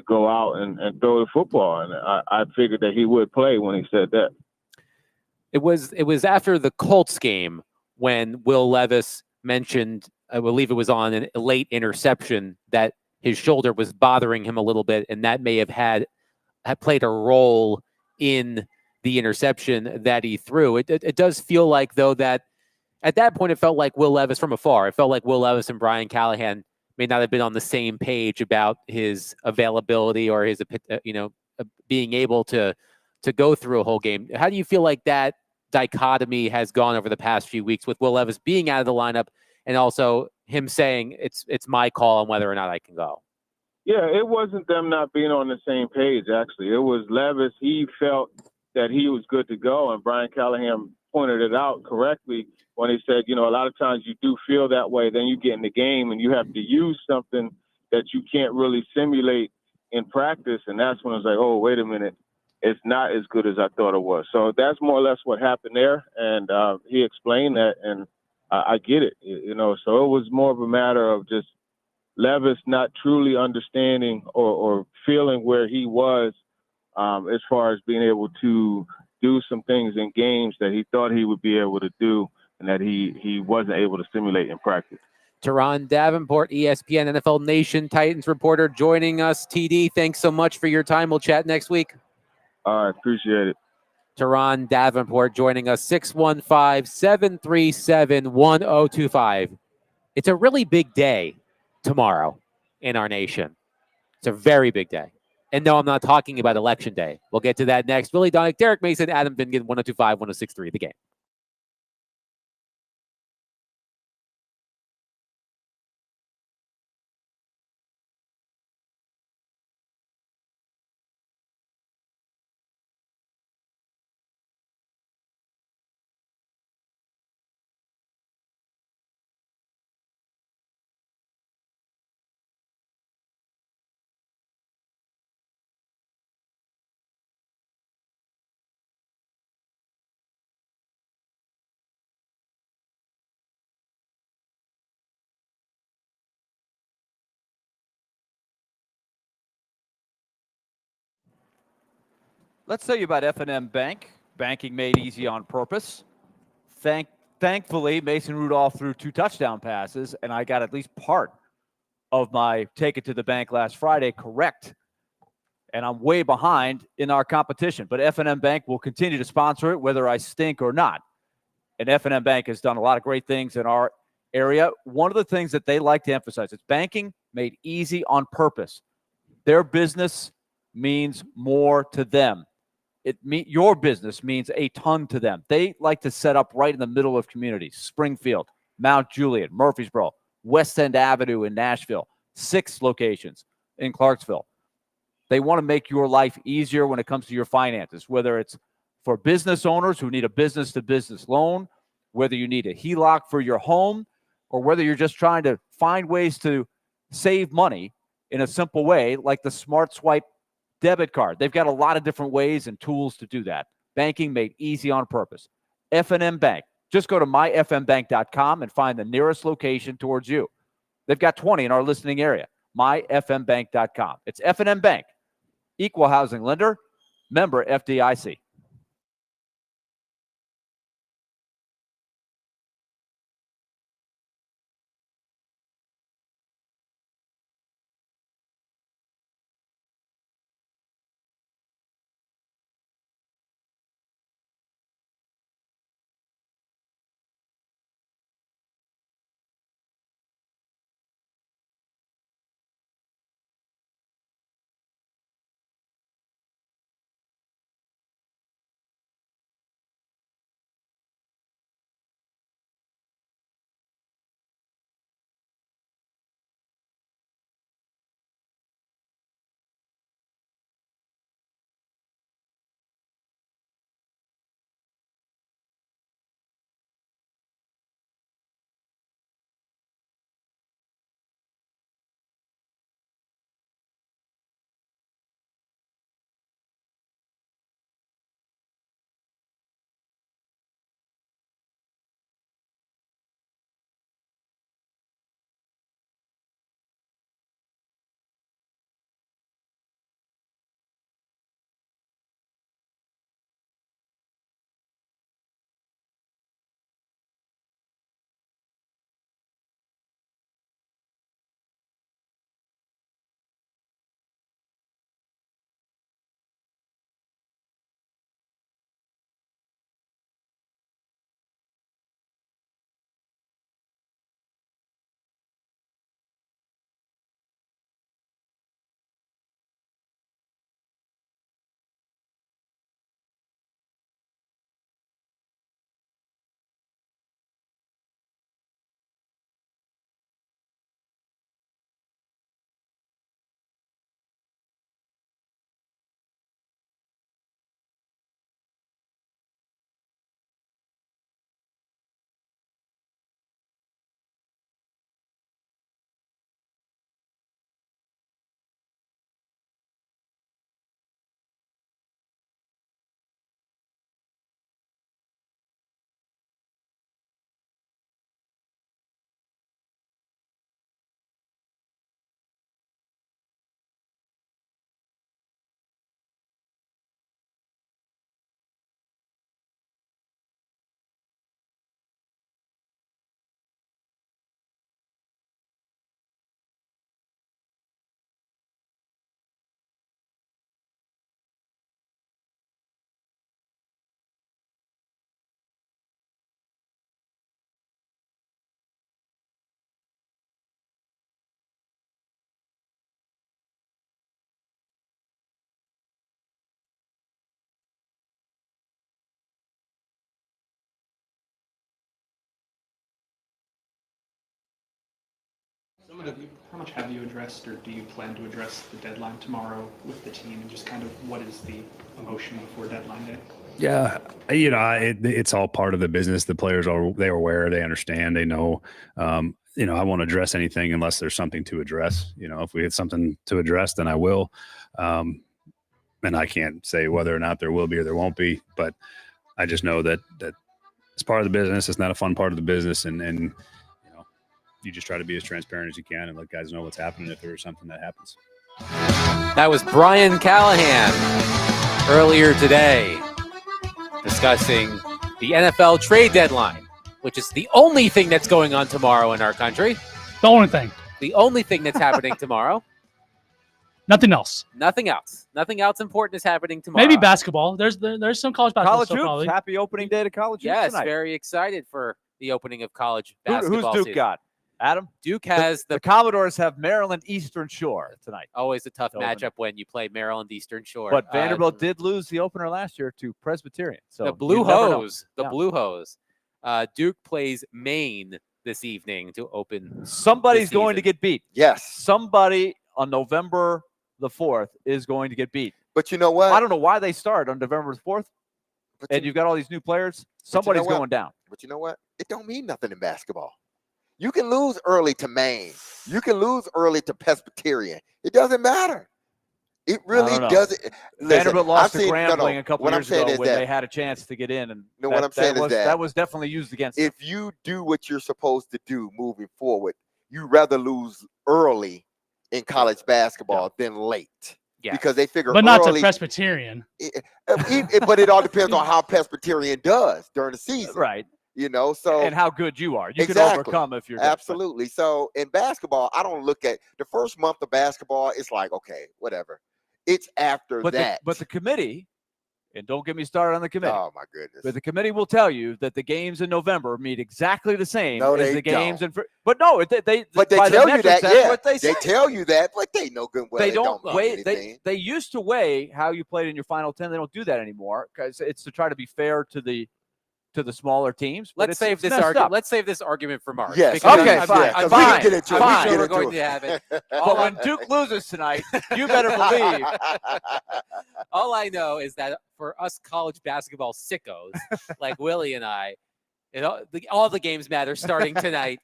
go out and throw the football. And I figured that he would play when he said that. It was after the Colts game when Will Levis mentioned, I believe it was on a late interception, that his shoulder was bothering him a little bit, and that may have had played a role in the interception that he threw. It does feel like, though, that at that point it felt like Will Levis from afar. It felt like Will Levis and Brian Callahan may not have been on the same page about his availability or his, being able to go through a whole game. How do you feel like that dichotomy has gone over the past few weeks with Will Levis being out of the lineup and also him saying it's my call on whether or not I can go? Yeah, it wasn't them not being on the same page, actually. It was Levis. He felt that he was good to go, and Brian Callahan pointed it out correctly when he said, a lot of times you do feel that way, then you get in the game and you have to use something that you can't really simulate in practice, and that's when it's like, oh, wait a minute, it's not as good as I thought it was. So that's more or less what happened there, and he explained that, and I get it, So it was more of a matter of just Levis not truly understanding or feeling where he was as far as being able to do some things in games that he thought he would be able to do and that he wasn't able to simulate in practice. Teron Davenport, ESPN NFL Nation Titans reporter, joining us. TD, thanks so much for your time. We'll chat next week. All right, appreciate it. Teron Davenport joining us, 615-737-1025. It's a really big day tomorrow in our nation. It's a very big day. And no, I'm not talking about Election Day. We'll get to that next. Willie Donick, Derek Mason, Adam Vingan, 102.5, 106.3, The Game. Let's tell you about F&M Bank, banking made easy on purpose. Thankfully, Mason Rudolph threw 2 touchdown passes, and I got at least part of my take it to the bank last Friday correct. And I'm way behind in our competition. But F&M Bank will continue to sponsor it, whether I stink or not. And F&M Bank has done a lot of great things in our area, one of the things that they like to emphasize, it's banking made easy on purpose. Their business means more to them. Your business means a ton to them. They like to set up right in the middle of communities: Springfield, Mount Juliet, Murfreesboro, West End Avenue in Nashville, 6 locations in Clarksville. They want to make your life easier when it comes to your finances, whether it's for business owners who need a business-to-business loan, whether you need a HELOC for your home, or whether you're just trying to find ways to save money in a simple way, like the Smart Swipe debit card. They've got a lot of different ways and tools to do that. Banking made easy on purpose. F&M Bank. Just go to myfmbank.com and find the nearest location towards you. They've got 20 in our listening area. myfmbank.com. It's F&M Bank. Equal housing lender. Member FDIC. How much have you addressed, or do you plan to address the deadline tomorrow with the team, and just kind of what is the emotion before deadline day? Yeah, it's all part of the business. The players are aware, they understand, they know. I won't address anything unless there's something to address. If we had something to address, then I will. And I can't say whether or not there will be or there won't be, but I just know that it's part of the business. It's not a fun part of the business, and you just try to be as transparent as you can and let guys know what's happening if there is something that happens. That was Brian Callahan earlier today discussing the NFL trade deadline, which is the only thing that's going on tomorrow in our country. The only thing. The only thing that's happening tomorrow. Nothing else. Nothing else. Nothing else important is happening tomorrow. Maybe basketball. There's some college basketball. College hoops. Happy opening day to college hoops Yes, tonight. very excited for the opening of college Who's basketball Duke season. got? Adam? Duke has the Commodores have Maryland Eastern Shore tonight. always a tough Opener. matchup when you play Maryland Eastern Shore. But Vanderbilt did lose the opener last year to Presbyterian. So the Blue you never know. Hose. The Yeah. Blue Hose. Duke plays Maine this evening to open. Somebody's the going to season. get beat. Yes. Somebody on November the 4th is going to get beat. But you know what? I don't know why they start on November the 4th. But And you've got all these new players. Somebody's what? going down. But you know what? It don't mean nothing in basketball. You can lose early to Maine. You can lose early to Presbyterian. It doesn't matter. It really don't know. doesn't. Listen, Vanderbilt lost I've to seen- Grambling a couple What I'm years saying ago is when that they had a chance to get in. And No, what I'm saying is that- that was definitely used against them. if you do what you're supposed to do moving forward, you rather lose early in college basketball than late. Yeah. Because they figure But not to early, Presbyterian. but it all depends on how Presbyterian does during the season. Right. You know, so And how good you are. You can Exactly. overcome if you're good. absolutely. So in basketball, I don't look at the first month of basketball. It's like, okay, whatever. It's after But that. but the committee, and don't get me started on the committee. Oh my goodness. But the committee will tell you that the games in November meet exactly the same No, as they the games in. don't. But no, they But they by the tell you metrics, that, that's yeah. what they say. tell you that, but they know good well They it don't mean weigh. anything. They used to weigh how you played in your final 10. They don't do that anymore because it's to try to be fair to the smaller teams. But Let's it's save this messed argument. up. Let's save this argument for March. Yes. because Okay, I'm- fine, I'm- because I'm we fine, can get into it. I'm We fine. can sure get we're into going it. to have it. But when Duke loses tonight, you better believe. All I know is that for us college basketball sickos like Willie and I, all the games matter starting tonight.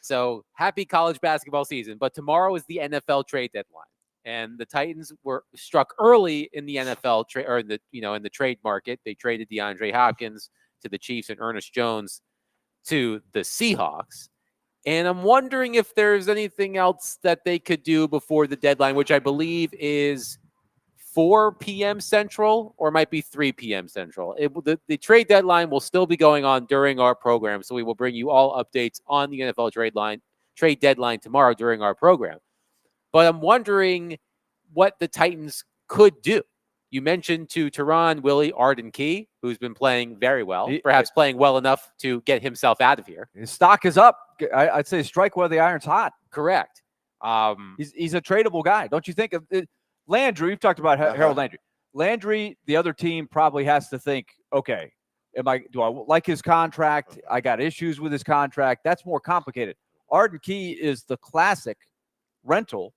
So happy college basketball season. But tomorrow is the NFL trade deadline. And the Titans were struck early in the NFL trade or in the trade market. They traded DeAndre Hopkins to the Chiefs and Ernest Jones to the Seahawks. And I'm wondering if there's anything else that they could do before the deadline, which I believe is 4 p.m. Central or might be 3 p.m. Central. The trade deadline will still be going on during our program, so we will bring you all updates on the NFL trade deadline tomorrow during our program. But I'm wondering what the Titans could do. You mentioned to Teron, Willie, Arden Key, who's been playing very well, perhaps playing well enough to get himself out of here. His stock is up. I'd say strike while the iron's hot. Correct. He's a tradable guy, don't you think? Landry, we've talked about Harold Landry. Landry, the other team probably has to think, okay, do I like his contract? I got issues with his contract. That's more complicated. Arden Key is the classic rental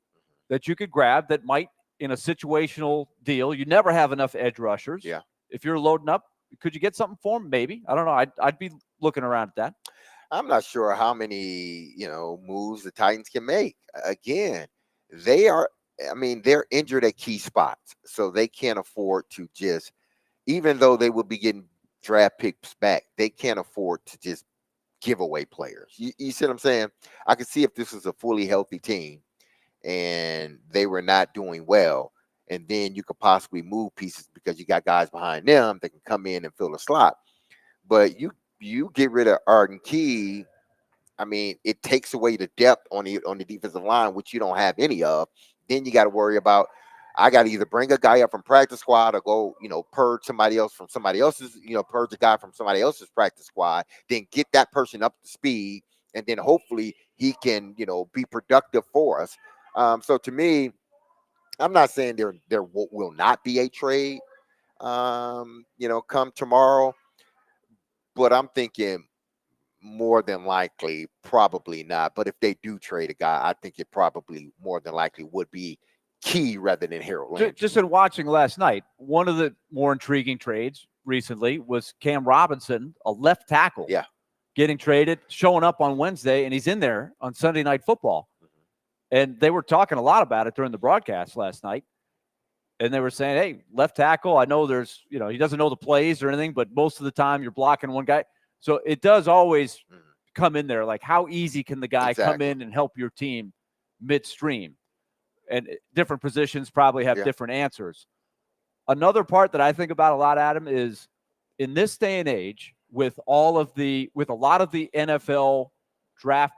that you could grab that might, in a situational deal, you never have enough edge rushers. Yeah. If you're loading up, could you get something for him? Maybe. I don't know. I'd be looking around at that. I'm not sure how many, moves the Titans can make. Again, they're injured at key spots, so they can't afford to just, even though they will be getting draft picks back, they can't afford to just give away players. You see what I'm saying? I could see if this was a fully healthy team and they were not doing well, and then you could possibly move pieces because you got guys behind them that can come in and fill the slot. But you get rid of Arden Key, it takes away the depth on the defensive line, which you don't have any of. Then you got to worry about, I got to either bring a guy up from practice squad or go, purge somebody else from somebody else's, purge a guy from somebody else's practice squad, then get that person up to speed, and then hopefully he can, be productive for us. So to me, I'm not saying there will not be a trade, come tomorrow, but I'm thinking more than likely, probably not. But if they do trade a guy, I think it probably more than likely would be Key rather than Harold Landry. Just in watching last night, one of the more intriguing trades recently was Cam Robinson, a left tackle. Yeah. Getting traded, showing up on Wednesday, and he's in there on Sunday Night Football. And they were talking a lot about it during the broadcast last night. And they were saying, hey, left tackle, I know there's, he doesn't know the plays or anything, but most of the time you're blocking one guy. So it does always come in there. Like, how easy can the guy come in and help your team midstream? And different positions probably have different answers. Another part that I think about a lot, Adam, is in this day and age, with a lot of the NFL draft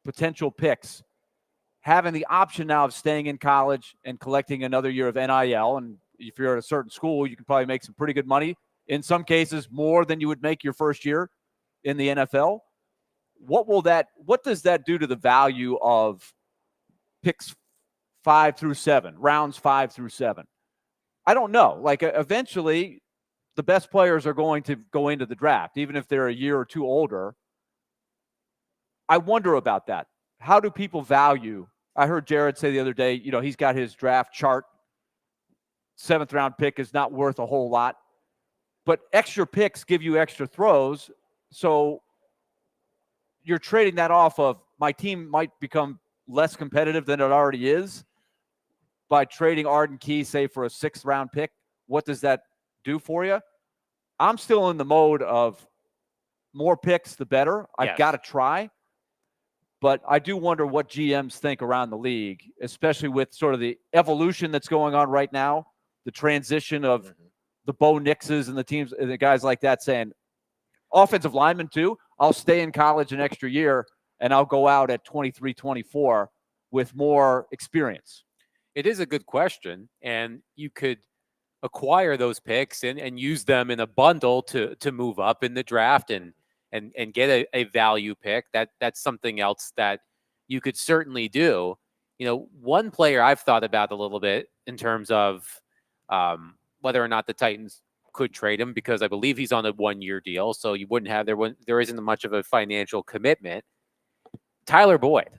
potential picks, having the option now of staying in college and collecting another year of NIL. And if you're at a certain school, you can probably make some pretty good money. In some cases, more than you would make your first year in the NFL. what does that do to the value of picks 5 through 7, rounds 5 through 7? I don't know. Like eventually the best players are going to go into the draft, even if they're a year or two older. I wonder about that. How do people value? I heard Jared say the other day, he's got his draft chart. 7th round pick is not worth a whole lot, but extra picks give you extra throws. So you're trading that off of my team might become less competitive than it already is by trading Arden Key, say, for a 6th round pick. What does that do for you? I'm still in the mode of more picks, the better. I've got to try. But I do wonder what GMs think around the league, especially with sort of the evolution that's going on right now, the transition of the Bo Nixes and the teams, and the guys like that saying, offensive linemen too, I'll stay in college an extra year and I'll go out at 23, 24 with more experience. It is a good question, and you could acquire those picks and use them in a bundle to move up in the draft and get a value pick. That's something else that you could certainly do. One player I've thought about a little bit in terms of whether or not the Titans could trade him, because I believe he's on a 1-year deal, so you wouldn't have there isn't much of a financial commitment. Tyler Boyd.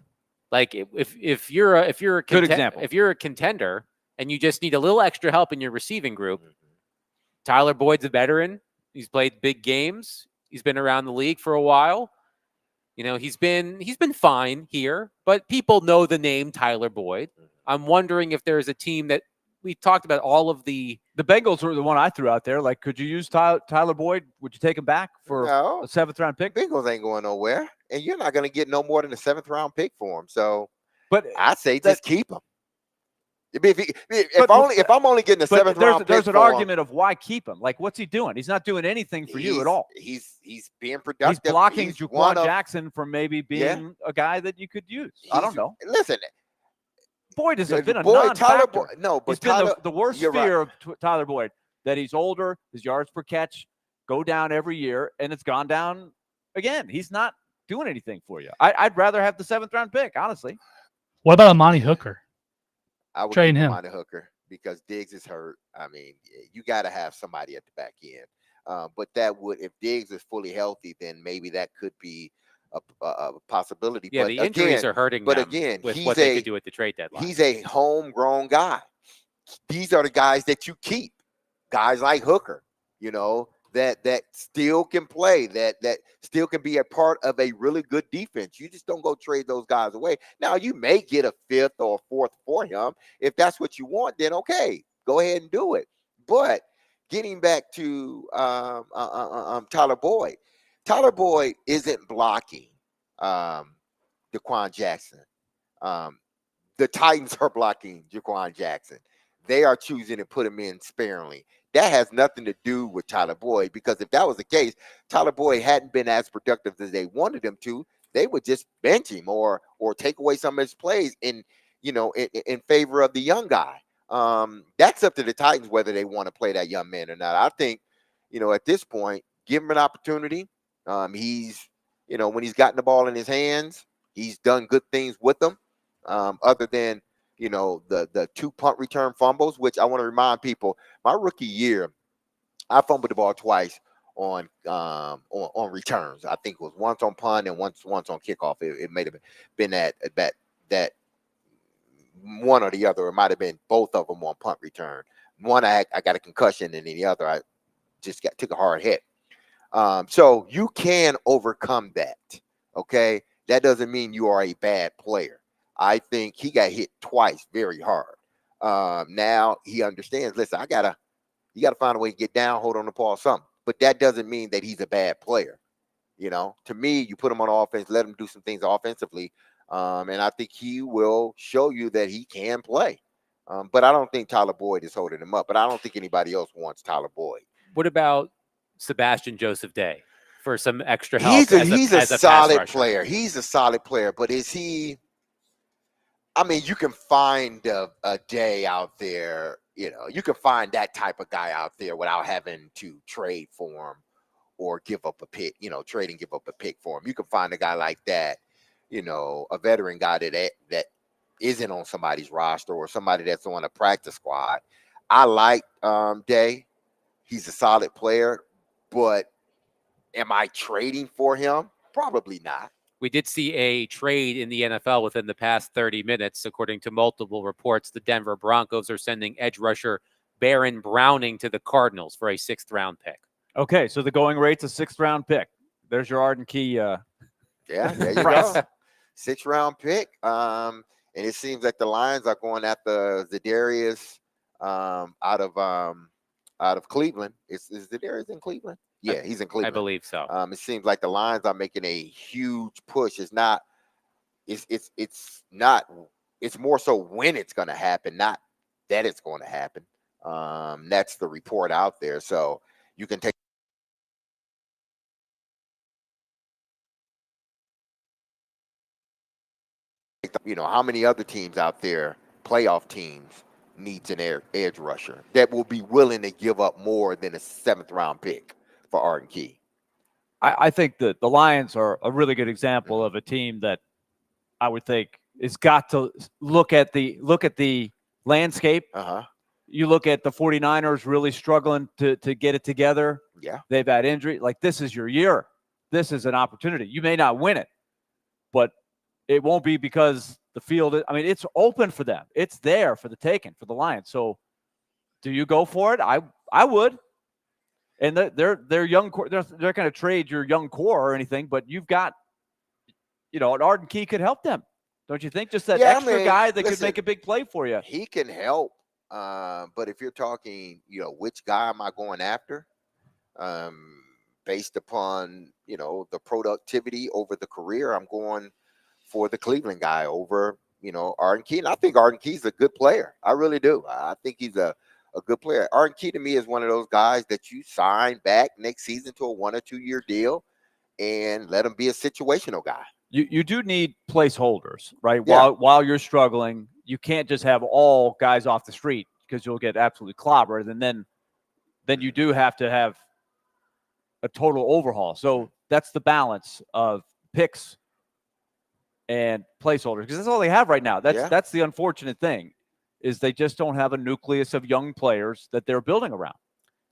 Like if you're a good example. If you're a contender and you just need a little extra help in your receiving group, Tyler Boyd's a veteran. He's played big games. He's been around the league for a while. He's been fine here, but people know the name Tyler Boyd. I'm wondering if there's a team that we talked about all of the Bengals were the one I threw out there. Like, could you use Tyler Boyd? Would you take him back for a 7th round pick? Bengals ain't going nowhere, and you're not going to get no more than a 7th round pick for him. So, but I say just keep him. If I'm only getting a 7th round pick, there's an argument of why keep him. Like, what's he doing? He's not doing anything for you at all. He's being productive. He's blocking Jaquan Jackson from maybe being a guy that you could use. I don't know. Listen, Boyd has been a non-factor. But it's been the worst fear of Tyler Boyd, that he's older, his yards per catch go down every year, and it's gone down again. He's not doing anything for you. I'd rather have the 7th round pick, honestly. What about Amani Hooker? I would train him. Amani Hooker because Diggs is hurt. I mean, you got to have somebody at the back end. But that would, if Diggs is fully healthy, then maybe that could be a possibility. Yeah, but the injuries are hurting them with what they could do at the trade deadline. He's a homegrown guy. These are the guys that you keep. Guys like Hooker, that still can play, that still can be a part of a really good defense. You just don't go trade those guys away. Now, you may get a 5th or a 4th for him. If that's what you want, then okay, go ahead and do it. But getting back to Tyler Boyd. Tyler Boyd isn't blocking Jaquan Jackson. The Titans are blocking Jaquan Jackson. They are choosing to put him in sparingly. That has nothing to do with Tyler Boyd, because if that was the case, Tyler Boyd hadn't been as productive as they wanted him to. They would just bench him or take away some of his plays in favor of the young guy. That's up to the Titans whether they want to play that young man or not. I think, at this point, give him an opportunity. He's, when he's gotten the ball in his hands, he's done good things with them. Other than, the 2 punt return fumbles, which I want to remind people, my rookie year, I fumbled the ball twice on returns. I think it was once on punt and once on kickoff. It may have been that one or the other. It might have been both of them on punt return. One I got a concussion, and the other I just took a hard hit. So you can overcome that. Okay, that doesn't mean you are a bad player. I think he got hit twice very hard. Now he understands. Listen, you gotta find a way to get down, hold on the ball, something. But that doesn't mean that he's a bad player. To me, you put him on offense, let him do some things offensively, and I think he will show you that he can play. But I don't think Tyler Boyd is holding him up. But I don't think anybody else wants Tyler Boyd. What about Sebastian Joseph Day for some extra help? He's a solid player. He's a solid player, but is he? I mean, you can find a Day out there. You can find that type of guy out there without having to trade for him or give up a pick, trade and give up a pick for him. You can find a guy like that, a veteran guy that isn't on somebody's roster or somebody that's on a practice squad. I like Day. He's a solid player, but am I trading for him? Probably not. We did see a trade in the NFL within the past 30 minutes. According to multiple reports, the Denver Broncos are sending edge rusher Baron Browning to the Cardinals for a 6th-round pick. Okay, so the going rate's a 6th-round pick. There's your Arden Key. Yeah, there you go. 6th-round pick. And it seems like the Lions are going after Za'Darius out of Cleveland. Is Za'Darius in Cleveland? Yeah, he's in Cleveland. I believe so. It seems like the Lions are making a huge push. It's more so when it's going to happen, not that it's going to happen. That's the report out there. So you can take how many other teams out there, playoff teams, needs an edge rusher that will be willing to give up more than a 7th-round pick for Arden Key. I think that the Lions are a really good example of a team that I would think has got to look at the landscape. You look at the 49ers really struggling to get it together. Yeah. They've had injury. Like, this is your year. This is an opportunity. You may not win it, but it won't be because the field – it's open for them. It's there for the taking for the Lions. So do you go for it? I would. And they're young core. They're going to trade your young core or anything, but you've got, an Arden Key could help them, don't you think? Just that extra guy that could make a big play for you. He can help, but if you're talking, which guy am I going after, based upon the productivity over the career, I'm going for the Cleveland guy over Arden Key, and I think Arden Key's a good player. I really do. I think he's a good player. Arden Key to me is one of those guys that you sign back next season to a 1 or 2 year deal and let him be a situational guy. You do need placeholders, right? Yeah. While you're struggling, you can't just have all guys off the street because you'll get absolutely clobbered, and then you do have to have a total overhaul. So that's the balance of picks and placeholders, because that's all they have right now. That's the unfortunate thing. Is they just don't have a nucleus of young players that they're building around.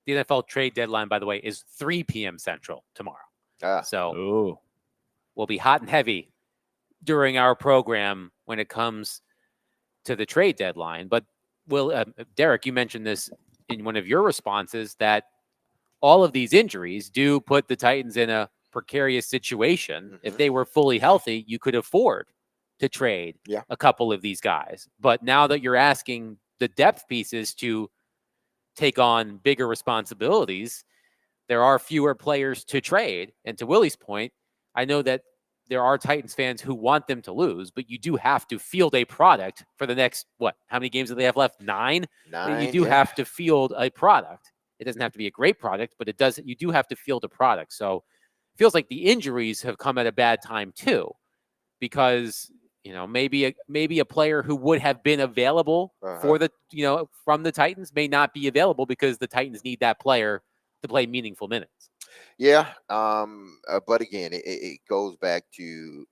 The NFL trade deadline, by the way, is 3 p.m. Central tomorrow. So we'll be hot and heavy during our program when it comes to the trade deadline. But Derek, you mentioned this in one of your responses, that all of these injuries do put the Titans in a precarious situation. Mm-hmm. If they were fully healthy, you could afford to trade a couple of these guys. But now that you're asking the depth pieces to take on bigger responsibilities, there are fewer players to trade. And to Willie's point, I know that there are Titans fans who want them to lose, but you do have to field a product for the next, how many games do they have left? 9? You do have to field a product. It doesn't have to be a great product, but you do have to field a product. So it feels like the injuries have come at a bad time too, because maybe a player who would have been available for the, from the Titans may not be available because the Titans need that player to play meaningful minutes. Yeah. But again, it goes back to,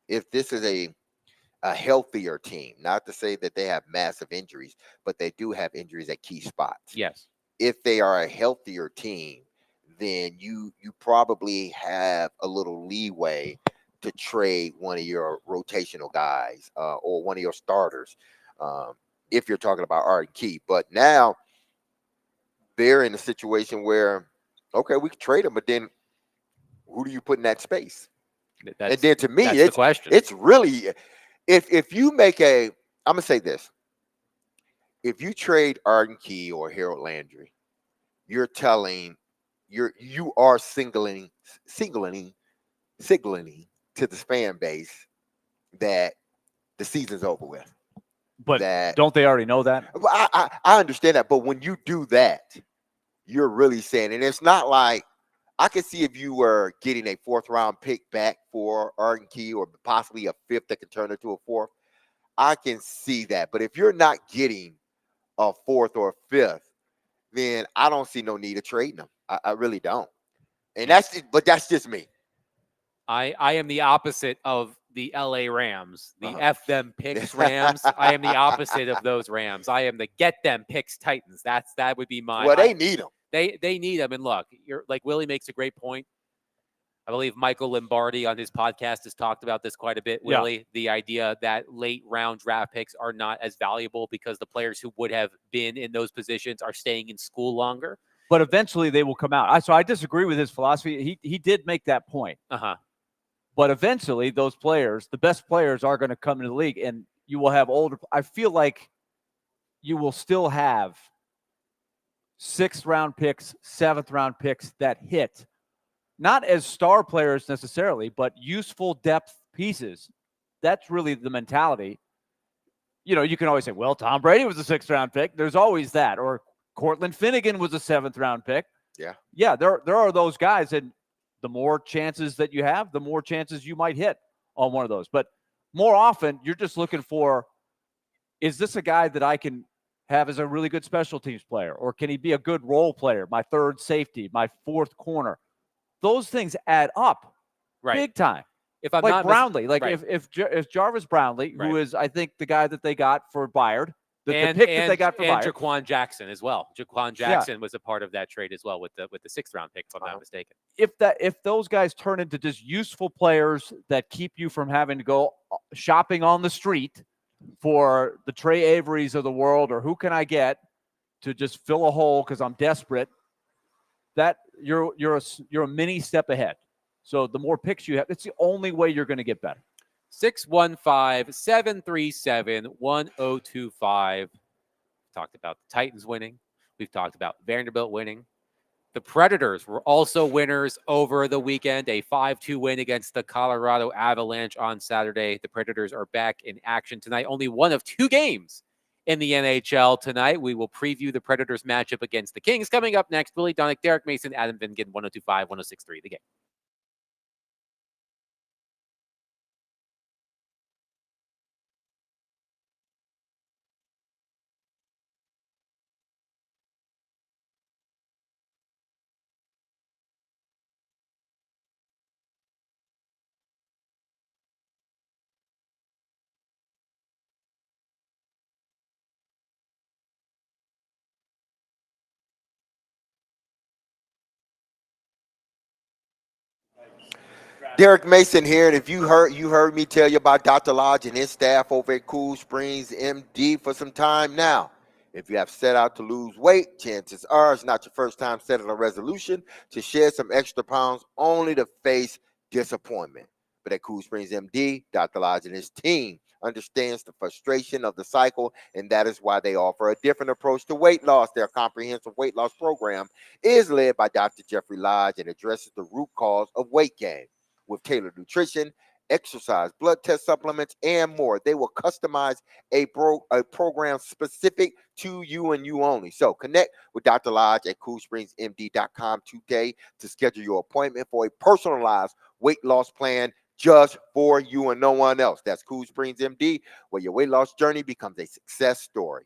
if this is a healthier team, not to say that they have massive injuries, but they do have injuries at key spots. Yes. If they are a healthier team, then you probably have a little leeway to trade one of your rotational guys or one of your starters, if you're talking about Arden Key. But now they're in a situation where, okay, we can trade them, but then who do you put in that space? And then to me, it's the question. It's really, if you make I'm gonna say this: if you trade Arden Key or Harold Landry, you're you are signaling to the fan base that the season's over with. But don't they already know that? I understand that, but when you do that, you're really saying, and it's not like, I could see if you were getting a 4th-round pick back for Arden Key or possibly a 5th that could turn into a 4th. I can see that. But if you're not getting a 4th or a 5th, then I don't see no need of trading them. I really don't. And but that's just me. I am the opposite of the LA Rams, the Uh-huh. F them picks Rams. I am the opposite of those Rams. I am the get them picks Titans. That would be my. Well, they need them. They need them. And look, you're like Willie makes a great point. I believe Michael Lombardi on his podcast has talked about this quite a bit, Willie. Yeah. The idea that late round draft picks are not as valuable because the players who would have been in those positions are staying in school longer. But eventually they will come out. So I disagree with his philosophy. He did make that point. Uh-huh. But eventually those players, the best players, are going to come into the league, and you will have older. I feel like you will still have 6th round picks, 7th round picks that hit. Not as star players necessarily, but useful depth pieces. That's really the mentality. You know, you can always say, well, Tom Brady was a 6th round pick. There's always that. Or Cortland Finnegan was a 7th round pick. Yeah. Yeah, there are those guys. And the more chances that you have, the more chances you might hit on one of those. But more often, you're just looking for, is this a guy that I can have as a really good special teams player? Or can he be a good role player, my 3rd safety, my 4th corner? Those things add up big time. If I'm like not Brownlee, like right. if Jarvis Brownlee, who is, I think, the guy that they got for Bayard, the pick that they got for Bayard. And Jaquan Jackson as well. Jaquan Jackson was a part of that trade as well with the 6th round pick, if I'm not mistaken. If those guys turn into just useful players that keep you from having to go shopping on the street for the Trey Averys of the world, or who can I get to just fill a hole because I'm desperate, that you're a mini step ahead. So the more picks you have, it's the only way you're going to get better. 615-737-1025. Talked about the Titans winning. We've talked about Vanderbilt winning. The Predators were also winners over the weekend. A 5-2 win against the Colorado Avalanche on Saturday. The Predators are back in action tonight. Only one of 2 games in the NHL tonight. We will preview the Predators matchup against the Kings. Coming up next, Willie Donick, Derek Mason, Adam Vingan, 102.5, 106.3, The Game. Derek Mason here, and if you heard me tell you about Dr. Lodge and his staff over at Cool Springs MD for some time now. If you have set out to lose weight, chances are it's not your first time setting a resolution to shed some extra pounds only to face disappointment. But at Cool Springs MD, Dr. Lodge and his team understands the frustration of the cycle, and that is why they offer a different approach to weight loss. Their comprehensive weight loss program is led by Dr. Jeffrey Lodge and addresses the root cause of weight gain. With tailored nutrition, exercise, blood test supplements, and more. They will customize a program specific to you and you only. So connect with Dr. Lodge at CoolSpringsMD.com today to schedule your appointment for a personalized weight loss plan just for you and no one else. That's Cool Springs MD, where your weight loss journey becomes a success story.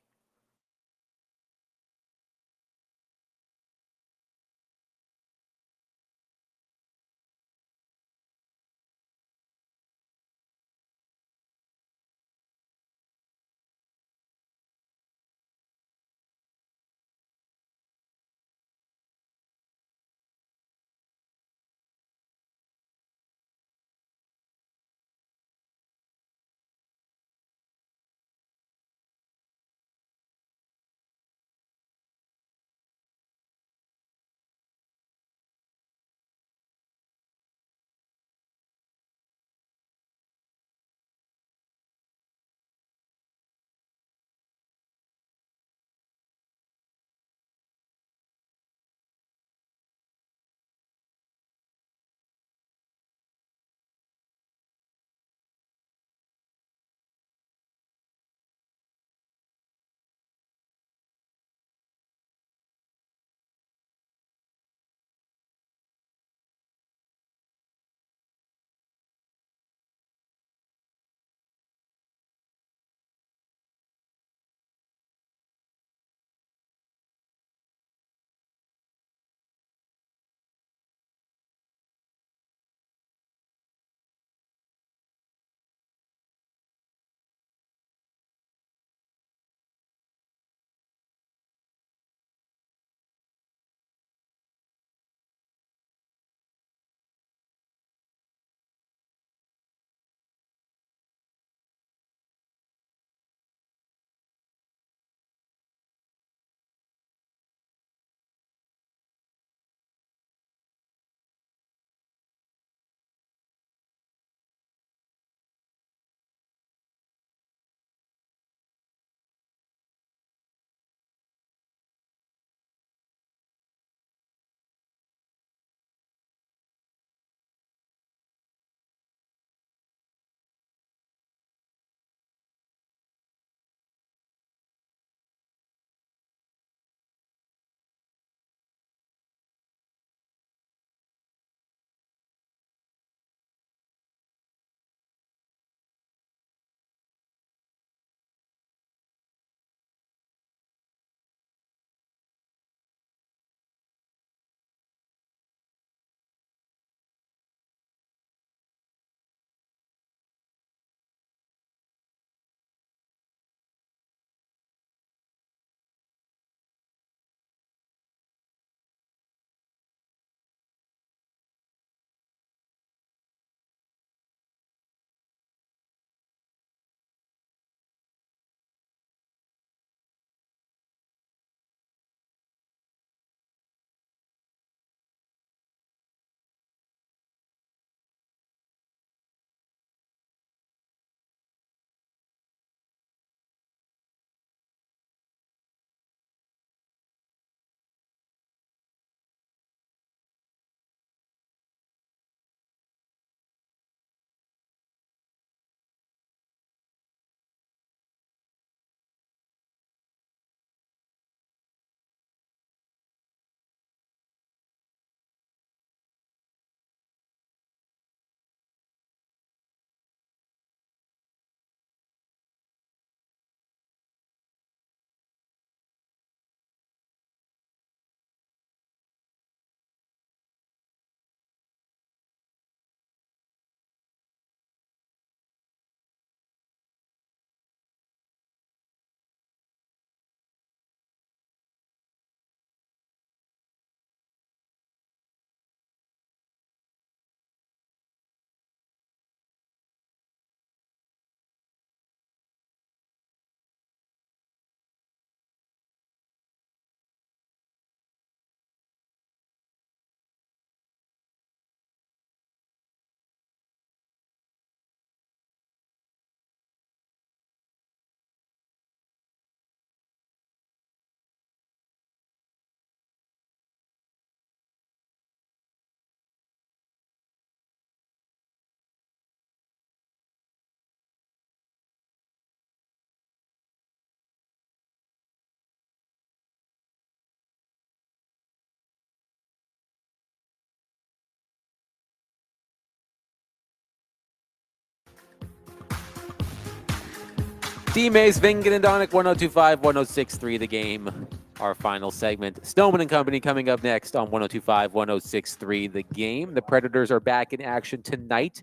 D-Mays, Vingen and Donick, 102.5, 106.3 The Game. Our final segment. Stoneman and Company coming up next on 102.5, 106.3 The Game. The Predators are back in action tonight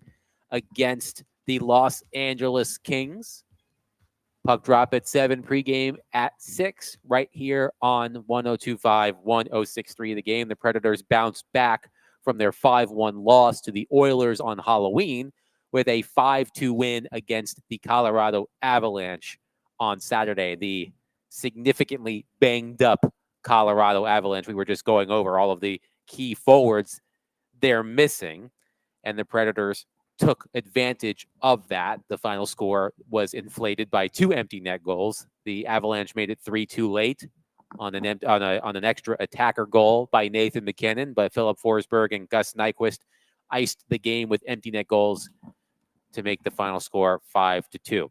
against the Los Angeles Kings. Puck drop at 7, pregame at 6, right here on 102.5, 106.3 The Game. The Predators bounce back from their 5-1 loss to the Oilers on Halloween with a 5-2 win against the Colorado Avalanche on Saturday. The significantly banged up Colorado Avalanche. We were just going over all of the key forwards they're missing, and the Predators took advantage of that. The final score was inflated by 2 empty net goals. The Avalanche made it 3-2 late on an extra attacker goal by Nathan McKinnon, but Philip Forsberg and Gus Nyquist iced the game with empty net goals to make the final score 5-2.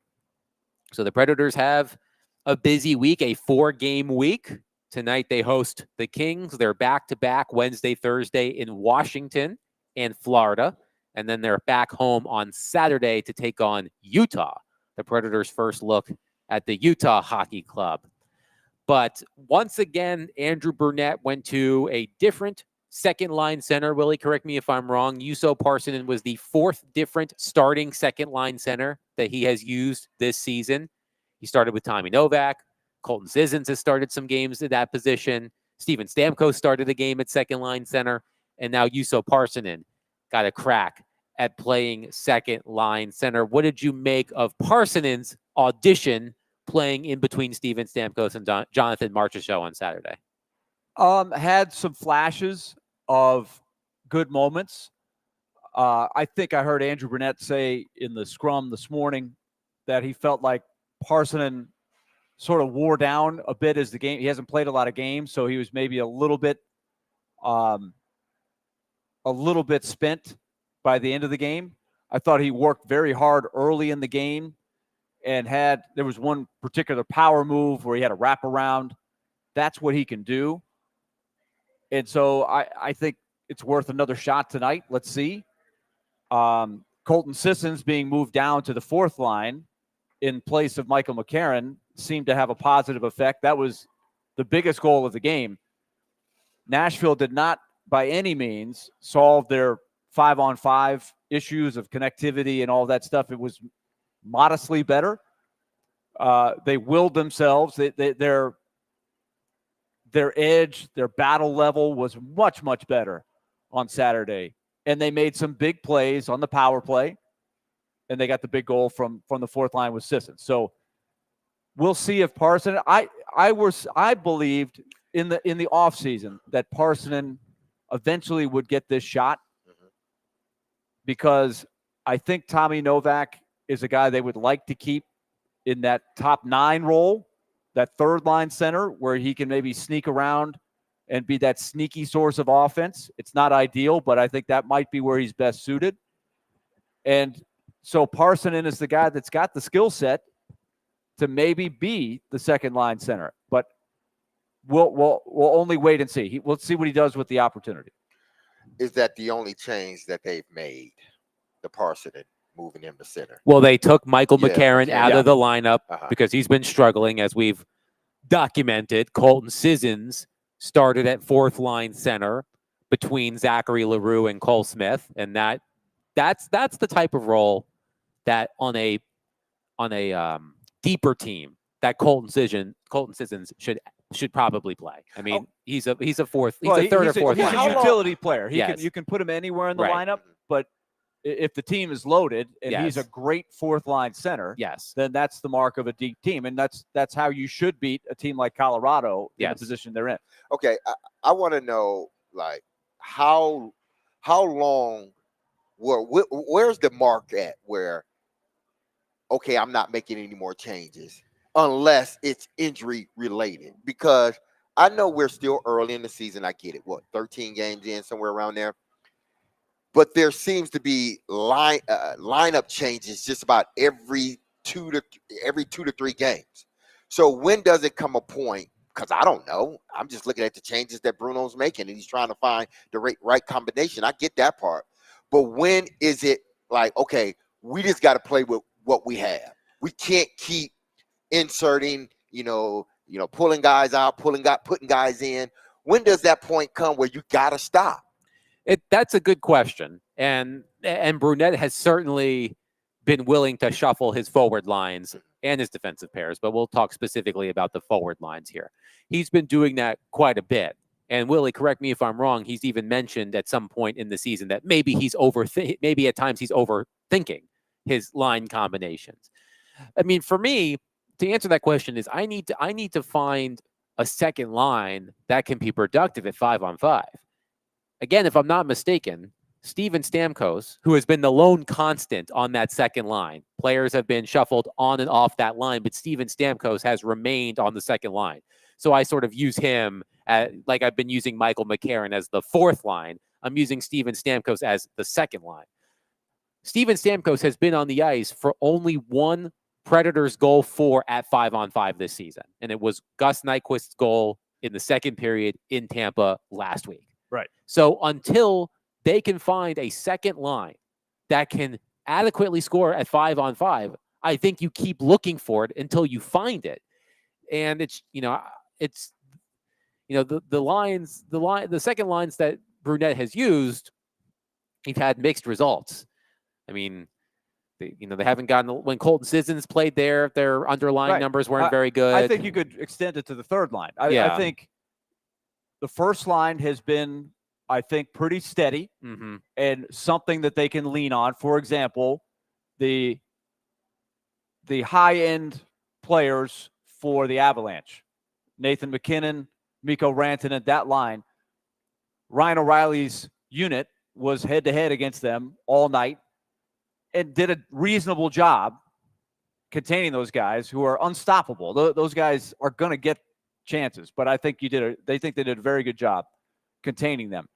So the Predators have a busy week, a 4-game week. Tonight they host the Kings. They're back-to-back Wednesday, Thursday in Washington and Florida. And then they're back home on Saturday to take on Utah. The Predators' first look at the Utah Hockey Club. But once again, Andrew Burnett went to a different second-line center. Willie, correct me if I'm wrong. Juuso Parssinen was the 4th different starting second-line center that he has used this season. He started with Tommy Novak. Colton Sissons has started some games at that position. Steven Stamkos started a game at second-line center. And now Juuso Parssinen got a crack at playing second-line center. What did you make of Parsonen's audition playing in between Steven Stamkos and Jonathan Marchessault on Saturday? Had some flashes of good moments. I think I heard Andrew Burnett say in the scrum this morning that he felt like Parssinen sort of wore down a bit as the game. He hasn't played a lot of games, so he was maybe a little bit spent by the end of the game. I thought he worked very hard early in the game and there was one particular power move where he had a wraparound. That's what he can do. And so I think it's worth another shot tonight. Let's see. Colton Sissons being moved down to the 4th line in place of Michael McCarron seemed to have a positive effect. That was the biggest goal of the game. Nashville did not by any means solve their 5-on-5 issues of connectivity and all that stuff. It was modestly better. They willed themselves. Their edge, their battle level was much, much better on Saturday. And they made some big plays on the power play. And they got the big goal from the 4th line with Sissons. So we'll see if Parssinen. I believed in the offseason that Parssinen eventually would get this shot because I think Tommy Novak is a guy they would like to keep in that top 9 role, that 3rd line center where he can maybe sneak around and be that sneaky source of offense. It's not ideal, but I think that might be where he's best suited. And so Parssinen is the guy that's got the skill set to maybe be the 2nd line center, but we'll only wait and see. We'll see what he does with the opportunity. Is that the only change that they've made, the Parssinen moving him to center? Well, they took Michael McCarron out of the lineup because he's been struggling, as we've documented. Colton Sissons started at 4th line center between Zachary Leroux and Cole Smith, and that's the type of role that on a deeper team that Colton Sissons should probably play. I mean, he's a 3rd or 4th. He's a utility player. You can put him anywhere in the lineup, but if the team is loaded and he's a great 4th line center, then that's the mark of a deep team, and that's how you should beat a team like Colorado in the position they're in. Okay, I want to know like how long. Where's the mark at where, okay, I'm not making any more changes unless it's injury related? Because I know we're still early in the season. I get it. 13 games in, somewhere around there. But there seems to be lineup changes just about every 2 to 3 games. So when does it come a point? Because I don't know. I'm just looking at the changes that Bruno's making, and he's trying to find the right combination. I get that part. But when is it like, okay, we just got to play with what we have? We can't keep inserting, pulling guys out, putting guys in. When does that point come where you got to stop? That's a good question. And Brunette has certainly been willing to shuffle his forward lines and his defensive pairs, but we'll talk specifically about the forward lines here. He's been doing that quite a bit. And Willie, correct me if I'm wrong, he's even mentioned at some point in the season that maybe maybe at times he's overthinking his line combinations. I mean, for me, to answer that question is I need to find a second line that can be productive at 5-on-5. Again, if I'm not mistaken, Steven Stamkos, who has been the lone constant on that second line, players have been shuffled on and off that line, but Steven Stamkos has remained on the second line. So I sort of use him like I've been using Michael McCarron as the fourth line. I'm using Steven Stamkos as the second line. Steven Stamkos has been on the ice for only one Predators goal for at 5-on-5 this season. And it was Gus Nyquist's goal in the second period in Tampa last week. Right. So until they can find a second line that can adequately score at 5-on-5, I think you keep looking for it until you find it. And the second lines that Brunette has used, he's had mixed results. I mean, they haven't gotten, when Colton Sissons played there, their underlying numbers weren't very good. I think you could extend it to the third line. I think the first line has been, I think, pretty steady and something that they can lean on. For example, the high-end players for the Avalanche, Nathan McKinnon, Mikko Rantanen, that line. Ryan O'Reilly's unit was head-to-head against them all night and did a reasonable job containing those guys who are unstoppable. Those guys are going to get chances, but I think they think they did a very good job containing them.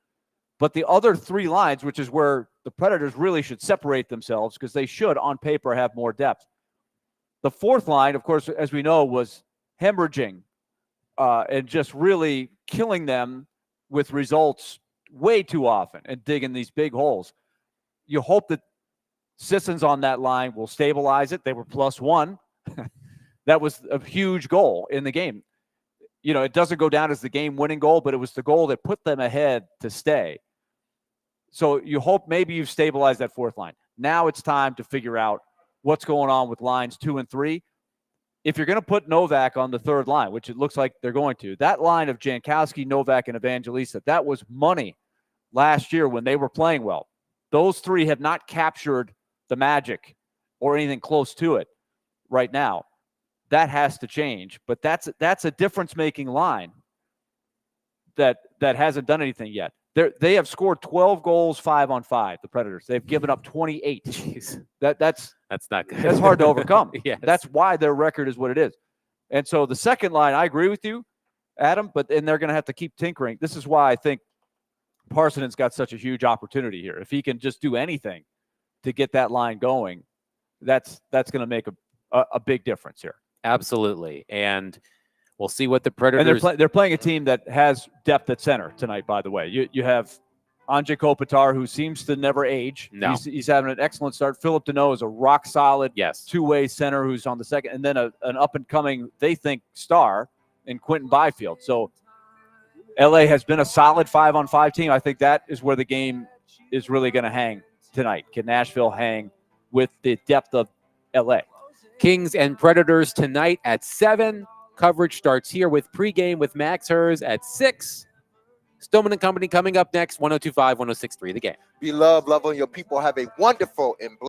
But the other three lines, which is where the Predators really should separate themselves because they should, on paper, have more depth. The fourth line, of course, as we know, was hemorrhaging and just really killing them with results way too often and digging these big holes. You hope that Sissons on that line will stabilize it. They were +1. That was a huge goal in the game. It doesn't go down as the game-winning goal, but it was the goal that put them ahead to stay. So you hope maybe you've stabilized that fourth line. Now it's time to figure out what's going on with lines 2 and 3. If you're going to put Novak on the third line, which it looks like they're going to, that line of Jankowski, Novak, and Evangelista, that was money last year when they were playing well. Those three have not captured the magic or anything close to it right now. That has to change, but that's a difference-making line that hasn't done anything yet. They have scored 12 goals 5-on-5, the Predators. They've given up 28. Jeez. That's not good. That's hard to overcome. Yes. That's why their record is what it is. And so the second line, I agree with you, Adam, but then they're going to have to keep tinkering. This is why I think Parsonen's got such a huge opportunity here. If he can just do anything to get that line going, that's going to make a big difference here. Absolutely. And we'll see what the Predators... And they're playing a team that has depth at center tonight, by the way. You have Anze Kopitar, who seems to never age. No. He's having an excellent start. Philip Deneau is a rock-solid two-way center who's on the second. And then an up-and-coming, they think, star in Quentin Byfield. So L.A. has been a solid 5-on-5 team. I think that is where the game is really going to hang tonight. Can Nashville hang with the depth of L.A.? Kings and Predators tonight at 7. Coverage starts here with pregame with Max Hers at 6. Stillman and Company coming up next, 102.5, 106.3 The Game. Be loved, love on your people. Have a wonderful and